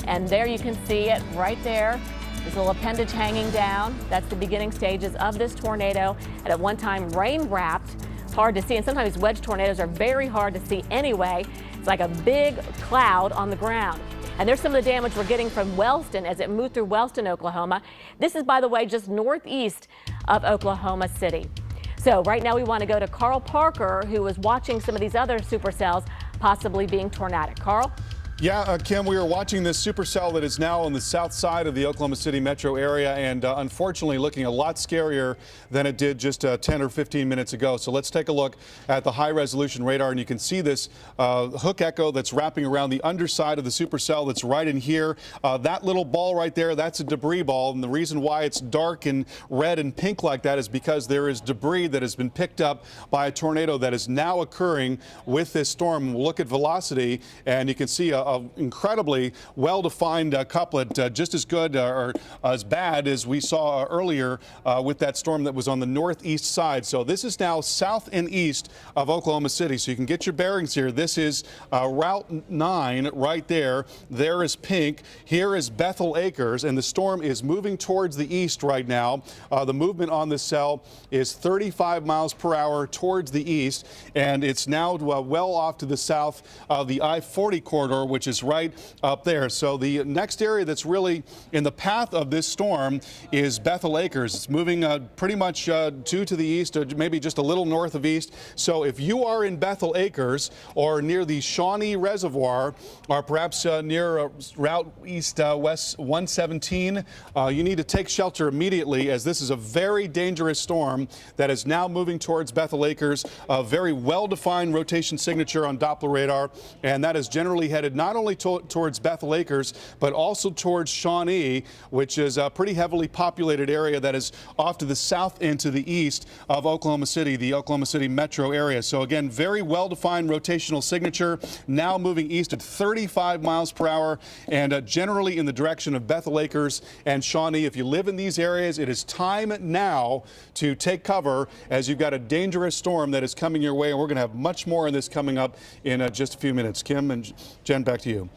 And there you can see it right there, this little appendage hanging down. That's the beginning stages of this tornado, and at one time rain-wrapped. Hard to see, and sometimes wedge tornadoes are very hard to see anyway. It's like a big cloud on the ground. And there's some of the damage we're getting from Wellston as it moved through Wellston, Oklahoma. This is, by the way, just northeast of Oklahoma City. So right now we want to go to Carl Parker, who was watching some of these other supercells possibly being tornadic. Carl? Yeah, Kim, we are watching this supercell that is now on the south side of the Oklahoma City metro area, and unfortunately looking a lot scarier than it did just 10 or 15 minutes ago. So let's take a look at the high resolution radar, and you can see this hook echo that's wrapping around the underside of the supercell that's right in here. That little ball right there, that's a debris ball, and the reason why it's dark and red and pink like that is because there is debris that has been picked up by a tornado that is now occurring with this storm. We'll look at velocity, and you can see a incredibly well-defined couplet, just as good or as bad as we saw earlier with that storm that was on the northeast side. So this is now south and east of Oklahoma City. So you can get your bearings here. This is Route 9 right there. There is pink. Here is Bethel Acres, and the storm is moving towards the east right now. The movement on this cell is 35 miles per hour towards the east, and it's now well off to the south of the I-40 corridor, which is right up there. So the next area that's really in the path of this storm is Bethel Acres. It's moving pretty much to the east, or maybe just a little north of east. So if you are in Bethel Acres or near the Shawnee Reservoir, or perhaps near Route East West 117, you need to take shelter immediately, as this is a very dangerous storm that is now moving towards Bethel Acres. A very well-defined rotation signature on Doppler radar, and that is generally headed not only towards Bethel Acres, but also towards Shawnee, which is a pretty heavily populated area that is off to the south and to the east of Oklahoma City, the Oklahoma City metro area. So again, very well-defined rotational signature, now moving east at 35 miles per hour, and generally in the direction of Bethel Acres and Shawnee. If you live in these areas, it is time now to take cover, as you've got a dangerous storm that is coming your way, and we're going to have much more on this coming up in just a few minutes. Kim and Jen, back to you.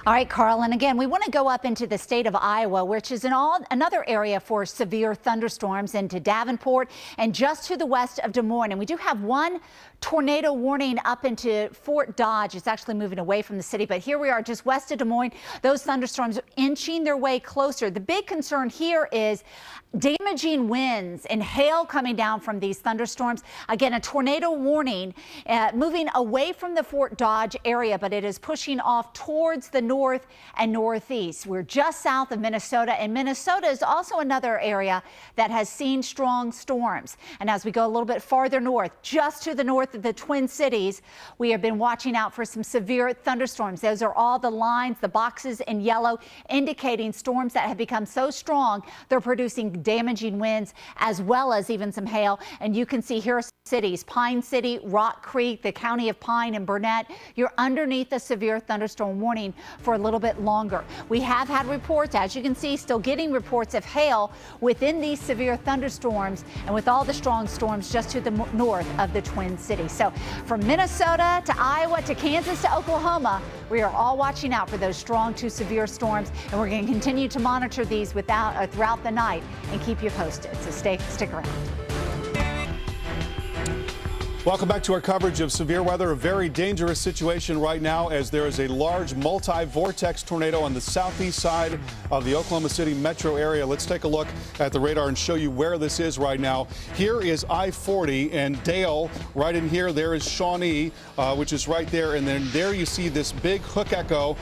All right, Carl, and again, we want to go up into the state of Iowa, which is another area for severe thunderstorms, into Davenport and just to the west of Des Moines. And we do have one tornado warning up into Fort Dodge. It's actually moving away from the city, but here we are just west of Des Moines. Those thunderstorms inching their way closer. The big concern here is damaging winds and hail coming down from these thunderstorms. Again, a tornado warning moving away from the Fort Dodge area, but it is pushing off towards the north and northeast. We're just south of Minnesota, and Minnesota is also another area that has seen strong storms. And as we go a little bit farther north, just to the north of the Twin Cities, we have been watching out for some severe thunderstorms. Those are all the lines, the boxes in yellow, indicating storms that have become so strong they're producing damaging winds as well as even some hail. And you can see here are cities, Pine City, Rock Creek, the county of Pine and Burnett. You're underneath a severe thunderstorm warning for a little bit longer. We have had reports, as you can see, still getting reports of hail within these severe thunderstorms and with all the strong storms just to the north of the Twin Cities. So from Minnesota to Iowa to Kansas to Oklahoma, we are all watching out for those strong to severe storms, and we're going to continue to monitor these throughout the night and keep you posted. So stick around. Welcome back to our coverage of severe weather. A very dangerous situation right now as there is a large multi-vortex tornado on the southeast side of the Oklahoma City metro area. Let's take a look at the radar and show you where this is right now. Here is I-40 and Dale right in here. There is Shawnee, which is right there. And then there you see this big hook echo,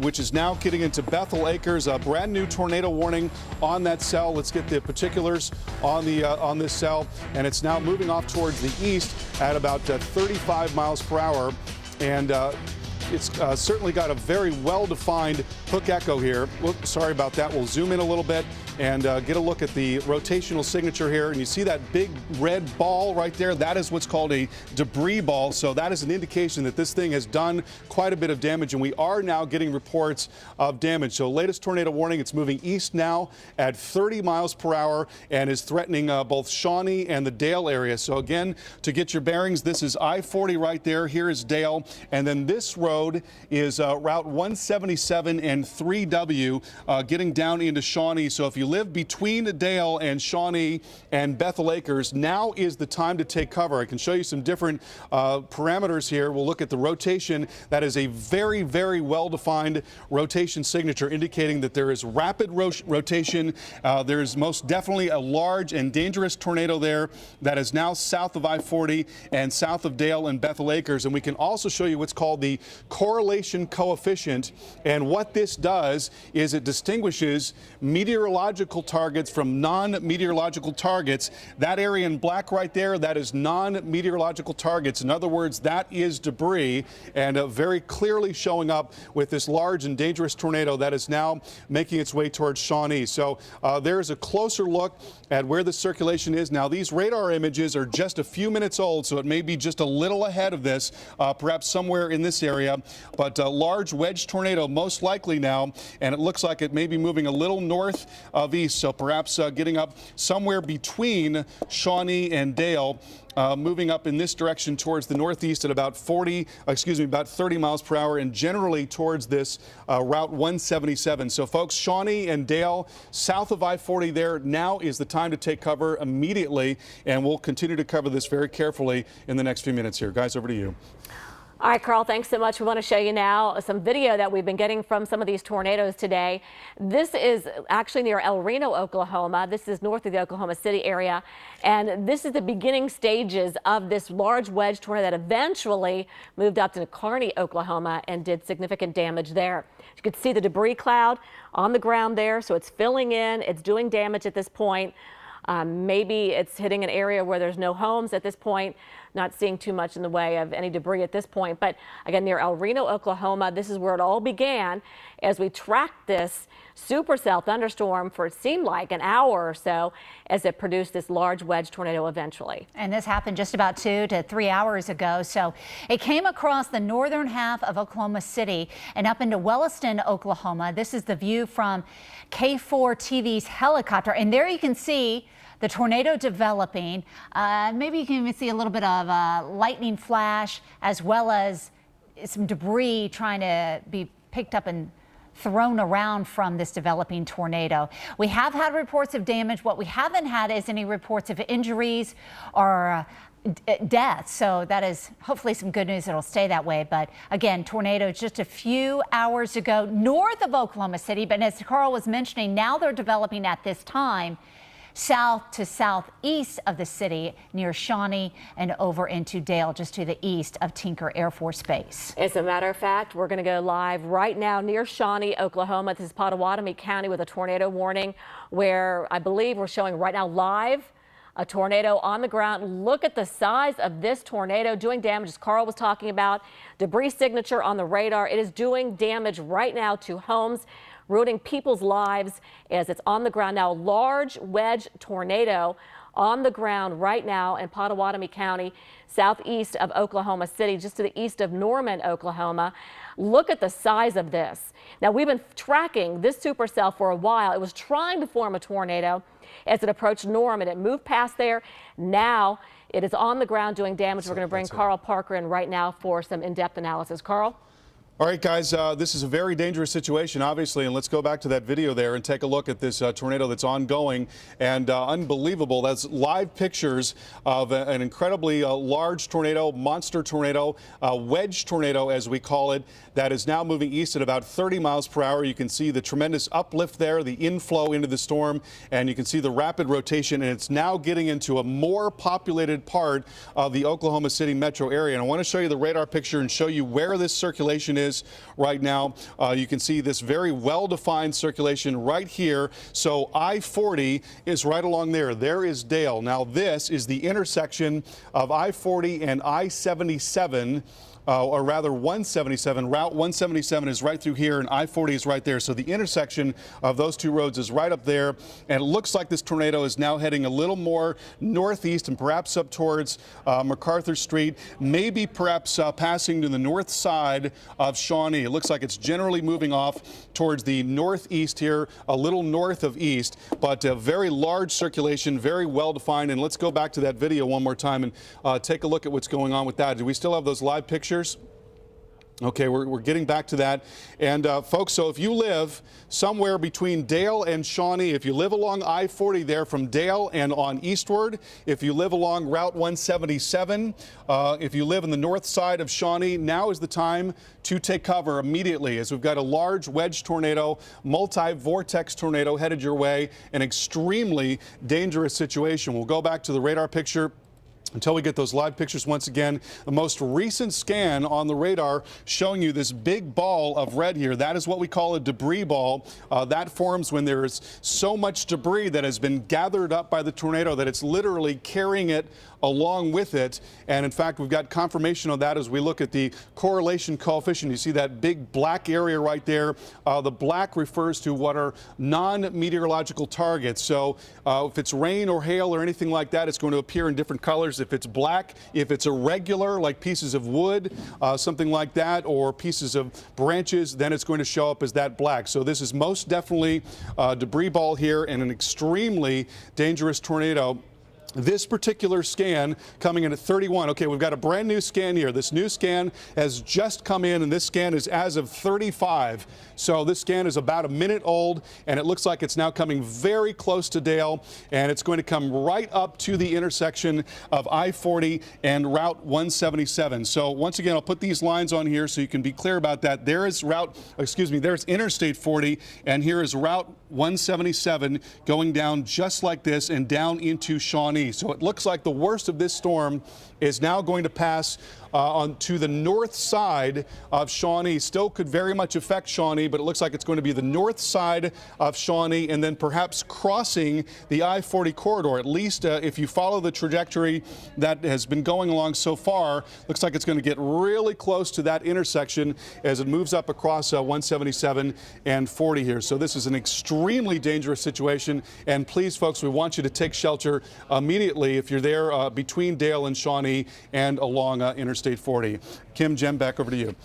which is now getting into Bethel Acres. A brand new tornado warning on that cell. Let's get the particulars on this cell. And it's now moving off towards the east at about 35 miles per hour, and it's certainly got a very well-defined hook echo here. Whoops, sorry about that. We'll zoom in a little bit and get a look at the rotational signature here. And you see that big red ball right there? That is what's called a debris ball. So that is an indication that this thing has done quite a bit of damage, and we are now getting reports of damage. So latest tornado warning, it's moving east now at 30 miles per hour and is threatening both Shawnee and the Dale area. So again, to get your bearings, this is I-40 right there. Here is Dale. And then this road is Route 177 and 3W getting down into Shawnee. So if you live between Dale and Shawnee and Bethel Acres, now is the time to take cover. I can show you some different parameters here. We'll look at the rotation. That is a very, very well-defined rotation signature indicating that there is rapid rotation. There is most definitely a large and dangerous tornado there that is now south of I-40 and south of Dale and Bethel Acres. And we can also show you what's called the correlation coefficient. And what this does is it distinguishes meteorological targets from non-meteorological targets. That area in black right there, that is non-meteorological targets. In other words, that is debris, and very clearly showing up with this large and dangerous tornado that is now making its way towards Shawnee. So there's a closer look at where the circulation is. Now, these radar images are just a few minutes old, so it may be just a little ahead of this, perhaps somewhere in this area. But a large wedge tornado most likely now, and it looks like it may be moving a little north of east, so perhaps getting up somewhere between Shawnee and Dale. Moving up in this direction towards the northeast at about 30 miles per hour, and generally towards this Route 177. So folks, Shawnee and Dale, south of I-40 there, now is the time to take cover immediately, and we'll continue to cover this very carefully in the next few minutes here. Guys, over to you. All right, Carl, thanks so much. We want to show you now some video that we've been getting from some of these tornadoes today. This is actually near El Reno, Oklahoma. This is north of the Oklahoma City area. And this is the beginning stages of this large wedge tornado that eventually moved up to Carney, Oklahoma, and did significant damage there. You can see the debris cloud on the ground there. So it's filling in. It's doing damage at this point. Maybe it's hitting an area where there's no homes at this point. Not seeing too much in the way of any debris at this point. But again, near El Reno, Oklahoma, this is where it all began as we tracked this supercell thunderstorm for it seemed like an hour or so as it produced this large wedge tornado eventually. And this happened just about 2 to 3 hours ago. So it came across the northern half of Oklahoma City and up into Wellston, Oklahoma. This is the view from KFOR TV's helicopter. And there you can see the tornado developing. Maybe you can even see a little bit of lightning flash as well as some debris trying to be picked up and thrown around from this developing tornado. We have had reports of damage. What we haven't had is any reports of injuries or death. So that is hopefully some good news. It'll stay that way. But again, tornado just a few hours ago north of Oklahoma City. But as Carl was mentioning, now they're developing at this time south to southeast of the city near Shawnee and over into Dale, just to the east of Tinker Air Force Base. As a matter of fact, we're going to go live right now near Shawnee, Oklahoma. This is Pottawatomie County with a tornado warning where I believe we're showing right now live a tornado on the ground. Look at the size of this tornado doing damage, as Carl was talking about. Debris signature on the radar. It is doing damage right now to homes, ruining people's lives as it's on the ground now. Large wedge tornado on the ground right now in Pottawatomie County, southeast of Oklahoma City, just to the east of Norman, Oklahoma. Look at the size of this. Now, we've been tracking this supercell for a while. It was trying to form a tornado as it approached Norman. It moved past there. Now it is on the ground doing damage. We're going to bring Carl Parker in right now for some in-depth analysis. Carl? All right, guys, this is a very dangerous situation, obviously, and let's go back to that video there and take a look at this tornado that's ongoing and unbelievable. That's live pictures of an incredibly large tornado, monster tornado, wedge tornado, as we call it, that is now moving east at about 30 miles per hour. You can see the tremendous uplift there, the inflow into the storm, and you can see the rapid rotation, and it's now getting into a more populated part of the Oklahoma City metro area. And I want to show you the radar picture and show you where this circulation is right now. You can see this very well-defined circulation right here. So I-40 is right along there. There is Dale. Now this is the intersection of I-40 and I-77. Or rather 177, Route 177 is right through here and I-40 is right there. So the intersection of those two roads is right up there. And it looks like this tornado is now heading a little more northeast and perhaps up towards MacArthur Street, maybe perhaps passing to the north side of Shawnee. It looks like it's generally moving off towards the northeast here, a little north of east, but a very large circulation, very well defined. And let's go back to that video one more time and take a look at what's going on with that. Do we still have those live pictures? Okay, we're getting back to that. And folks, so if you live somewhere between Dale and Shawnee, if you live along I-40 there from Dale and on eastward, if you live along Route 177, if you live in the north side of Shawnee, now is the time to take cover immediately, as we've got a large wedge tornado, multi-vortex tornado headed your way, an extremely dangerous situation. We'll go back to the radar picture until we get those live pictures once again. The most recent scan on the radar showing you this big ball of red here. That is what we call a debris ball. That forms when there is so much debris that has been gathered up by the tornado that it's literally carrying it along with it. And in fact, we've got confirmation of that as we look at the correlation coefficient. You see that big black area right there. The black refers to what are non-meteorological targets. So if it's rain or hail or anything like that, it's going to appear in different colors. If it's black, if it's irregular, like pieces of wood, something like that, or pieces of branches, then it's going to show up as that black. So this is most definitely a debris ball here and an extremely dangerous tornado. This particular scan coming in at 31. Okay, we've got a brand new scan here. This new scan has just come in, and this scan is as of 35. So this scan is about a minute old, and it looks like it's now coming very close to Dale, and it's going to come right up to the intersection of I-40 and Route 177. So once again, I'll put these lines on here so you can be clear about that. There is there's Interstate 40, and here is Route 177 going down just like this and down into Shawnee. So it looks like the worst of this storm is now going to pass on to the north side of Shawnee. Still could very much affect Shawnee, but it looks like it's going to be the north side of Shawnee and then perhaps crossing the I-40 corridor. At least if you follow the trajectory that has been going along so far, looks like it's going to get really close to that intersection as it moves up across 177 and 40 here. So this is an extremely dangerous situation, and please, folks, we want you to take shelter immediately if you're there between Dale and Shawnee and along Interstate 40. Kim, Jem, back over to you.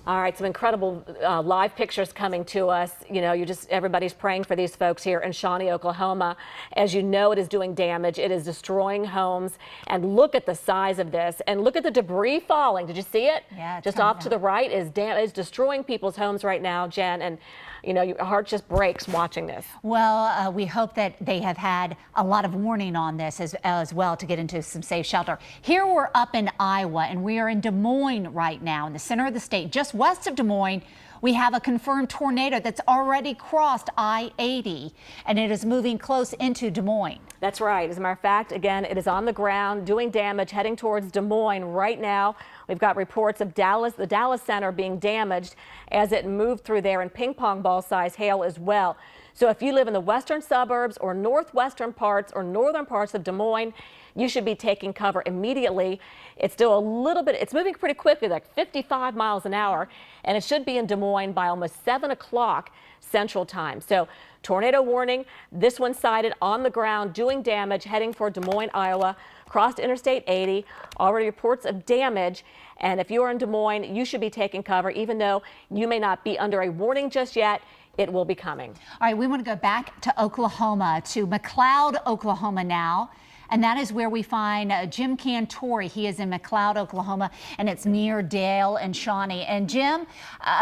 All right, some incredible live pictures coming to us. You know, everybody's praying for these folks here in Shawnee, Oklahoma. As you know, it is doing damage. It is destroying homes. And look at the size of this. And look at the debris falling. Did you see it? Yeah. Just off to the right is destroying people's homes right now, Jen. And you know, your heart just breaks watching this. Well, we hope that they have had a lot of warning on this as well to get into some safe shelter. Here we're up in Iowa, and we are in Des Moines right now, in the center of the state. Just west of Des Moines, we have a confirmed tornado that's already crossed I-80, and it is moving close into Des Moines. That's right. As a matter of fact, again, it is on the ground doing damage, heading towards Des Moines right now. We've got reports of the Dallas Center being damaged as it moved through there, and ping pong ball size hail as well. So if you live in the western suburbs or northwestern parts or northern parts of Des Moines, you should be taking cover immediately. It's still a little bit, it's moving pretty quickly, like 55 miles an hour, and it should be in Des Moines by almost 7 o'clock Central Time. So tornado warning, this one sighted on the ground doing damage, heading for Des Moines, Iowa, crossed Interstate 80, already reports of damage. And if you are in Des Moines, you should be taking cover, even though you may not be under a warning just yet. It will be coming. All right, we want to go back to Oklahoma, to McLoud, Oklahoma now. and that is where we find Jim Cantore. He is in McLoud, Oklahoma, and it's near Dale and Shawnee. And Jim,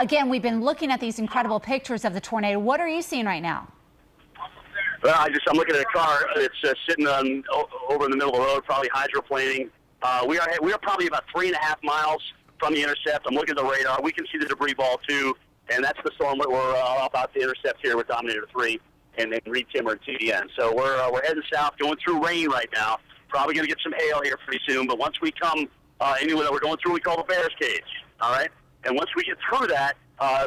again, we've been looking at these incredible pictures of the tornado. What are you seeing right now? Well, I'm looking at a car that's sitting over in the middle of the road, probably hydroplaning. We are probably about 3.5 miles from the intercept. I'm looking at the radar. We can see the debris ball too, and that's the storm that we're about to intercept here with Dominator 3 and then Reed Timmer and TDN. So we're heading south, going through rain right now. Probably going to get some hail here pretty soon. But once we come anywhere that we're going through, we call the bear's cage. All right, and once we get through that,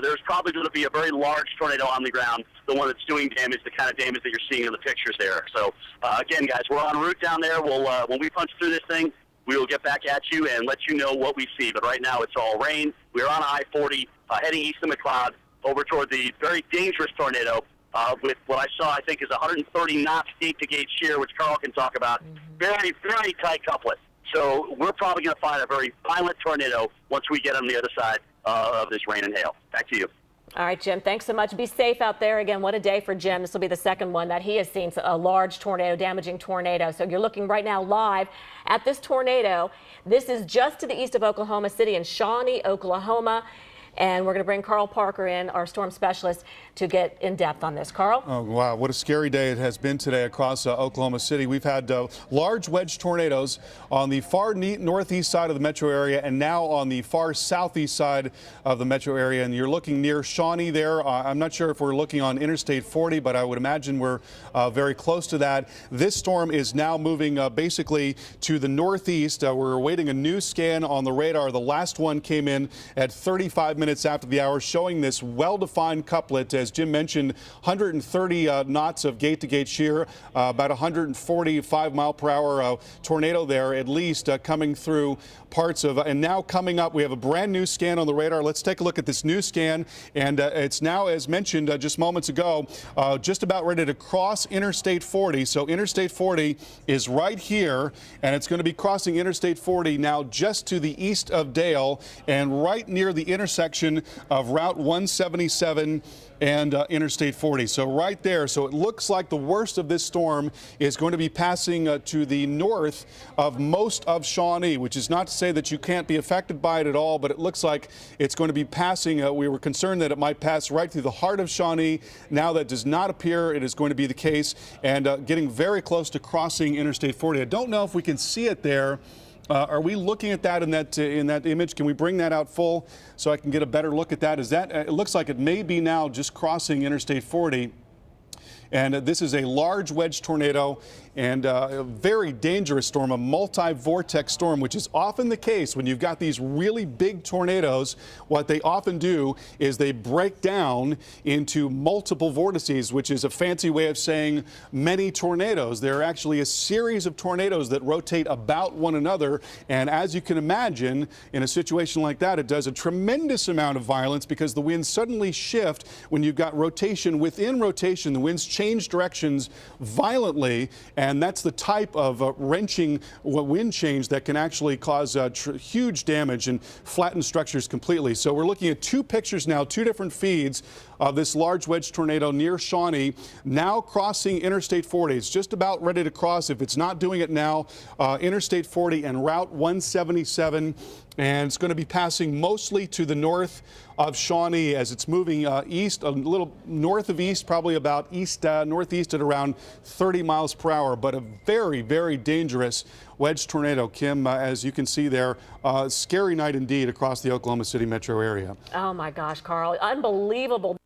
there's probably going to be a very large tornado on the ground, the one that's doing damage, the kind of damage that you're seeing in the pictures there. So, again, guys, we're en route down there. We'll when we punch through this thing, we will get back at you and let you know what we see. But right now it's all rain. We're on I-40 heading east of McLoud over toward the very dangerous tornado with what I saw, I think, is 130 knots gate-to-gate shear, which Carl can talk about. Very, very tight couplet. So we're probably going to find a very violent tornado once we get on the other side of this rain and hail. Back to you. All right, Jim, thanks so much. Be safe out there. Again, what a day for Jim. This will be the second one that he has seen, a large tornado, damaging tornado. So you're looking right now live at this tornado. This is just to the east of Oklahoma City in Shawnee, Oklahoma. And we're going to bring Carl Parker in, our storm specialist, to get in depth on this. Carl? Oh, wow. What a scary day it has been today across Oklahoma City. We've had large wedge tornadoes on the far northeast side of the metro area and now on the far southeast side of the metro area. And you're looking near Shawnee there. I'm not sure if we're looking on Interstate 40, but I would imagine we're very close to that. This storm is now moving basically to the northeast. We're awaiting a new scan on the radar. The last one came in at 35 minutes after the hour, showing this well-defined couplet. As Jim mentioned, 130 knots of gate-to-gate shear, about 145 mile per hour tornado there, at least coming through parts of, and now coming up, we have a brand new scan on the radar. Let's take a look at this new scan, and it's now, as mentioned just moments ago, just about ready to cross Interstate 40. So Interstate 40 is right here, and it's going to be crossing Interstate 40 now just to the east of Dale and right near the intersection of Route 177 and Interstate 40. So right there. So it looks like the worst of this storm is going to be passing to the north of most of Shawnee, which is not to say that you can't be affected by it at all, but it looks like it's going to be passing. We were concerned that it might pass right through the heart of Shawnee. Now that does not appear it is going to be the case, and getting very close to crossing Interstate 40. I don't know if we can see it there. Are we looking at that in that image? Can we bring that out full so I can get a better look at that? Is that it looks like it may be now just crossing Interstate 40. And this is a large wedge tornado and a very dangerous storm, a multi-vortex storm, which is often the case when you've got these really big tornadoes. What they often do is they break down into multiple vortices, which is a fancy way of saying many tornadoes. There are actually a series of tornadoes that rotate about one another. And as you can imagine, in a situation like that, it does a tremendous amount of violence because the winds suddenly shift when you've got rotation within rotation. The winds change directions violently, and that's the type of wrenching wind change that can actually cause huge damage and flatten structures completely. So we're looking at two pictures now, two different feeds of this large wedge tornado near Shawnee, now crossing Interstate 40. It's just about ready to cross, if it's not doing it now, Interstate 40 and Route 177. And it's going to be passing mostly to the north of Shawnee as it's moving east, a little north of east, probably about northeast at around 30 miles per hour. But a very, very dangerous wedge tornado, Kim, as you can see there. Scary night indeed across the Oklahoma City metro area. Oh my gosh, Carl, unbelievable.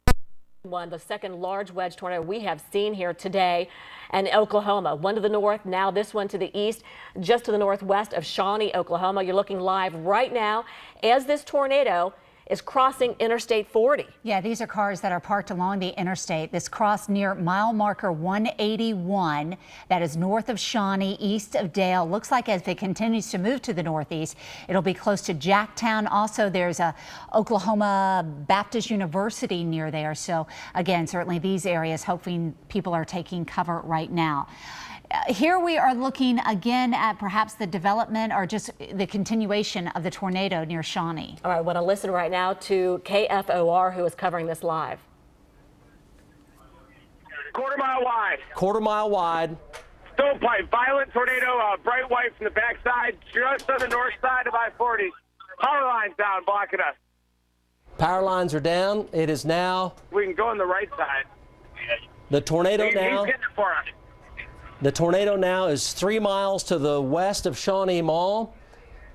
The second large wedge tornado we have seen here today in Oklahoma. One to the north, now this one to the east, just to the northwest of Shawnee, Oklahoma. You're looking live right now as this tornado is crossing Interstate 40. Yeah, these are cars that are parked along the interstate. This crossed near mile marker 181. That is north of Shawnee, east of Dale. Looks like as it continues to move to the northeast, it'll be close to Jacktown. Also, there's a Oklahoma Baptist University near there. So again, certainly these areas, hoping people are taking cover right now. Here we are looking again at perhaps the development or just the continuation of the tornado near Shawnee. All right, I want to listen right now to KFOR, who is covering this live. Quarter mile wide. Quarter mile wide. Still Stovepipe, violent tornado, bright white from the backside, just on the north side of I-40. Power lines down, blocking us. Power lines are down. It is now. We can go on the right side. The tornado He's now. getting it for us. The tornado now is 3 miles to the west of Shawnee Mall.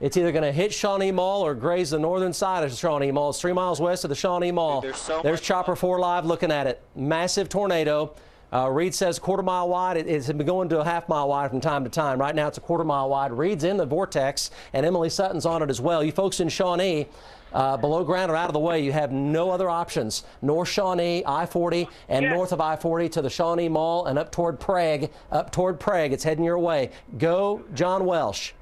It's either going to hit Shawnee Mall or graze the northern side of Shawnee Mall. It's 3 miles west of the Shawnee Mall. There's Chopper 4 Live looking at it. Massive tornado. Reed says 1/4 mile wide. It's been going to a 1/2 mile wide from time to time. Right now it's a 1/4 mile wide. Reed's in the vortex, and Emily Sutton's on it as well. You folks in Shawnee, below ground or out of the way, you have no other options. North Shawnee, I-40, and north of I-40 to the Shawnee Mall and up toward Prague. It's heading your way. Go, John Welsh.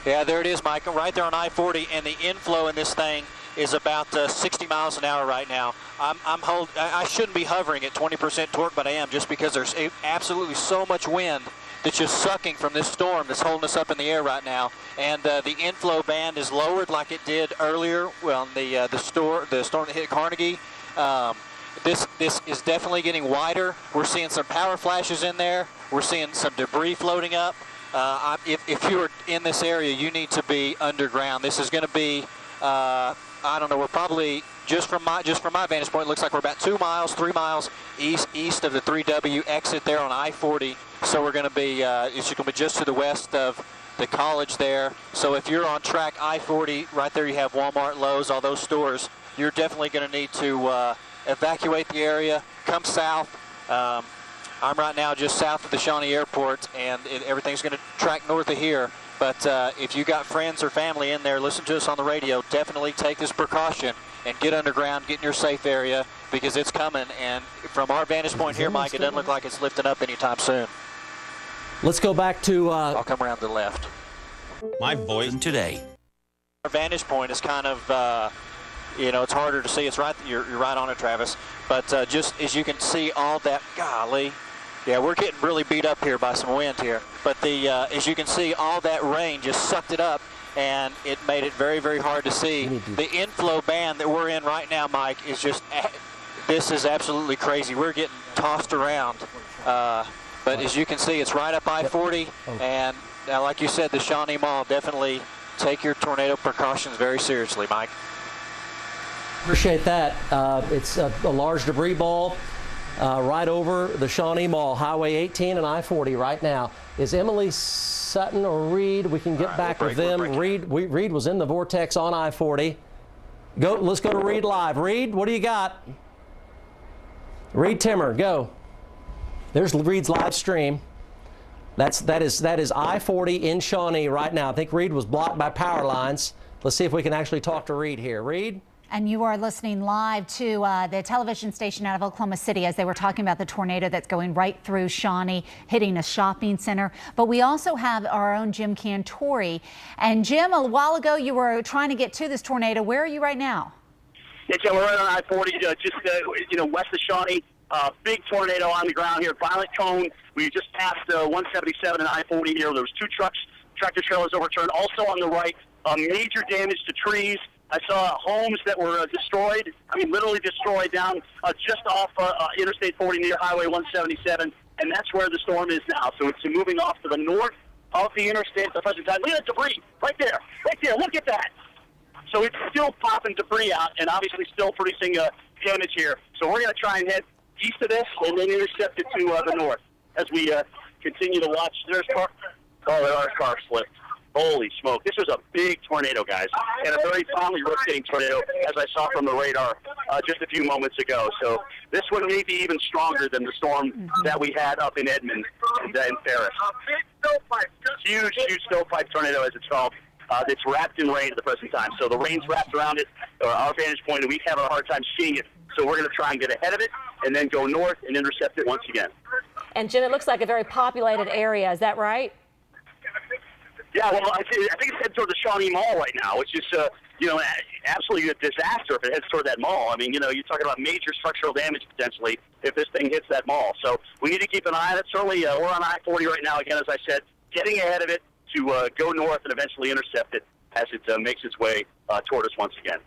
Yeah, there it is, Michael, right there on I-40, and the inflow in this thing is about 60 miles an hour right now. I shouldn't be hovering at 20% torque, but I am, just because there's absolutely so much wind that's just sucking from this storm that's holding us up in the air right now. And the inflow band is lowered like it did earlier. Well, the storm that hit Carnegie. This is definitely getting wider. We're seeing some power flashes in there. We're seeing some debris floating up. If you're in this area, you need to be underground. This is going to be, I don't know, we're probably, just from my vantage point, it looks like we're about 2 miles, 3 miles east of the 3W exit there on I-40. So we're going to be, it's going to be just to the west of the college there. So if you're on track I-40, right there you have Walmart, Lowe's, all those stores. You're definitely going to need to evacuate the area, come south. I'm right now just south of the Shawnee Airport, and everything's going to track north of here. But if you got friends or family in there, listen to us on the radio. Definitely take this precaution and get underground, get in your safe area, because it's coming. And from our vantage point here, Mike, it doesn't look like it's lifting up anytime soon. Let's go back to... I'll come around to the left. My voice today. Our vantage point is kind of, you know, it's harder to see. It's right, you're right on it, Travis. But just as you can see all that, golly, yeah, we're getting really beat up here by some wind here. But as you can see, all that rain just sucked it up, and it made it very, very hard to see. The inflow band that we're in right now, Mike, is just, this is absolutely crazy. We're getting tossed around. But as you can see, it's right up I-40, and now, like you said, the Shawnee Mall, definitely take your tornado precautions very seriously, Mike. Appreciate that. It's a large debris ball right over the Shawnee Mall, Highway 18 and I-40 right now. Is Emily Sutton or Reed? We can get back with them. Reed was in the vortex on I-40. Let's go to Reed live. Reed, what do you got? Reed Timmer, go. There's Reed's live stream. That is I-40 in Shawnee right now. I think Reed was blocked by power lines. Let's see if we can actually talk to Reed here. Reed? And you are listening live to the television station out of Oklahoma City as they were talking about the tornado that's going right through Shawnee, hitting a shopping center. But we also have our own Jim Cantore. And Jim, a while ago you were trying to get to this tornado. Where are you right now? Yeah, we're right on I-40, just west of Shawnee. Big tornado on the ground here, violent cone. We just passed 177 and I-40 here. There was 2 trucks, tractor trailers overturned. Also on the right, major damage to trees. I saw homes that were destroyed. I mean, literally destroyed down just off Interstate 40 near Highway 177, and that's where the storm is now. So it's moving off to the north of the interstate at the present time. Look at that debris right there. Look at that. So it's still popping debris out, and obviously still producing damage here. So we're going to try and head east of this and then intercept it to the north as we continue to watch. There's our car slipped. Holy smoke. This was a big tornado, guys, and a very finely rotating tornado, as I saw from the radar just a few moments ago. So this one may be even stronger than the storm that we had up in Edmond and in Paris. Huge stovepipe tornado, as it's called. It's wrapped in rain at the present time. So the rain's wrapped around it, our vantage point, and we have a hard time seeing it. So we're going to try and get ahead of it and then go north and intercept it once again. And Jim, it looks like a very populated area. Is that right? Yeah, well, I think it's headed toward the Shawnee Mall right now, which is, absolutely a disaster if it heads toward that mall. I mean, you're talking about major structural damage potentially if this thing hits that mall. So we need to keep an eye on it. Certainly, we're on I-40 right now, again, as I said, getting ahead of it to go north and eventually intercept it as it makes its way toward us once again.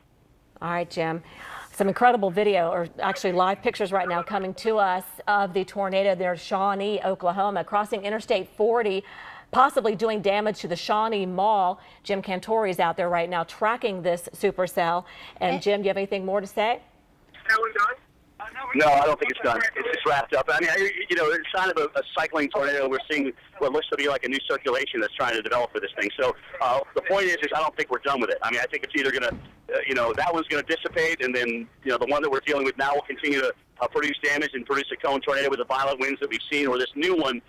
All right, Jim. Some incredible video, or actually live pictures right now coming to us of the tornado there, Shawnee, Oklahoma, crossing Interstate 40, possibly doing damage to the Shawnee Mall. Jim Cantore is out there right now tracking this supercell. And Jim, do you have anything more to say? That one done? No, I don't think it's done. It's just wrapped up. I mean, you know, it's kind of a cycling tornado. We're seeing what looks to be like a new circulation that's trying to develop for this thing. So the point is I don't think we're done with it. I mean, I think it's either going to, you know, that one's going to dissipate, and then, you know, the one that we're dealing with now will continue to produce damage and produce a cone tornado with the violent winds that we've seen, or this new one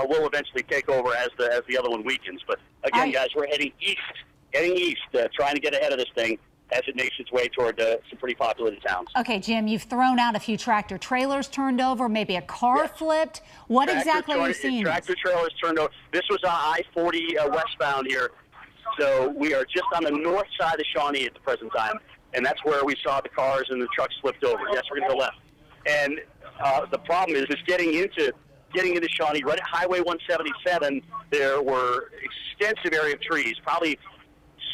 will eventually take over as the other one weakens. But again, guys, we're heading east, trying to get ahead of this thing as it makes its way toward some pretty populated towns. Okay, Jim, you've thrown out a few tractor trailers turned over, maybe a car flipped. What exactly are you seeing? Tractor trailers turned over. This was on I-40 westbound here. So we are just on the north side of Shawnee at the present time, and that's where we saw the cars and the trucks flipped over. Yes, we're going to go left. And the problem is getting into Shawnee, right at Highway 177, there were extensive area of trees, probably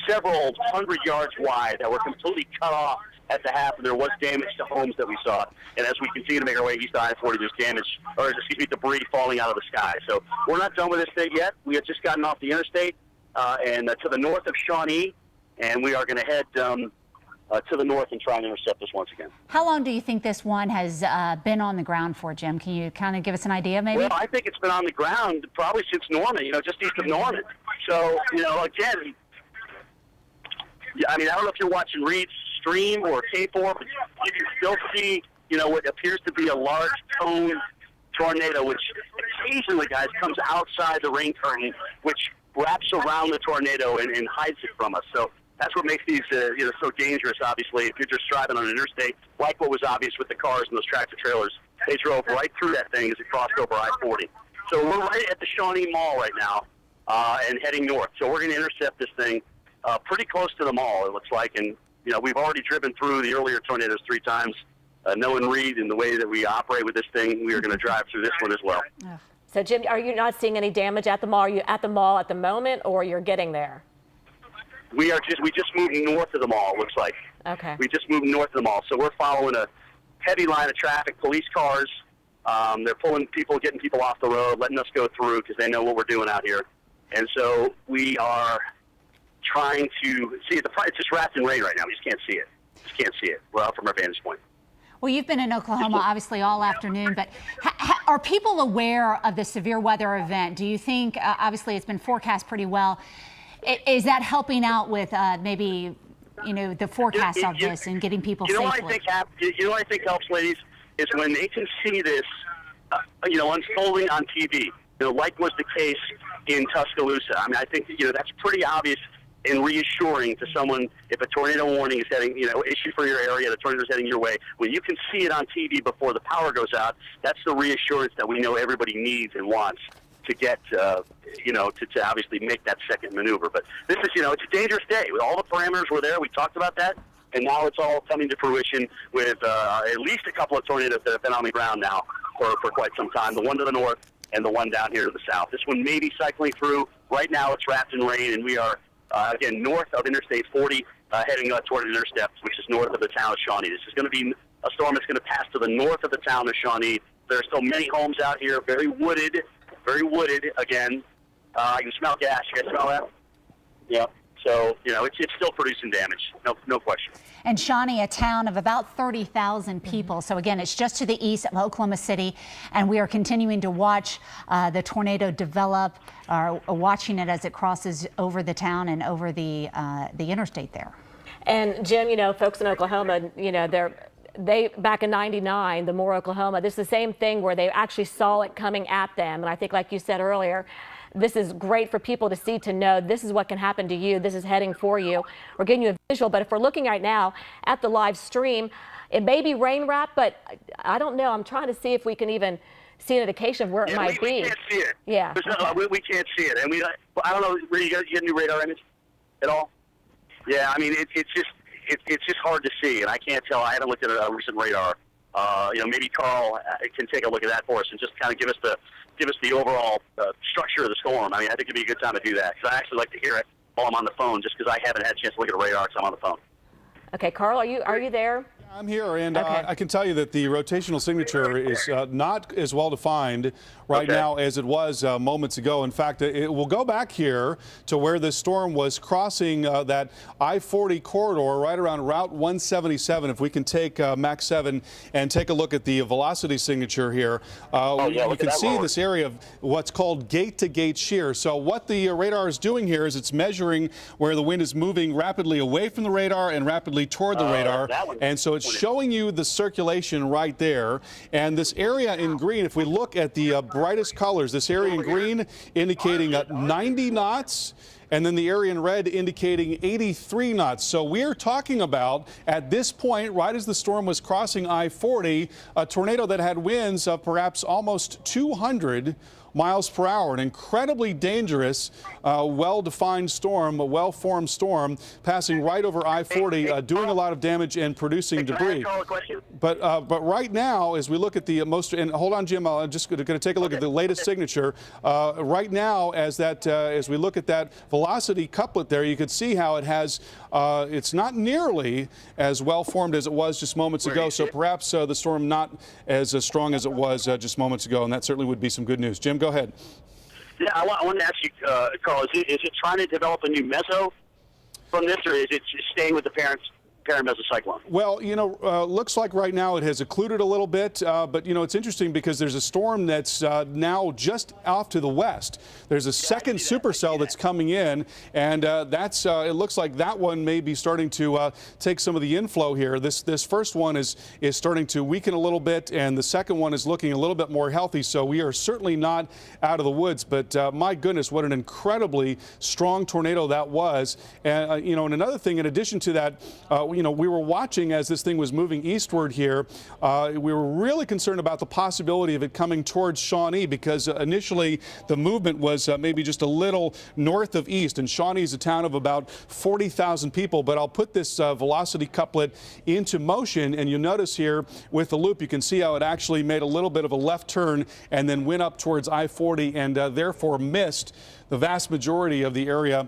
several hundred yards wide, that were completely cut off at the half, and there was damage to homes that we saw. And as we continue to make our way east of I-40, there's damage, or excuse me, debris falling out of the sky. So we're not done with this thing yet. We have just gotten off the interstate and to the north of Shawnee, and we are going to head to the north and try and intercept this once again. How long do you think this one has been on the ground for, Jim? Can you kind of give us an idea, maybe? Well, I think it's been on the ground probably since Norman, you know, just east of Norman. So, you know, again, I mean, I don't know if you're watching Reed's stream or KFOR, but you can still see, you know, what appears to be a large cone tornado, which occasionally, guys, comes outside the rain curtain, which wraps around the tornado and hides it from us. So that's what makes these, you know, so dangerous, obviously. If you're just driving on an interstate, like what was obvious with the cars and those tractor trailers, they drove right through that thing as it crossed over I-40. So we're right at the Shawnee Mall right now and heading north. So we're going to intercept this thing pretty close to the mall, it looks like. And, you know, we've already driven through the earlier tornadoes 3 times. Knowing Reed and the way that we operate with this thing, we are going to drive through this one as well. So, Jim, are you not seeing any damage at the mall? Are you at the mall at the moment, or you're getting there? We just moved north of the mall, it looks like. Okay. We just moved north of the mall. So we're following a heavy line of traffic, police cars. They're pulling people, getting people off the road, letting us go through because they know what we're doing out here. And so we are trying to see it. It's just wrapped in rain right now. We just can't see it. Just can't see it. Well, from our vantage point. Well, you've been in Oklahoma, obviously, all afternoon, but are people aware of the severe weather event? Do you think, obviously, it's been forecast pretty well. Is that helping out with maybe, you know, the forecast of this and getting people safely? You know what I think helps, ladies, is when they can see this, you know, unfolding on TV, you know, like was the case in Tuscaloosa. I mean, I think, you know, that's pretty obvious and reassuring to someone if a tornado warning is heading, you know, issued for your area, the tornado is heading your way. When you can see it on TV before the power goes out, that's the reassurance that we know everybody needs and wants to get, you know, to obviously make that second maneuver. But this is, you know, it's a dangerous day. With all the parameters were there, we talked about that, and now it's all coming to fruition with at least a couple of tornadoes that have been on the ground now for quite some time, the one to the north and the one down here to the south. This one may be cycling through. Right now it's wrapped in rain, and we are again, north of Interstate 40, heading toward an intercept, which is north of the town of Shawnee. This is going to be a storm that's going to pass to the north of the town of Shawnee. There are still many homes out here, very wooded again. I can smell gas. You guys smell that? Yeah. So, you know, it's still producing damage, no question. And Shawnee, a town of about 30,000 people. So again, it's just to the east of Oklahoma City, and we are continuing to watch the tornado develop, watching it as it crosses over the town and over the interstate there. And Jim, you know, folks in Oklahoma, you know, they back in '99, the Moore, Oklahoma, this is the same thing where they actually saw it coming at them. And I think, like you said earlier, this is great for people to see, to know this is what can happen to you. This is heading for you. We're getting you a visual, but if we're looking right now at the live stream, it may be rain wrapped, but I don't know. I'm trying to see if we can even see an indication of where it might be. We can't see it. Yeah. We can't see it. And I don't know, you get a new radar image at all? Yeah, I mean, it's just hard to see, and I can't tell. I haven't looked at a recent radar. You know, maybe Carl can take a look at that for us and just kind of give us the overall structure of the storm. I mean, I think it'd be a good time to do that because I actually like to hear it while I'm on the phone, just because I haven't had a chance to look at a radar because I'm on the phone. Okay, Carl, are you there? I'm here, and Okay. I can tell you that the rotational signature is not as well defined right now as it was moments ago. In fact, it will go back here to where this storm was crossing that I-40 corridor right around Route 177. If we can take Mach 7 and take a look at the velocity signature here, you can see this area of what's called gate-to-gate shear. So what the radar is doing here is it's measuring where the wind is moving rapidly away from the radar and rapidly toward the radar, and so it's showing you the circulation right there. And this area in green, if we look at the brightest colors, this area in green indicating 90 knots, and then the area in red indicating 83 knots. So we're talking about, at this point, right as the storm was crossing I-40, a tornado that had winds of perhaps almost 200 miles per hour, an incredibly dangerous, well-defined storm, a well-formed storm, passing right over I-40, doing a lot of damage and producing debris. But right now, as we look at the most, and hold on, Jim, I'm just going to take a look at the latest signature. Right now, as we look at that velocity couplet there, you could see how it has, it's not nearly as well formed as it was just moments ago. So perhaps the storm not as strong as it was just moments ago, and that certainly would be some good news. Jim, go ahead. Yeah, I want to ask you, Carl, is it trying to develop a new meso from this, or is it staying with the parent mesocyclone? Well, you know, looks like right now it has occluded a little bit, but, you know, it's interesting because there's a storm that's now just off to the west. There's a second supercell that's coming in, and that's it looks like that one may be starting to take some of the inflow here. This first one is starting to weaken a little bit, and the second one is looking a little bit more healthy, so we are certainly not out of the woods. But my goodness, what an incredibly strong tornado that was. And, you know, and another thing, in addition to that, you know, we were watching as this thing was moving eastward here. We were really concerned about the possibility of it coming towards Shawnee, because initially the movement was maybe just a little north of east, and Shawnee is a town of about 40,000 people. But I'll put this velocity couplet into motion, and you'll notice here with the loop, you can see how it actually made a little bit of a left turn and then went up towards I-40, and therefore missed the vast majority of the area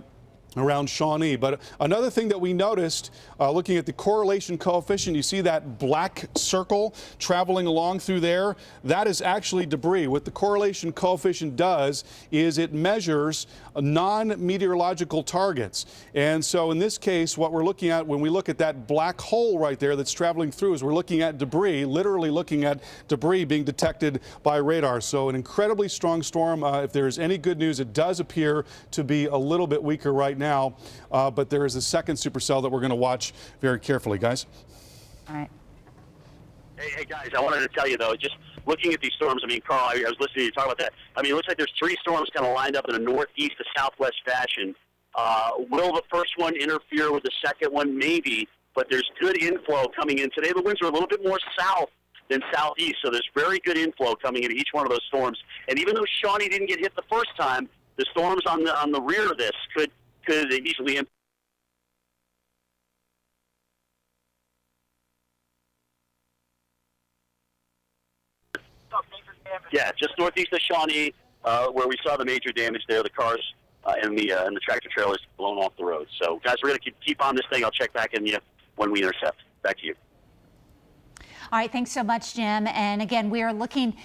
around Shawnee. But another thing that we noticed, looking at the correlation coefficient, you see that black circle traveling along through there? That is actually debris. What the correlation coefficient does is it measures non-meteorological targets. And so in this case, what we're looking at when we look at that black hole right there that's traveling through is we're looking at debris, literally looking at debris being detected by radar. So an incredibly strong storm. If there is any good news, it does appear to be a little bit weaker right now, but there is a second supercell that we're going to watch very carefully, guys. All right. Hey, guys, I wanted to tell you, though, just looking at these storms, I mean, Carl, I was listening to you talk about that. I mean, it looks like there's three storms kind of lined up in a northeast to southwest fashion. Will the first one interfere with the second one? Maybe, but there's good inflow coming in. Today, the winds are a little bit more south than southeast, so there's very good inflow coming into each one of those storms. And even though Shawnee didn't get hit the first time, the storms on the rear of this could easily impact. Yeah, just northeast of Shawnee, where we saw the major damage there. The cars and the tractor trailers blown off the road. So, guys, we're going to keep on this thing. I'll check back in when we intercept. Back to you. All right, thanks so much, Jim. And again, we are looking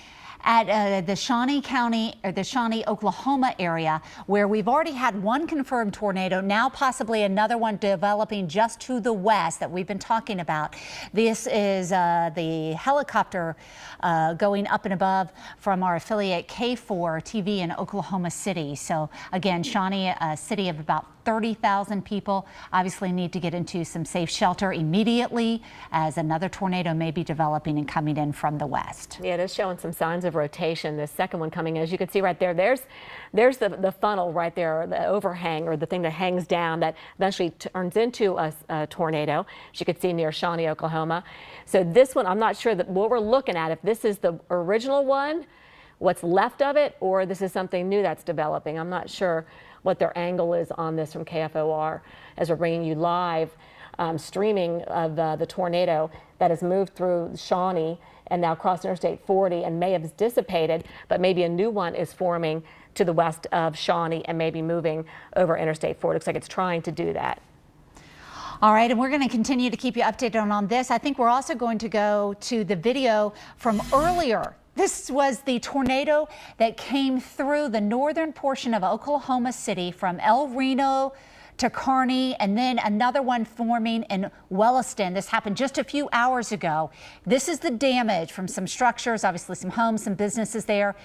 at the Shawnee County, or the Shawnee, Oklahoma area, where we've already had one confirmed tornado, now possibly another one developing just to the west that we've been talking about. This is the helicopter going up and above from our affiliate KFOR TV in Oklahoma City. So again, Shawnee, a city of about 30,000 people, obviously need to get into some safe shelter immediately, as another tornado may be developing and coming in from the west. Yeah, it is showing some signs of rotation. The second one coming in, as you can see right there, there's the funnel right there, the overhang, or the thing that hangs down that eventually turns into a tornado, as you can see near Shawnee, Oklahoma. So this one, I'm not sure that what we're looking at, if this is the original one, what's left of it, or this is something new that's developing. I'm not sure what their angle is on this from KFOR, as we're bringing you live streaming of the tornado that has moved through Shawnee and now crossed Interstate 40 and may have dissipated, but maybe a new one is forming to the west of Shawnee and maybe moving over Interstate 40. Looks like it's trying to do that. All right, and we're going to continue to keep you updated on this. I think we're also going to go to the video from earlier. This was the tornado that came through the northern portion of Oklahoma City from El Reno to Carney, and then another one forming in Williston. This happened just a few hours ago. This is the damage from some structures, obviously some homes, some businesses there.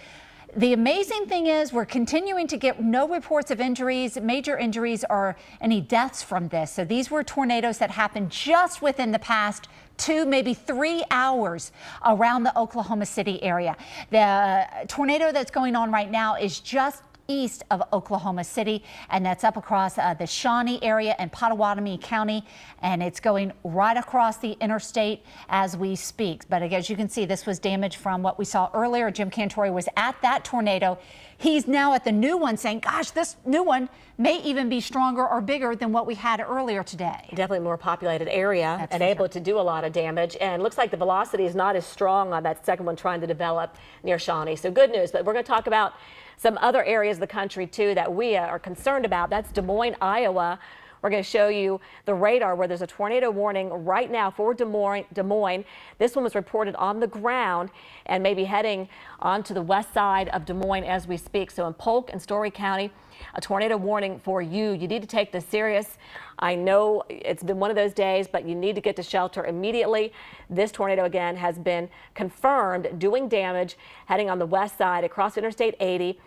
The amazing thing is we're continuing to get no reports of injuries, major injuries, or any deaths from this. So these were tornadoes that happened just within the past 2, maybe 3 hours around the Oklahoma City area. The tornado that's going on right now is just east of Oklahoma City, and that's up across the Shawnee area and Pottawatomie County, and it's going right across the interstate as we speak. But as you can see, this was damage from what we saw earlier. Jim Cantore was at that tornado. He's now at the new one saying, gosh, this new one may even be stronger or bigger than what we had earlier today. Definitely more populated area and able to do a lot of damage. And looks like the velocity is not as strong on that second one trying to develop near Shawnee. So good news. But we're going to talk about some other areas of the country, too, that we are concerned about. That's Des Moines, Iowa. We're going to show you the radar where there's a tornado warning right now for Des Moines. This one was reported on the ground and maybe heading onto the west side of Des Moines as we speak. So in Polk and Story County, a tornado warning for you. You need to take this serious. I know it's been one of those days, but you need to get to shelter immediately. This tornado, again, has been confirmed doing damage heading on the west side across Interstate 80,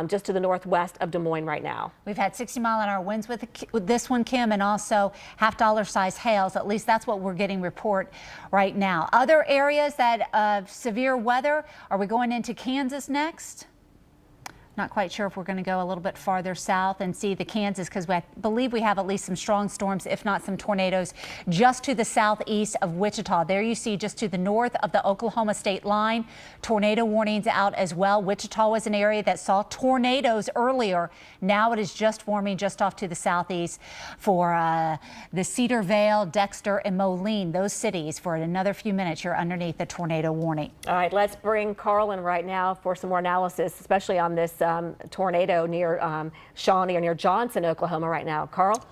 just to the northwest of Des Moines right now. We've had 60-mile-an-hour winds with this one, Kim, and also half-dollar size hails. At least that's what we're getting report right now. Other areas that of severe weather, are we going into Kansas next? Not quite sure if we're going to go a little bit farther south and see the Kansas, because I believe we have at least some strong storms, if not some tornadoes, just to the southeast of Wichita. There you see just to the north of the Oklahoma state line, tornado warnings out as well. Wichita was an area that saw tornadoes earlier. Now it is just forming just off to the southeast for the Cedar Vale, Dexter, and Moline. Those cities, for another few minutes, you're underneath the tornado warning. All right, let's bring Carl in right now for some more analysis, especially on this tornado near Shawnee or near Johnson, Oklahoma right now. Carl?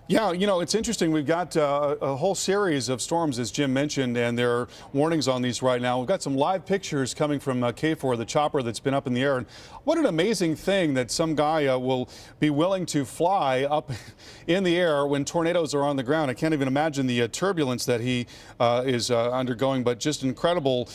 Yeah, you know, it's interesting. We've got a whole series of storms, as Jim mentioned, and there are warnings on these right now. We've got some live pictures coming from KFOR, the chopper that's been up in the air. And what an amazing thing that some guy will be willing to fly up in the air when tornadoes are on the ground. I can't even imagine the turbulence that he is undergoing, but just incredible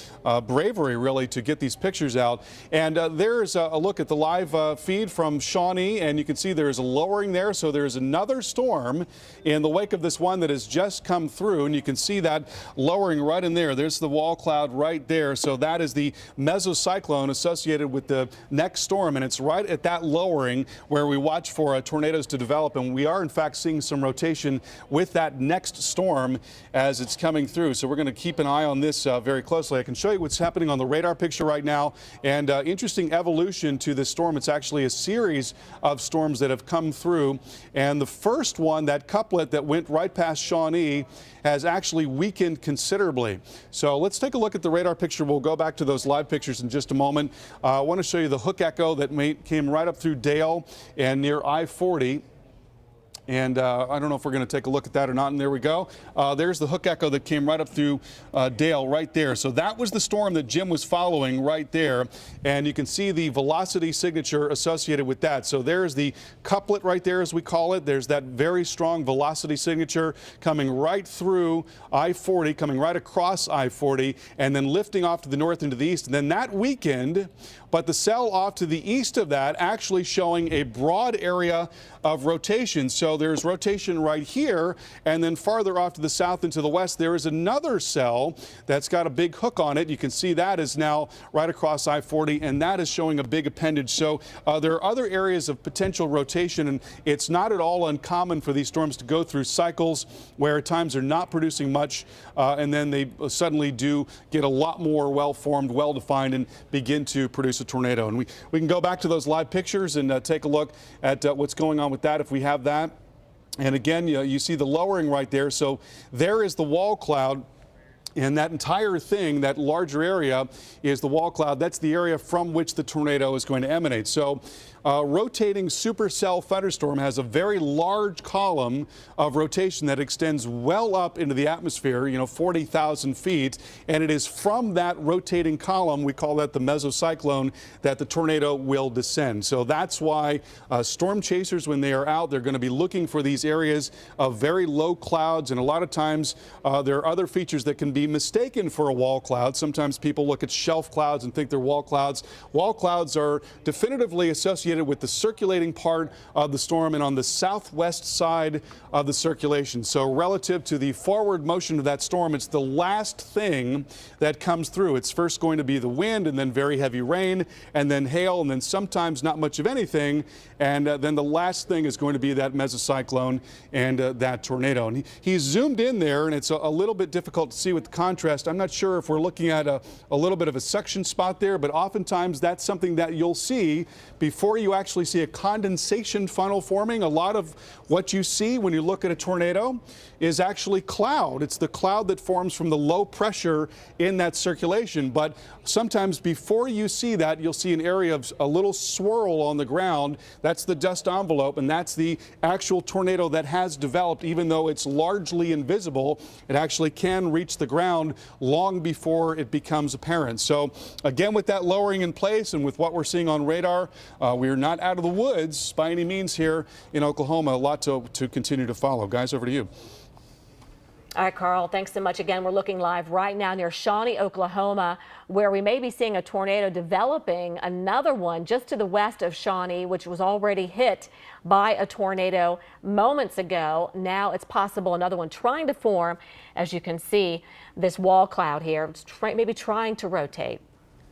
bravery, really, to get these pictures out. And there's a look at the live feed from Shawnee, and you can see there's a lowering there. So there's another storm in the wake of this one that has just come through, and you can see that lowering right in there. There's the wall cloud right there. So that is the mesocyclone associated with the next storm, and it's right at that lowering where we watch for tornadoes to develop, and we are in fact seeing some rotation with that next storm as it's coming through. So we're going to keep an eye on this very closely. I can show you what's happening on the radar picture right now, and interesting evolution to this storm. It's actually a series of storms that have come through, and the first one, that couplet that went right past Shawnee, has actually weakened considerably. So let's take a look at the radar picture. We'll go back to those live pictures in just a moment. I want to show you the hook echo that came right up through Dale and near I-40. And I don't know if we're going to take a look at that or not. And there we go. There's the hook echo that came right up through Dale right there. So that was the storm that Jim was following right there. And you can see the velocity signature associated with that. So there's the couplet right there, as we call it. There's that very strong velocity signature coming right through I-40, coming right across I-40, and then lifting off to the north and to the east. And then that weakened, but the cell off to the east of that actually showing a broad area of rotation. So there's rotation right here, and then farther off to the south and to the west, there is another cell that's got a big hook on it. You can see that is now right across I-40, and that is showing a big appendage. So there are other areas of potential rotation, and it's not at all uncommon for these storms to go through cycles where at times they're not producing much, and then they suddenly do get a lot more well-formed, well-defined, and begin to produce a tornado. And we can go back to those live pictures and take a look at what's going on with that if we have that. And again, you see the lowering right there. So there is the wall cloud. And that entire thing, that larger area, is the wall cloud. That's the area from which the tornado is going to emanate. So rotating supercell thunderstorm has a very large column of rotation that extends well up into the atmosphere, 40,000 feet. And it is from that rotating column, we call that the mesocyclone, that the tornado will descend. So that's why storm chasers, when they are out, they're going to be looking for these areas of very low clouds. And a lot of times there are other features that can be mistaken for a wall cloud. Sometimes people look at shelf clouds and think they're wall clouds. Wall clouds are definitively associated with the circulating part of the storm and on the southwest side of the circulation. So relative to the forward motion of that storm, it's the last thing that comes through. It's first going to be the wind, and then very heavy rain, and then hail, and then sometimes not much of anything. And then the last thing is going to be that mesocyclone and that tornado. And he's zoomed in there, and it's a little bit difficult to see with the contrast. I'm not sure if we're looking at a little bit of a suction spot there, but oftentimes that's something that you'll see before you actually see a condensation funnel forming. A lot of what you see when you look at a tornado is actually cloud. It's the cloud that forms from the low pressure in that circulation. But sometimes before you see that, you'll see an area of a little swirl on the ground. That's the dust envelope, and that's the actual tornado that has developed. Even though it's largely invisible, it actually can reach the ground long before it becomes apparent. So again, with that lowering in place and with what we're seeing on radar, we're not out of the woods by any means here in Oklahoma. A lot to continue to follow. Guys, over to you. All right, Carl, thanks so much. Again, we're looking live right now near Shawnee, Oklahoma, where we may be seeing a tornado developing, another one just to the west of Shawnee, which was already hit by a tornado moments ago. Now it's possible another one trying to form. As you can see, this wall cloud here, it's maybe trying to rotate.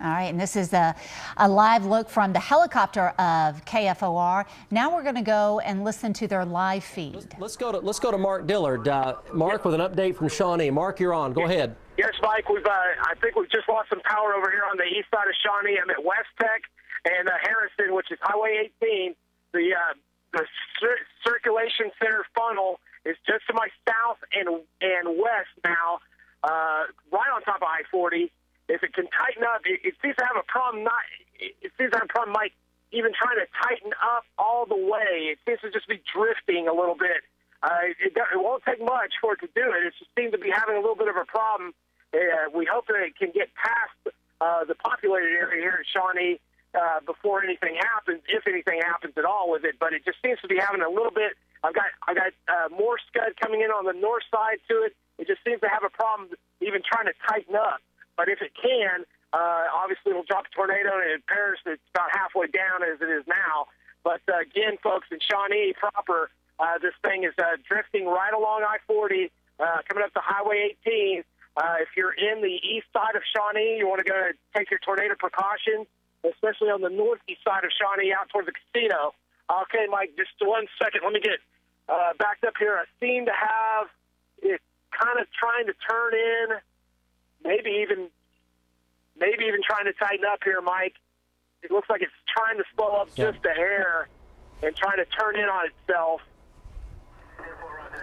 All right, and this is a live look from the helicopter of KFOR. Now we're going to go and listen to their live feed. Let's go to Mark Dillard. Mark, with an update from Shawnee. Mark, you're on. Go ahead. Yes, Mike. I think we've just lost some power over here on the east side of Shawnee. I'm at West Tech and Harrison, which is Highway 18. The circulation center funnel is just to my south and west now, right on top of I-40. If it can tighten up, it seems to have a problem. It seems to have a problem, Mike, even trying to tighten up all the way. It seems to just be drifting a little bit. It won't take much for it to do it. It just seems to be having a little bit of a problem. We hope that it can get past the populated area here at Shawnee before anything happens, if anything happens at all with it. But it just seems to be having a little bit. I got more scud coming in on the north side to it. It just seems to have a problem even trying to tighten up. But if it can, obviously it'll drop a tornado, and in Paris it's about halfway down as it is now. But again, folks, in Shawnee proper, this thing is drifting right along I-40, coming up to Highway 18. If you're in the east side of Shawnee, you want to go take your tornado precautions, especially on the northeast side of Shawnee out towards the casino. Okay, Mike, just 1 second. Let me get backed up here. I seem to have it kind of trying to turn in. Maybe even trying to tighten up here, Mike. It looks like it's trying to slow up just a hair and trying to turn in on itself.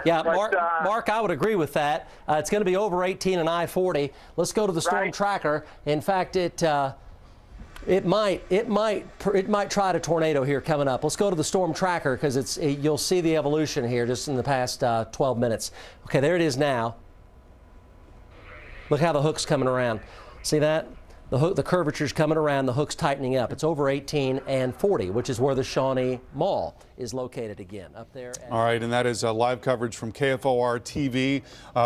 Yeah, but, Mark, I would agree with that. It's going to be over 18 and I-40. Let's go to the storm tracker. In fact, it might try to tornado here coming up. Let's go to the storm tracker because you'll see the evolution here just in the past 12 minutes. Okay, there it is now. Look how the hook's coming around. See that? The curvature's coming around, the hook's tightening up. It's over 18 and 40, which is where the Shawnee Mall is located again, up there. All right, and that is live coverage from KFOR TV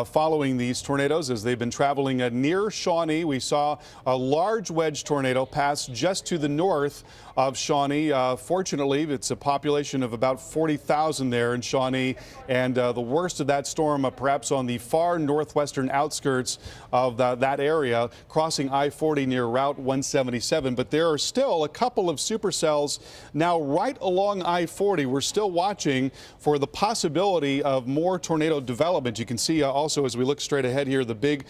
following these tornadoes as they've been traveling near Shawnee. We saw a large wedge tornado pass just to the north of Shawnee. Fortunately, it's a population of about 40,000 there in Shawnee, and the worst of that storm perhaps on the far northwestern outskirts of that area, crossing I-40 near Route 177. But there are still a couple of supercells now right along I-40. We're still watching for the possibility of more tornado development. You can see also as we look straight ahead here, the big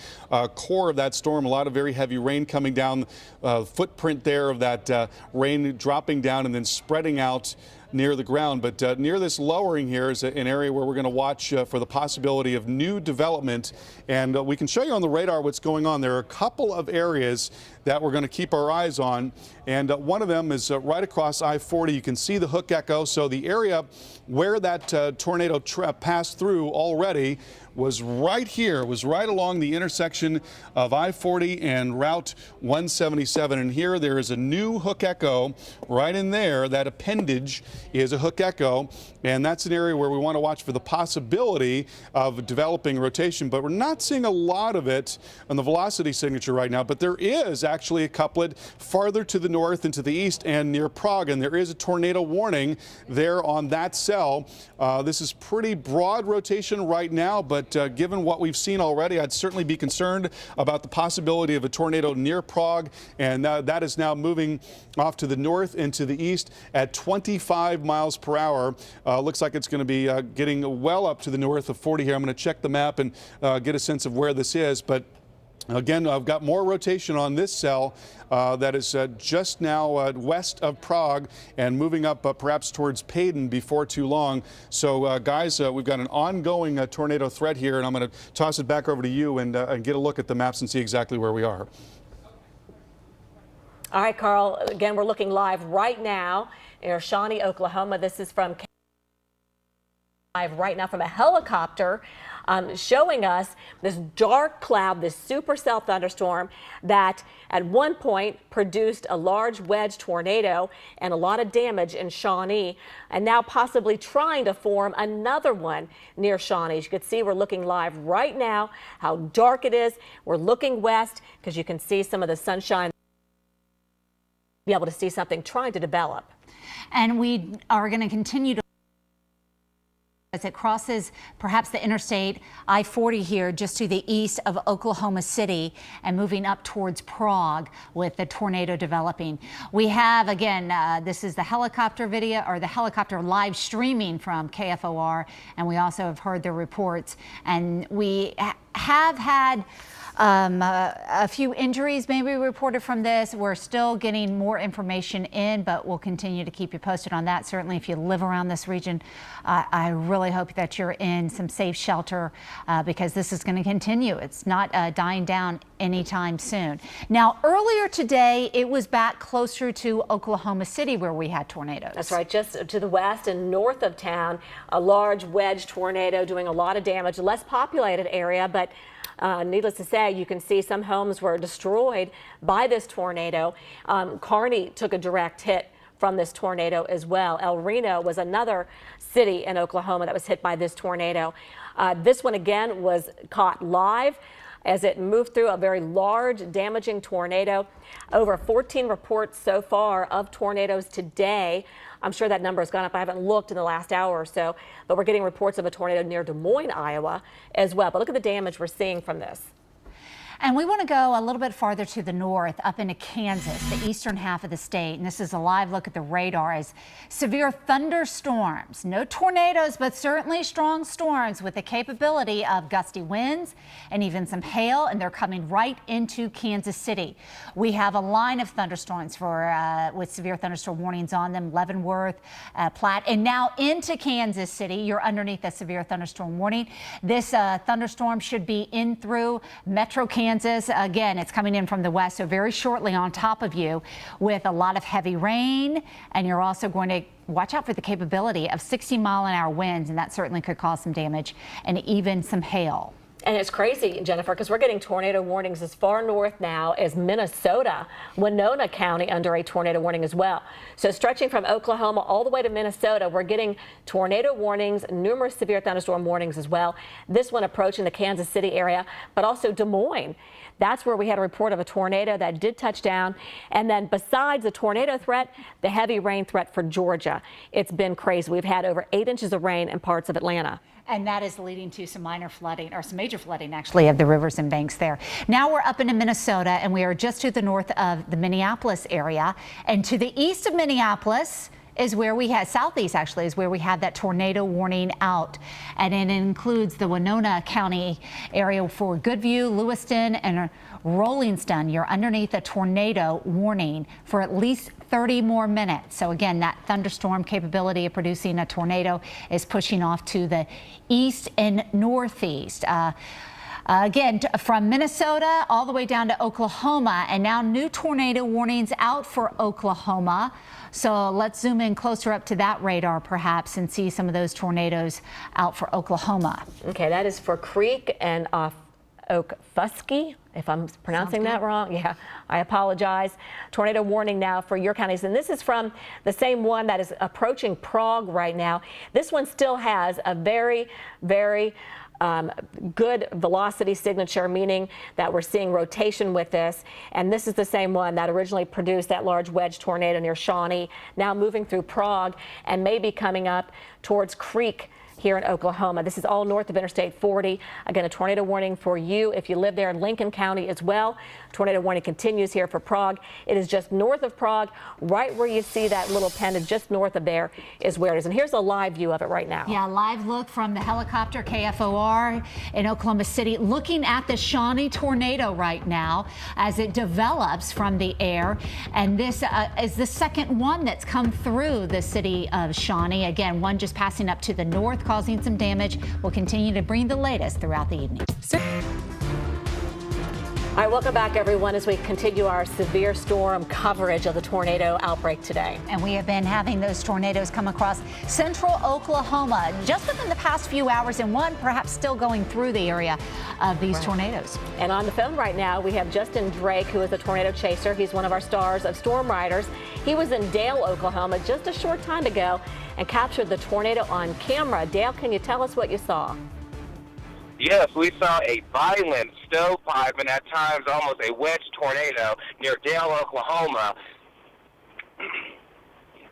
core of that storm, a lot of very heavy rain coming down, footprint there of that rain dropping down and then spreading out near the ground. But near this lowering here is an area where we're going to watch for the possibility of new development. And we can show you on the radar what's going on. There are a couple of areas that we're going to keep our eyes on. And one of them is right across I-40. You can see the hook echo. So the area where that tornado passed through already was right here, was right along the intersection of I-40 and Route 177. And here there is a new hook echo right in there. That appendage is a hook echo, and that's an area where we want to watch for the possibility of developing rotation, but we're not seeing a lot of it on the velocity signature right now. But there is actually a couplet farther to the north and to the east and near Prague, and there is a tornado warning there on that cell. This is pretty broad rotation right now, but given what we've seen already, I'd certainly be concerned about the possibility of a tornado near Prague, and that is now moving off to the north and to the east at 25 miles per hour. Looks like it's going to be getting well up to the north of 40 here. I'm going to check the map and get a sense of where this is, but again, I've got more rotation on this cell that is just now west of Prague and moving up perhaps towards Paden before too long. So, guys, we've got an ongoing tornado threat here, and I'm going to toss it back over to you and get a look at the maps and see exactly where we are. All right, Carl, again, we're looking live right now near Shawnee, Oklahoma. This is from live right now from a helicopter showing us this dark cloud, this supercell thunderstorm that at one point produced a large wedge tornado and a lot of damage in Shawnee, and now possibly trying to form another one near Shawnee. As you can see, we're looking live right now how dark it is. We're looking west because you can see some of the sunshine, be able to see something trying to develop. And we are going to continue to as it crosses perhaps the interstate I-40 here just to the east of Oklahoma City and moving up towards Prague with the tornado developing. We have, again, this is the helicopter video or the helicopter live streaming from KFOR, and we also have heard the reports, and we have had a few injuries maybe reported from this. We're still getting more information in, but we'll continue to keep you posted on that. Certainly if you live around this region, I really hope that you're in some safe shelter because this is going to continue. It's not dying down anytime soon. Now, earlier today, it was back closer to Oklahoma City where we had tornadoes. That's right, just to the west and north of town, a large wedge tornado doing a lot of damage, a less populated area, but needless to say, you can see some homes were destroyed by this tornado. Carney took a direct hit from this tornado as well. El Reno was another city in Oklahoma that was hit by this tornado. This one again was caught live as it moved through a very large damaging tornado. Over 14 reports so far of tornadoes today. I'm sure that number has gone up. I haven't looked in the last hour or so, but we're getting reports of a tornado near Des Moines, Iowa as well. But look at the damage we're seeing from this. And we want to go a little bit farther to the north, up into Kansas, the eastern half of the state. And this is a live look at the radar as severe thunderstorms. No tornadoes, but certainly strong storms with the capability of gusty winds and even some hail. And they're coming right into Kansas City. We have a line of thunderstorms with severe thunderstorm warnings on them, Leavenworth, Platte, and now into Kansas City. You're underneath that severe thunderstorm warning. This thunderstorm should be in through Metro Kansas. Again, it's coming in from the west, so very shortly on top of you with a lot of heavy rain, and you're also going to watch out for the capability of 60-mile-an-hour winds, and that certainly could cause some damage and even some hail. And it's crazy, Jennifer, because we're getting tornado warnings as far north now as Minnesota, Winona County under a tornado warning as well. So stretching from Oklahoma all the way to Minnesota, we're getting tornado warnings, numerous severe thunderstorm warnings as well. This one approaching the Kansas City area, but also Des Moines. That's where we had a report of a tornado that did touch down. And then besides the tornado threat, the heavy rain threat for Georgia. It's been crazy. We've had over 8 inches of rain in parts of Atlanta. And that is leading to some minor flooding, or some major flooding, actually, of the rivers and banks there. Now we're up into Minnesota, and we are just to the north of the Minneapolis area. And to the east of Minneapolis is where we had, southeast actually, is where we had that tornado warning out. And it includes the Winona County area for Goodview, Lewiston, and Rollinston. You're underneath a tornado warning for at least 30 more minutes. So again, that thunderstorm capability of producing a tornado is pushing off to the east and northeast. Again, from Minnesota all the way down to Oklahoma, and now new tornado warnings out for Oklahoma. So let's zoom in closer up to that radar perhaps and see some of those tornadoes out for Oklahoma. Okay, that is for Creek and Okfuskee, if I'm pronouncing that wrong. Yeah, I apologize. Tornado warning now for your counties. And this is from the same one that is approaching Prague right now. This one still has a very, very good velocity signature, meaning that we're seeing rotation with this. And this is the same one that originally produced that large wedge tornado near Shawnee, now moving through Prague and maybe coming up towards Creek here in Oklahoma. This is all north of Interstate 40. Again, a tornado warning for you if you live there in Lincoln County as well. Tornado warning continues here for Prague. It is just north of Prague, right where you see that little pendant, just north of there is where it is. And here's a live view of it right now. Yeah, live look from the helicopter KFOR in Oklahoma City, looking at the Shawnee tornado right now as it develops from the air. And this is the second one that's come through the city of Shawnee. Again, one just passing up to the north, causing some damage. We'll continue to bring the latest throughout the evening. All right, welcome back, everyone, as we continue our severe storm coverage of the tornado outbreak today. And we have been having those tornadoes come across central Oklahoma just within the past few hours, and one perhaps still going through the area of these tornadoes. And on the phone right now, we have Justin Drake, who is a tornado chaser. He's one of our stars of Storm Riders. He was in Dale, Oklahoma just a short time ago and captured the tornado on camera. Dale, can you tell us what you saw? Yes, we saw a violent stovepipe and at times almost a wedge tornado near Dale, Oklahoma.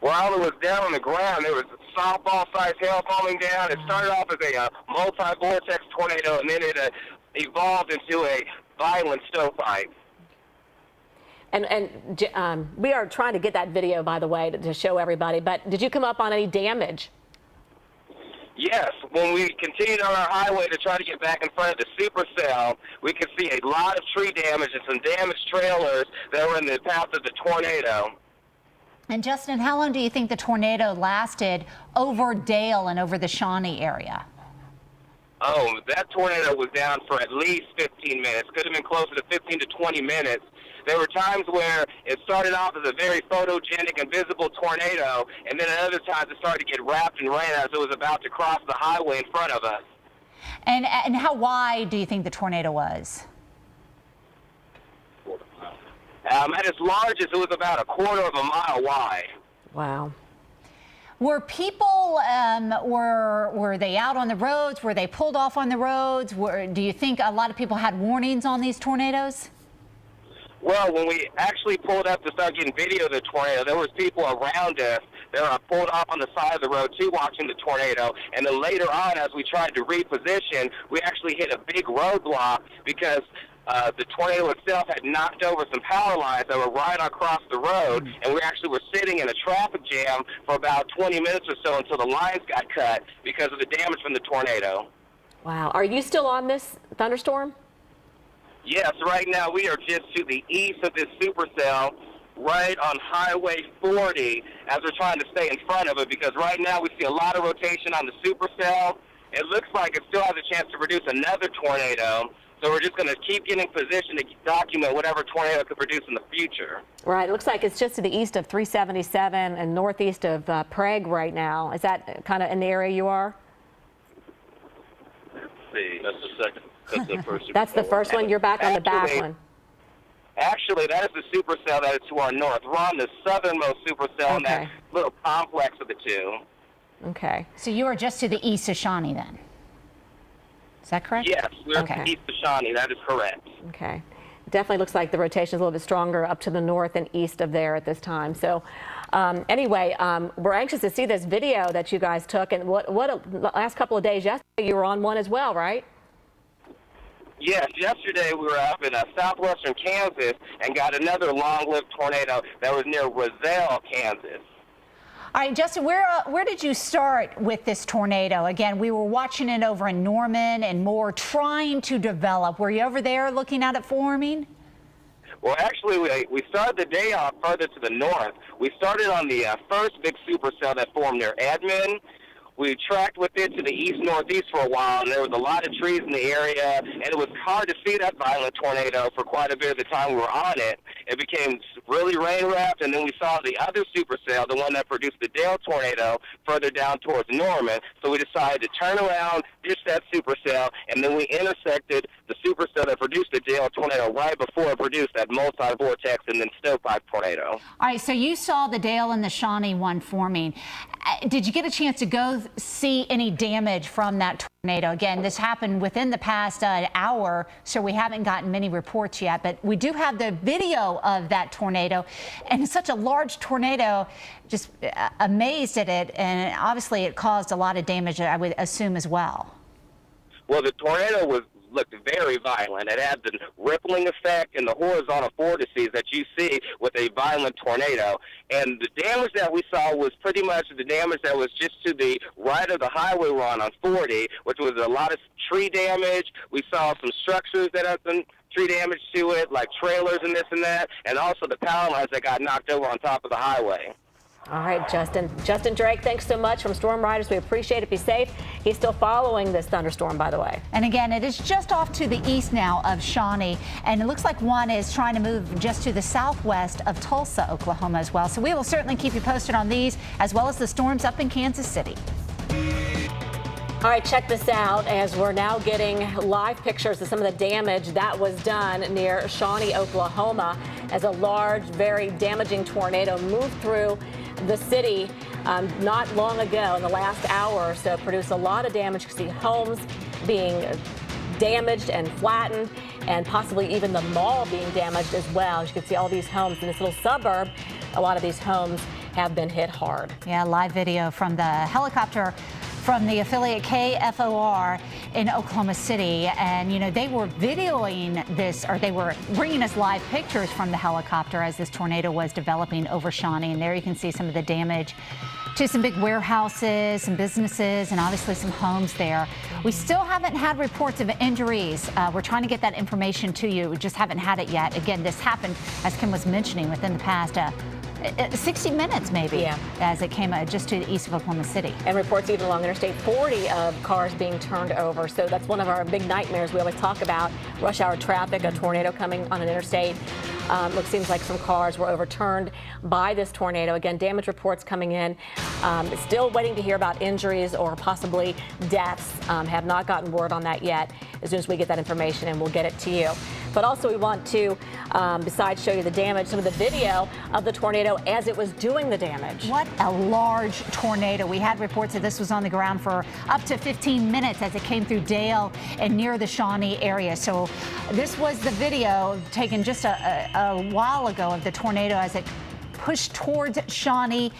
While it was down on the ground, there was softball-sized hail falling down. It started off as a multi-vortex tornado, and then it evolved into a violent stovepipe. And we are trying to get that video, by the way, to show everybody. But did you come up on any damage? Yes, when we continued on our highway to try to get back in front of the supercell, we could see a lot of tree damage and some damaged trailers that were in the path of the tornado. And Justin, how long do you think the tornado lasted over Dale and over the Shawnee area? Oh, that tornado was down for at least 15 minutes. Could have been closer to 15 to 20 minutes. There were times where it started off as a very photogenic and visible tornado, and then at other times it started to get wrapped and ran as it was about to cross the highway in front of us. And how wide do you think the tornado was? At its largest, it was about a quarter of a mile wide. Wow. Were people, were they out on the roads? Were they pulled off on the roads? Do you think a lot of people had warnings on these tornadoes? Well, when we actually pulled up to start getting video of the tornado, there was people around us that were pulled off on the side of the road too, watching the tornado. And then later on, as we tried to reposition, we actually hit a big roadblock because the tornado itself had knocked over some power lines that were right across the road, and we actually were sitting in a traffic jam for about 20 minutes or so until the lines got cut because of the damage from the tornado. Wow. Are you still on this thunderstorm? Yes, right now we are just to the east of this supercell, right on Highway 40, as we're trying to stay in front of it, because right now we see a lot of rotation on the supercell. It looks like it still has a chance to produce another tornado, so we're just going to keep getting positioned to document whatever tornado could produce in the future. Right. It looks like it's just to the east of 377 and northeast of Prague right now. Is that kind of in the area you are? Let's see. That's the second. That's the first. That's the first one. You're back on the back one. Actually, that is the supercell that is to our north. We're on the southernmost supercell in that little complex of the two. Okay. So you are just to the east of Shawnee then? Is that correct? Yes, we're east of Shawnee. That is correct. Okay. Definitely looks like the rotation is a little bit stronger up to the north and east of there at this time. So anyway, we're anxious to see this video that you guys took. And the last couple of days yesterday, you were on one as well, right? Yes, yesterday we were up in southwestern Kansas and got another long-lived tornado that was near Roselle, Kansas. All right, Justin, where did you start with this tornado? Again, we were watching it over in Norman and Moore, trying to develop. Were you over there looking at it forming? Well, actually, we started the day off further to the north. We started on the first big supercell that formed near Edmond. we tracked with it to the east-northeast for a while, and there was a lot of trees in the area, and it was hard to see that violent tornado for quite a bit of the time we were on it. It became really rain-wrapped, and then we saw the other supercell, the one that produced the Dale tornado, further down towards Norman. So we decided to turn around, ditch that supercell, and then we intersected the supercell that produced the Dale tornado right before it produced that multi-vortex and then stovepipe tornado. All right, so you saw the Dale and the Shawnee one forming. Did you get a chance to go see any damage from that tornado? Again, this happened within the past hour, so we haven't gotten many reports yet, but we do have the video of that tornado, and it's such a large tornado. Just amazed at it, and obviously it caused a lot of damage, I would assume, as well. Well, the tornado looked very violent. It had the rippling effect and the horizontal vortices that you see with a violent tornado. And the damage that we saw was pretty much the damage that was just to the right of the highway we're on 40, which was a lot of tree damage. We saw some structures that had some tree damage to it, like trailers and this and that, and also the power lines that got knocked over on top of the highway. All right, Justin Drake, thanks so much from Storm Riders. We appreciate it. Be safe. He's still following this thunderstorm, by the way. And again, it is just off to the east now of Shawnee, and it looks like one is trying to move just to the southwest of Tulsa, Oklahoma as well. So we will certainly keep you posted on these, as well as the storms up in Kansas City. All right, check this out as we're now getting live pictures of some of the damage that was done near Shawnee, Oklahoma, as a large, very damaging tornado moved through the city not long ago. In the last hour or so, produced a lot of damage. You can see homes being damaged and flattened, and possibly even the mall being damaged as well. As you can see all these homes in this little suburb, a lot of these homes have been hit hard. Yeah, live video from the helicopter from the affiliate KFOR in Oklahoma City. And, you know, they were videoing this, or they were bringing us live pictures from the helicopter as this tornado was developing over Shawnee. And there you can see some of the damage to some big warehouses, some businesses, and obviously some homes there. We still haven't had reports of injuries. We're trying to get that information to you. We just haven't had it yet. Again, this happened, as Kim was mentioning, within the past 60 minutes maybe, as it came just to the east of Oklahoma City. And reports even along Interstate 40 of cars being turned over. So that's one of our big nightmares we always talk about, rush hour traffic, a tornado coming on an interstate. It seems like some cars were overturned by this tornado. Again, damage reports coming in. Still waiting to hear about injuries or possibly deaths. Have not gotten word on that yet. As soon as we get that information, and we'll get it to you. But also we want to, besides show you the damage, some of the video of the tornado as it was doing the damage. What a large tornado. We had reports that this was on the ground for up to 15 minutes as it came through Dale and near the Shawnee area. So this was the video taken just a while ago of the tornado as it pushed towards Shawnee,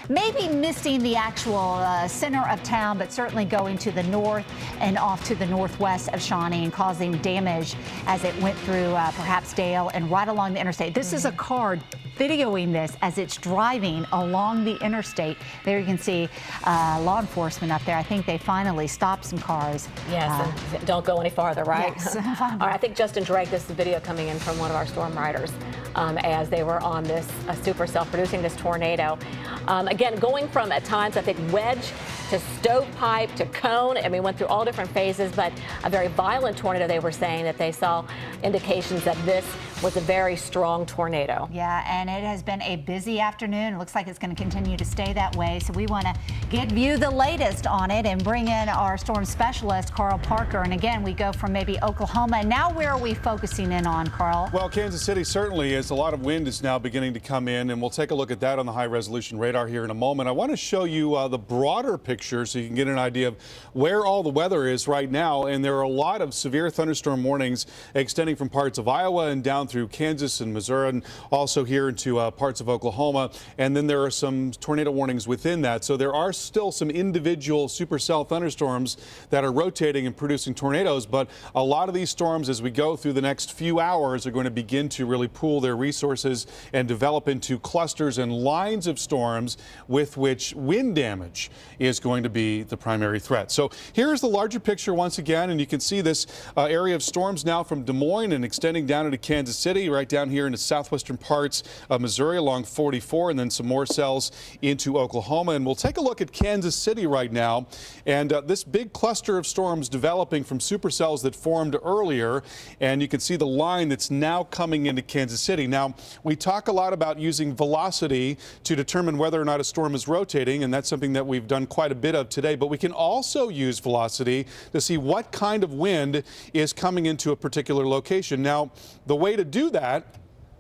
maybe missing the actual center of town, but certainly going to the north and off to the northwest of Shawnee and causing damage as it went through perhaps Dale and right along the interstate. This is a car videoing this as it's driving along the interstate. There you can see law enforcement up there. I think they finally stopped some cars. Yes, and don't go any farther, right? Yes. All right, I think Justin Drake, this is the video coming in from one of our storm riders as they were on this supercell producing this tornado. Again, going from at times, I think, wedge to stovepipe to cone. I mean, went through all different phases, but a very violent tornado. They were saying that they saw indications that this was a very strong tornado. Yeah, and it has been a busy afternoon. It looks like it's going to continue to stay that way. So we want to give you the latest on it and bring in our storm specialist, Carl Parker. And again, we go from maybe Oklahoma. Now, where are we focusing in on, Carl? Well, Kansas City certainly is. A lot of wind is now beginning to come in, and we'll take a look at that on the high-resolution radar here in a moment. I want to show you the broader picture so you can get an idea of where all the weather is right now. And there are a lot of severe thunderstorm warnings extending from parts of Iowa and down through Kansas and Missouri, and also here into parts of Oklahoma. And then there are some tornado warnings within that. So there are still some individual supercell thunderstorms that are rotating and producing tornadoes. But a lot of these storms, as we go through the next few hours, are going to begin to really pool their resources and develop into clusters and lines of storms with which wind damage is going going to be the primary threat. So here's the larger picture once again, and you can see this area of storms now from Des Moines and extending down into Kansas City, right down here into southwestern parts of Missouri along 44, and then some more cells into Oklahoma. And we'll take a look at Kansas City right now, and this big cluster of storms developing from supercells that formed earlier, and you can see the line that's now coming into Kansas City. Now, we talk a lot about using velocity to determine whether or not a storm is rotating, and that's something that we've done quite a bit of today, but we can also use velocity to see what kind of wind is coming into a particular location. Now, the way to do that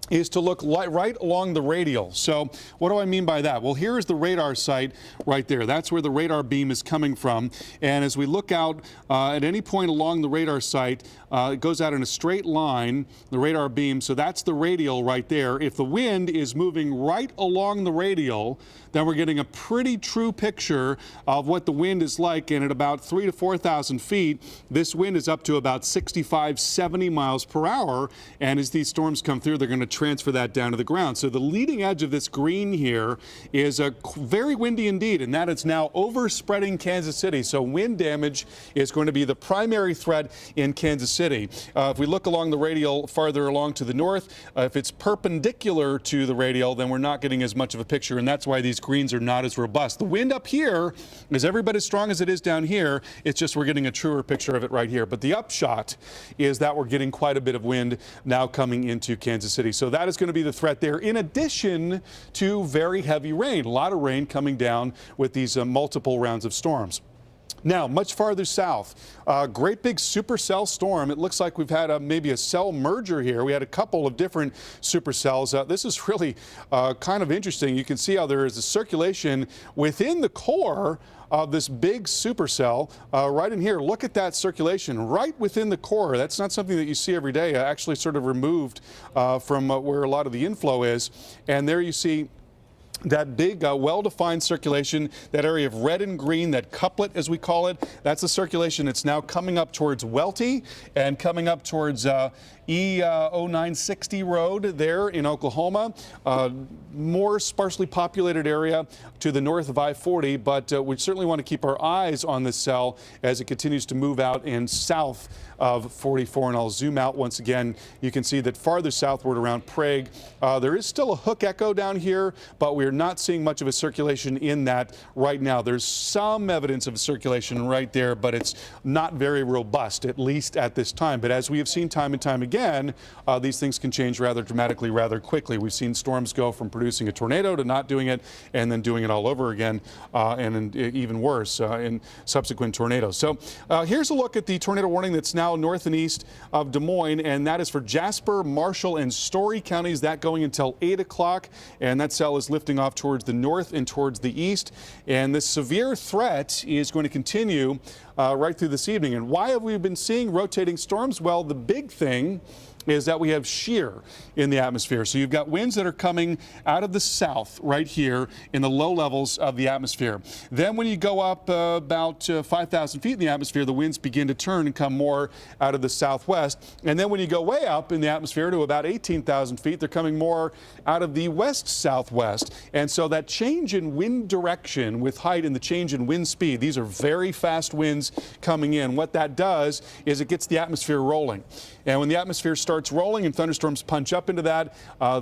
is to look right along the radial. So what do I mean by that? Well, here is the radar site right there. That's where the radar beam is coming from. And as we look out at any point along the radar site, it goes out in a straight line, the radar beam. So that's the radial right there. If the wind is moving right along the radial, then we're getting a pretty true picture of what the wind is like. And at about 3,000 to 4,000 feet, this wind is up to about 65, 70 miles per hour. And as these storms come through, they're going to transfer that down to the ground. So the leading edge of this green here is very windy indeed, and that is now overspreading Kansas City. So wind damage is going to be the primary threat in Kansas City. If we look along the radial farther along to the north, if it's perpendicular to the radial, then we're not getting as much of a picture, and that's why these greens are not as robust. The wind up here is every bit as strong as it is down here. It's just we're getting a truer picture of it right here. But the upshot is that we're getting quite a bit of wind now coming into Kansas City. So that is going to be the threat there, in addition to very heavy rain. A lot of rain coming down with these multiple rounds of storms. Now, much farther south, great big supercell storm. It looks like we've had maybe a cell merger here. We had a couple of different supercells. This is really kind of interesting. You can see how there is a circulation within the core of this big supercell right in here. Look at that circulation right within the core. That's not something that you see every day, actually sort of removed from where a lot of the inflow is. And there you see that big, well-defined circulation, that area of red and green, that couplet as we call it, that's the circulation. It's now coming up towards Welty and coming up towards E0960 Road there in Oklahoma. More sparsely populated area to the north of I-40, but we certainly want to keep our eyes on this cell as it continues to move out and south of 44. And I'll zoom out once again. You can see that farther southward around Prague, there is still a hook echo down here, but we're not seeing much of a circulation in that right now. There's some evidence of circulation right there, but it's not very robust, at least at this time. But as we have seen time and time again, these things can change rather dramatically, rather quickly. We've seen storms go from producing a tornado to not doing it, and then doing it all over again, and even worse in subsequent tornadoes. So here's a look at the tornado warning that's now north and east of Des Moines, and that is for Jasper, Marshall, and Story counties. That going until 8 o'clock, and that cell is lifting off towards the north and towards the east. And this severe threat is going to continue right through this evening. And why have we been seeing rotating storms? Well, the big thing is that we have shear in the atmosphere. So you've got winds that are coming out of the south right here in the low levels of the atmosphere. Then when you go up about 5,000 feet in the atmosphere, the winds begin to turn and come more out of the southwest. And then when you go way up in the atmosphere to about 18,000 feet, they're coming more out of the west-southwest. And so that change in wind direction with height and the change in wind speed, these are very fast winds coming in. What that does is it gets the atmosphere rolling. And when the atmosphere starts rolling and thunderstorms punch up into that,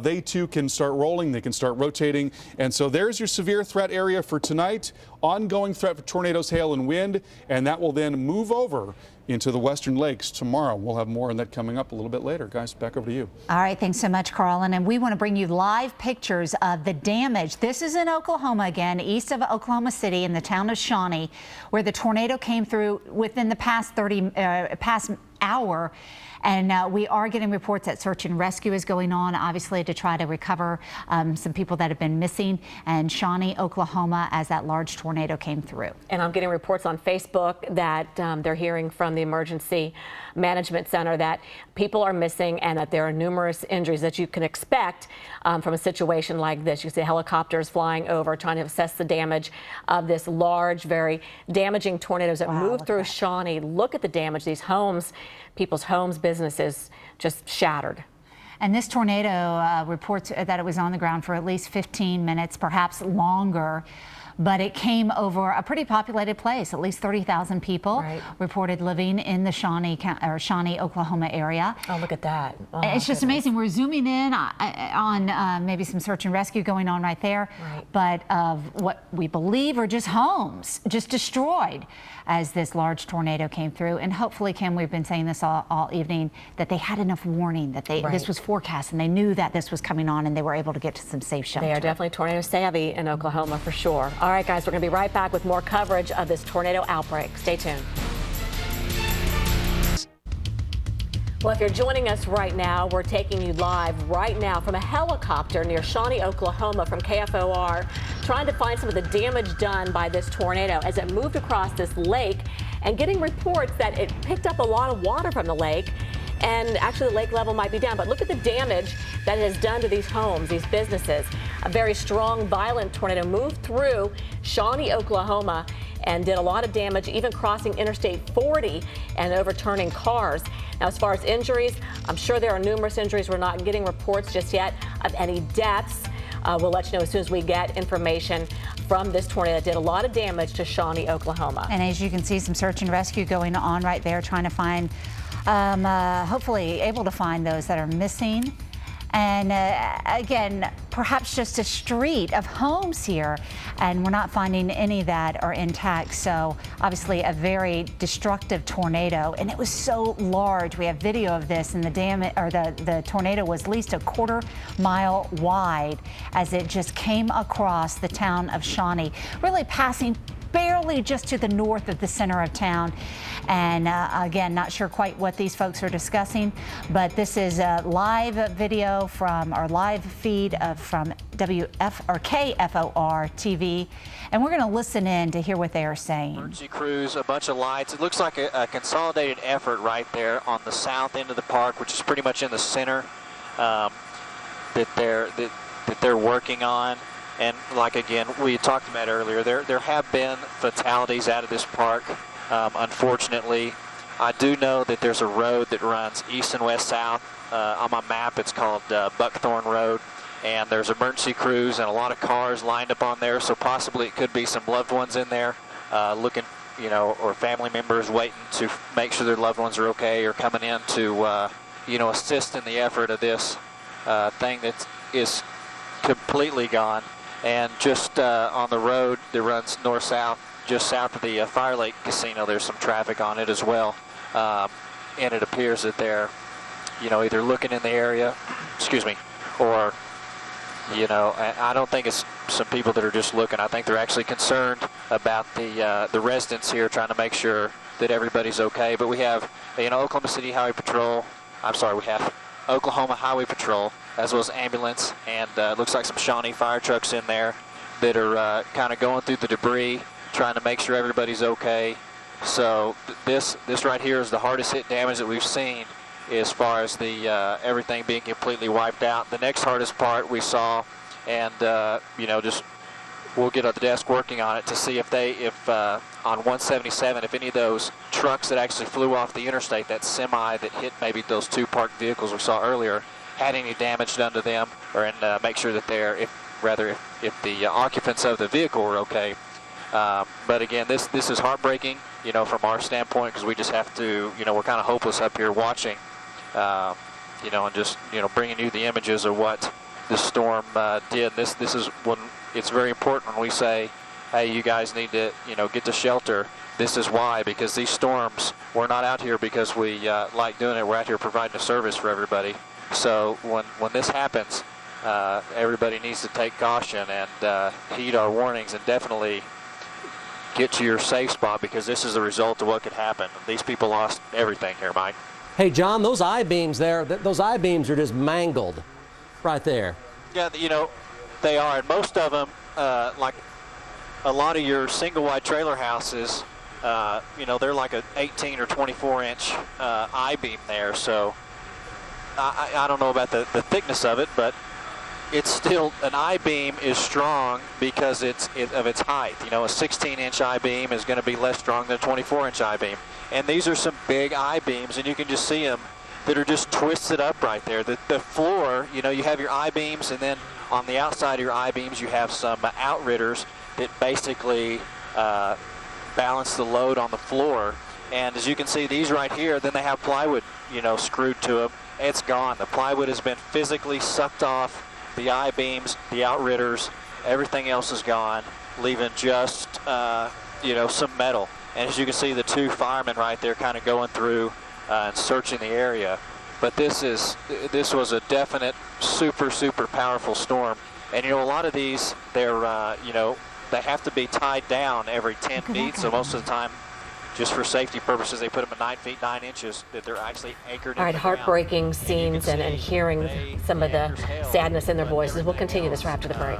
they too can start rolling, they can start rotating. And so there's your severe threat area for tonight. Ongoing threat for tornadoes, hail, and wind, and that will then move over into the western lakes tomorrow. We'll have more on that coming up a little bit later. Guys, back over to you. All right, thanks so much, Carlin. And we want to bring you live pictures of the damage. This is in Oklahoma again, east of Oklahoma City in the town of Shawnee, where the tornado came through within the past hour. And we are getting reports that search and rescue is going on, obviously, to try to recover some people that have been missing in Shawnee, Oklahoma, as that large tornado came through. And I'm getting reports on Facebook that they're hearing from the Emergency Management Center that people are missing and that there are numerous injuries that you can expect from a situation like this. You see helicopters flying over trying to assess the damage of this large, very damaging tornadoes that moved through Shawnee. Look at the damage. These homes, people's homes, businesses just shattered. And this tornado reports that it was on the ground for at least 15 minutes, perhaps longer. but it came over a pretty populated place. At least 30,000 people reported living in the Shawnee, Oklahoma area. Oh, look at that. Oh, it's just amazing. We're zooming in on maybe some search and rescue going on right there, but of what we believe are just homes, just destroyed as this large tornado came through. And hopefully, Kim, we've been saying this all evening, that they had enough warning that this was forecast and they knew that this was coming on and they were able to get to some safe shelter. They are definitely tornado savvy in Oklahoma for sure. All right, guys, we're going to be right back with more coverage of this tornado outbreak. Stay tuned. Well, if you're joining us right now, we're taking you live right now from a helicopter near Shawnee, Oklahoma from KFOR, trying to find some of the damage done by this tornado as it moved across this lake and getting reports that it picked up a lot of water from the lake. And actually the lake level might be down, but look at the damage that it has done to these homes, these businesses. A very strong, violent tornado moved through Shawnee, Oklahoma, and did a lot of damage, even crossing Interstate 40 and overturning cars. Now, as far as injuries, I'm sure there are numerous injuries. We're not getting reports just yet of any deaths. We'll let you know as soon as we get information from this tornado that did a lot of damage to Shawnee, Oklahoma. And as you can see, some search and rescue going on right there, trying to find, hopefully able to find those that are missing. And again, perhaps just a street of homes here, and we're not finding any that are intact. So obviously a very destructive tornado, and it was so large. We have video of this, and the damage, or the tornado was at least a quarter-mile wide as it just came across the town of Shawnee, really passing barely just to the north of the center of town. And again, not sure quite what these folks are discussing, but this is a live video from our live feed from KFOR TV, and we're going to listen in to hear what they are saying. Emergency crews, a bunch of lights. It looks like a consolidated effort right there on the south end of the park, which is pretty much in the center, that they're working on. And like again, we talked about earlier, there have been fatalities out of this park. Unfortunately, I do know that there's a road that runs east and west south. On my map, it's called Buckthorn Road, and there's emergency crews and a lot of cars lined up on there. So possibly it could be some loved ones in there looking, or family members waiting to make sure their loved ones are okay, or coming in to, assist in the effort of this thing that is completely gone. And just on the road that runs north-south, just south of the Fire Lake Casino, there's some traffic on it as well. And it appears that they're, either looking in the area, or, I don't think it's some people that are just looking. I think they're actually concerned about the residents here, trying to make sure that everybody's okay. But we have, Oklahoma City Highway Patrol. We have Oklahoma Highway Patrol, as well as ambulance, and it looks like some Shawnee fire trucks in there that are kind of going through the debris, trying to make sure everybody's okay. So this right here is the hardest hit damage that we've seen, as far as the everything being completely wiped out. The next hardest part we saw, and we'll get at the desk working on it to see if on 177, if any of those trucks that actually flew off the interstate, that semi that hit maybe those two parked vehicles we saw earlier, had any damage done to them, or make sure that if the occupants of the vehicle were okay. But again, this is heartbreaking, from our standpoint, because we just have to, we're kind of hopeless up here watching, and just, bringing you the images of what the storm did. This is when it's very important when we say, hey, you guys need to, get to shelter. This is why, because these storms, we're not out here because we like doing it. We're out here providing a service for everybody. So when this happens, everybody needs to take caution and heed our warnings, and definitely get to your safe spot, because this is the result of what could happen. These people lost everything here, Mike. Hey, John, those I-beams there, those I-beams are just mangled right there. Yeah, they are, and most of them, like a lot of your single-wide trailer houses, they're like an 18 or 24-inch I-beam there. So I don't know about the thickness of it, but it's still, an I-beam is strong because of its height. A 16-inch I-beam is going to be less strong than a 24-inch I-beam. And these are some big I-beams, and you can just see them that are just twisted up right there. The floor, you have your I-beams, and then on the outside of your I-beams you have some outridders that basically balance the load on the floor. And as you can see, these right here, then they have plywood, screwed to them. It's gone. The plywood has been physically sucked off. The I-beams, the outridders, everything else is gone, leaving just, some metal. And as you can see, the two firemen right there kind of going through and searching the area. But this was a definite super, super powerful storm. And, a lot of these, they're, they have to be tied down every 10 feet. So most of the time, just for safety purposes, they put them at 9 feet 9 inches, that they're actually anchored. All right, heartbreaking scenes and hearing some of the sadness in their voices. We'll continue this right after the break.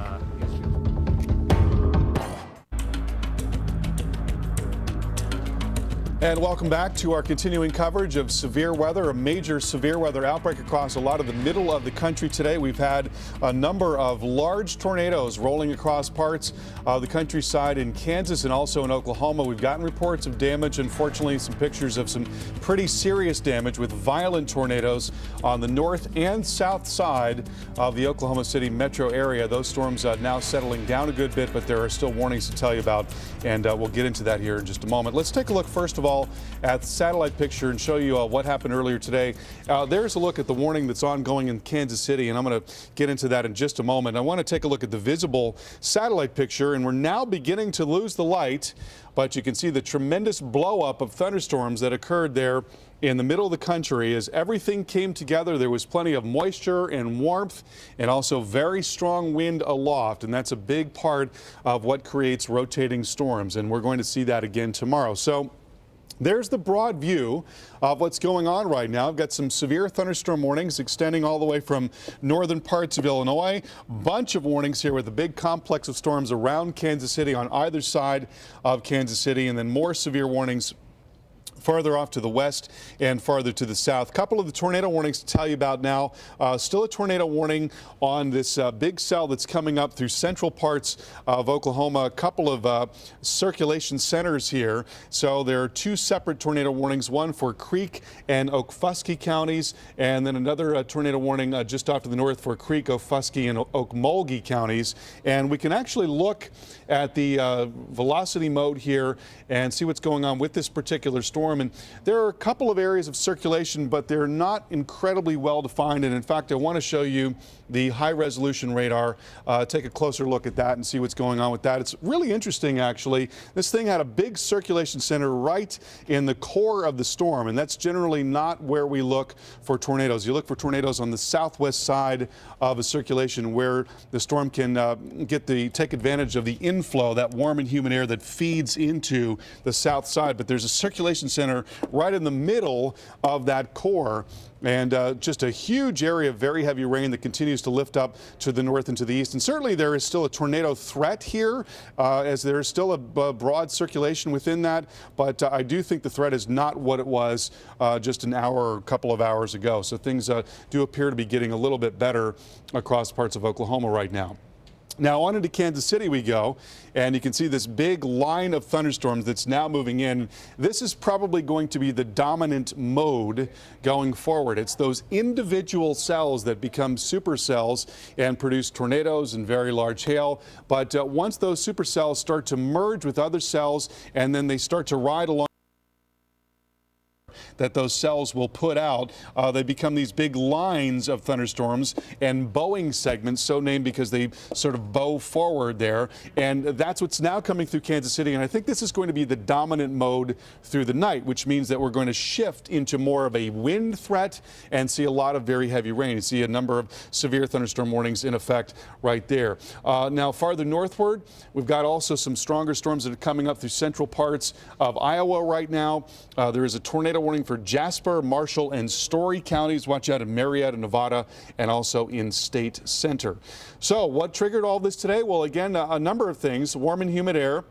And welcome back to our continuing coverage of severe weather, a major severe weather outbreak across a lot of the middle of the country today. We've had a number of large tornadoes rolling across parts of the countryside in Kansas and also in Oklahoma. We've gotten reports of damage, unfortunately, some pictures of some pretty serious damage with violent tornadoes on the north and south side of the Oklahoma City metro area. Those storms now settling down a good bit, but there are still warnings to tell you about, and we'll get into that here in just a moment. Let's take a look first of all at the satellite picture and show you what happened earlier today. There's a look at the warning that's ongoing in Kansas City, and I'm going to get into that in just a moment. I want to take a look at the visible satellite picture, and we're now beginning to lose the light, but you can see the tremendous blow up of thunderstorms that occurred there in the middle of the country. As everything came together, there was plenty of moisture and warmth and also very strong wind aloft, and that's a big part of what creates rotating storms, and we're going to see that again tomorrow. So there's the broad view of what's going on right now. I've got some severe thunderstorm warnings extending all the way from northern parts of Illinois. Bunch of warnings here with a big complex of storms around Kansas City on either side of Kansas City, and then more severe warnings farther off to the west and farther to the south. Couple of the tornado warnings to tell you about now. Still a tornado warning on this big cell that's coming up through central parts of Oklahoma. A couple of circulation centers here. So there are two separate tornado warnings, one for Creek and Okfuskee counties, and then another tornado warning just off to the north for Creek, Okfuskee, and Okmulgee counties. And we can actually look at the velocity mode here and see what's going on with this particular storm. And there are a couple of areas of circulation, but they're not incredibly well defined. And in fact, I want to show you the high resolution radar. Take a closer look at that and see what's going on with that. It's really interesting, actually. This thing had a big circulation center right in the core of the storm, and that's generally not where we look for tornadoes. You look for tornadoes on the southwest side of a circulation where the storm can take advantage of the inflow, that warm and humid air that feeds into the south side. But there's a circulation center right in the middle of that core, and just a huge area of very heavy rain that continues to lift up to the north and to the east. And certainly there is still a tornado threat here, as there is still a broad circulation within that. But I do think the threat is not what it was just an hour or a couple of hours ago. So things do appear to be getting a little bit better across parts of Oklahoma right now. Now on into Kansas City we go, and you can see this big line of thunderstorms that's now moving in. This is probably going to be the dominant mode going forward. It's those individual cells that become supercells and produce tornadoes and very large hail. But once those supercells start to merge with other cells and then they start to ride along that those cells will put out, they become these big lines of thunderstorms and bowing segments, so named because they sort of bow forward there. And that's what's now coming through Kansas City. And I think this is going to be the dominant mode through the night, which means that we're going to shift into more of a wind threat and see a lot of very heavy rain. You see a number of severe thunderstorm warnings in effect right there. Now farther northward, we've got also some stronger storms that are coming up through central parts of Iowa right now. There is a tornado warning for Jasper, Marshall, and Story counties. Watch out in Marietta, Nevada, and also in State Center. So what triggered all this today? Well, again, a number of things. Warm and humid air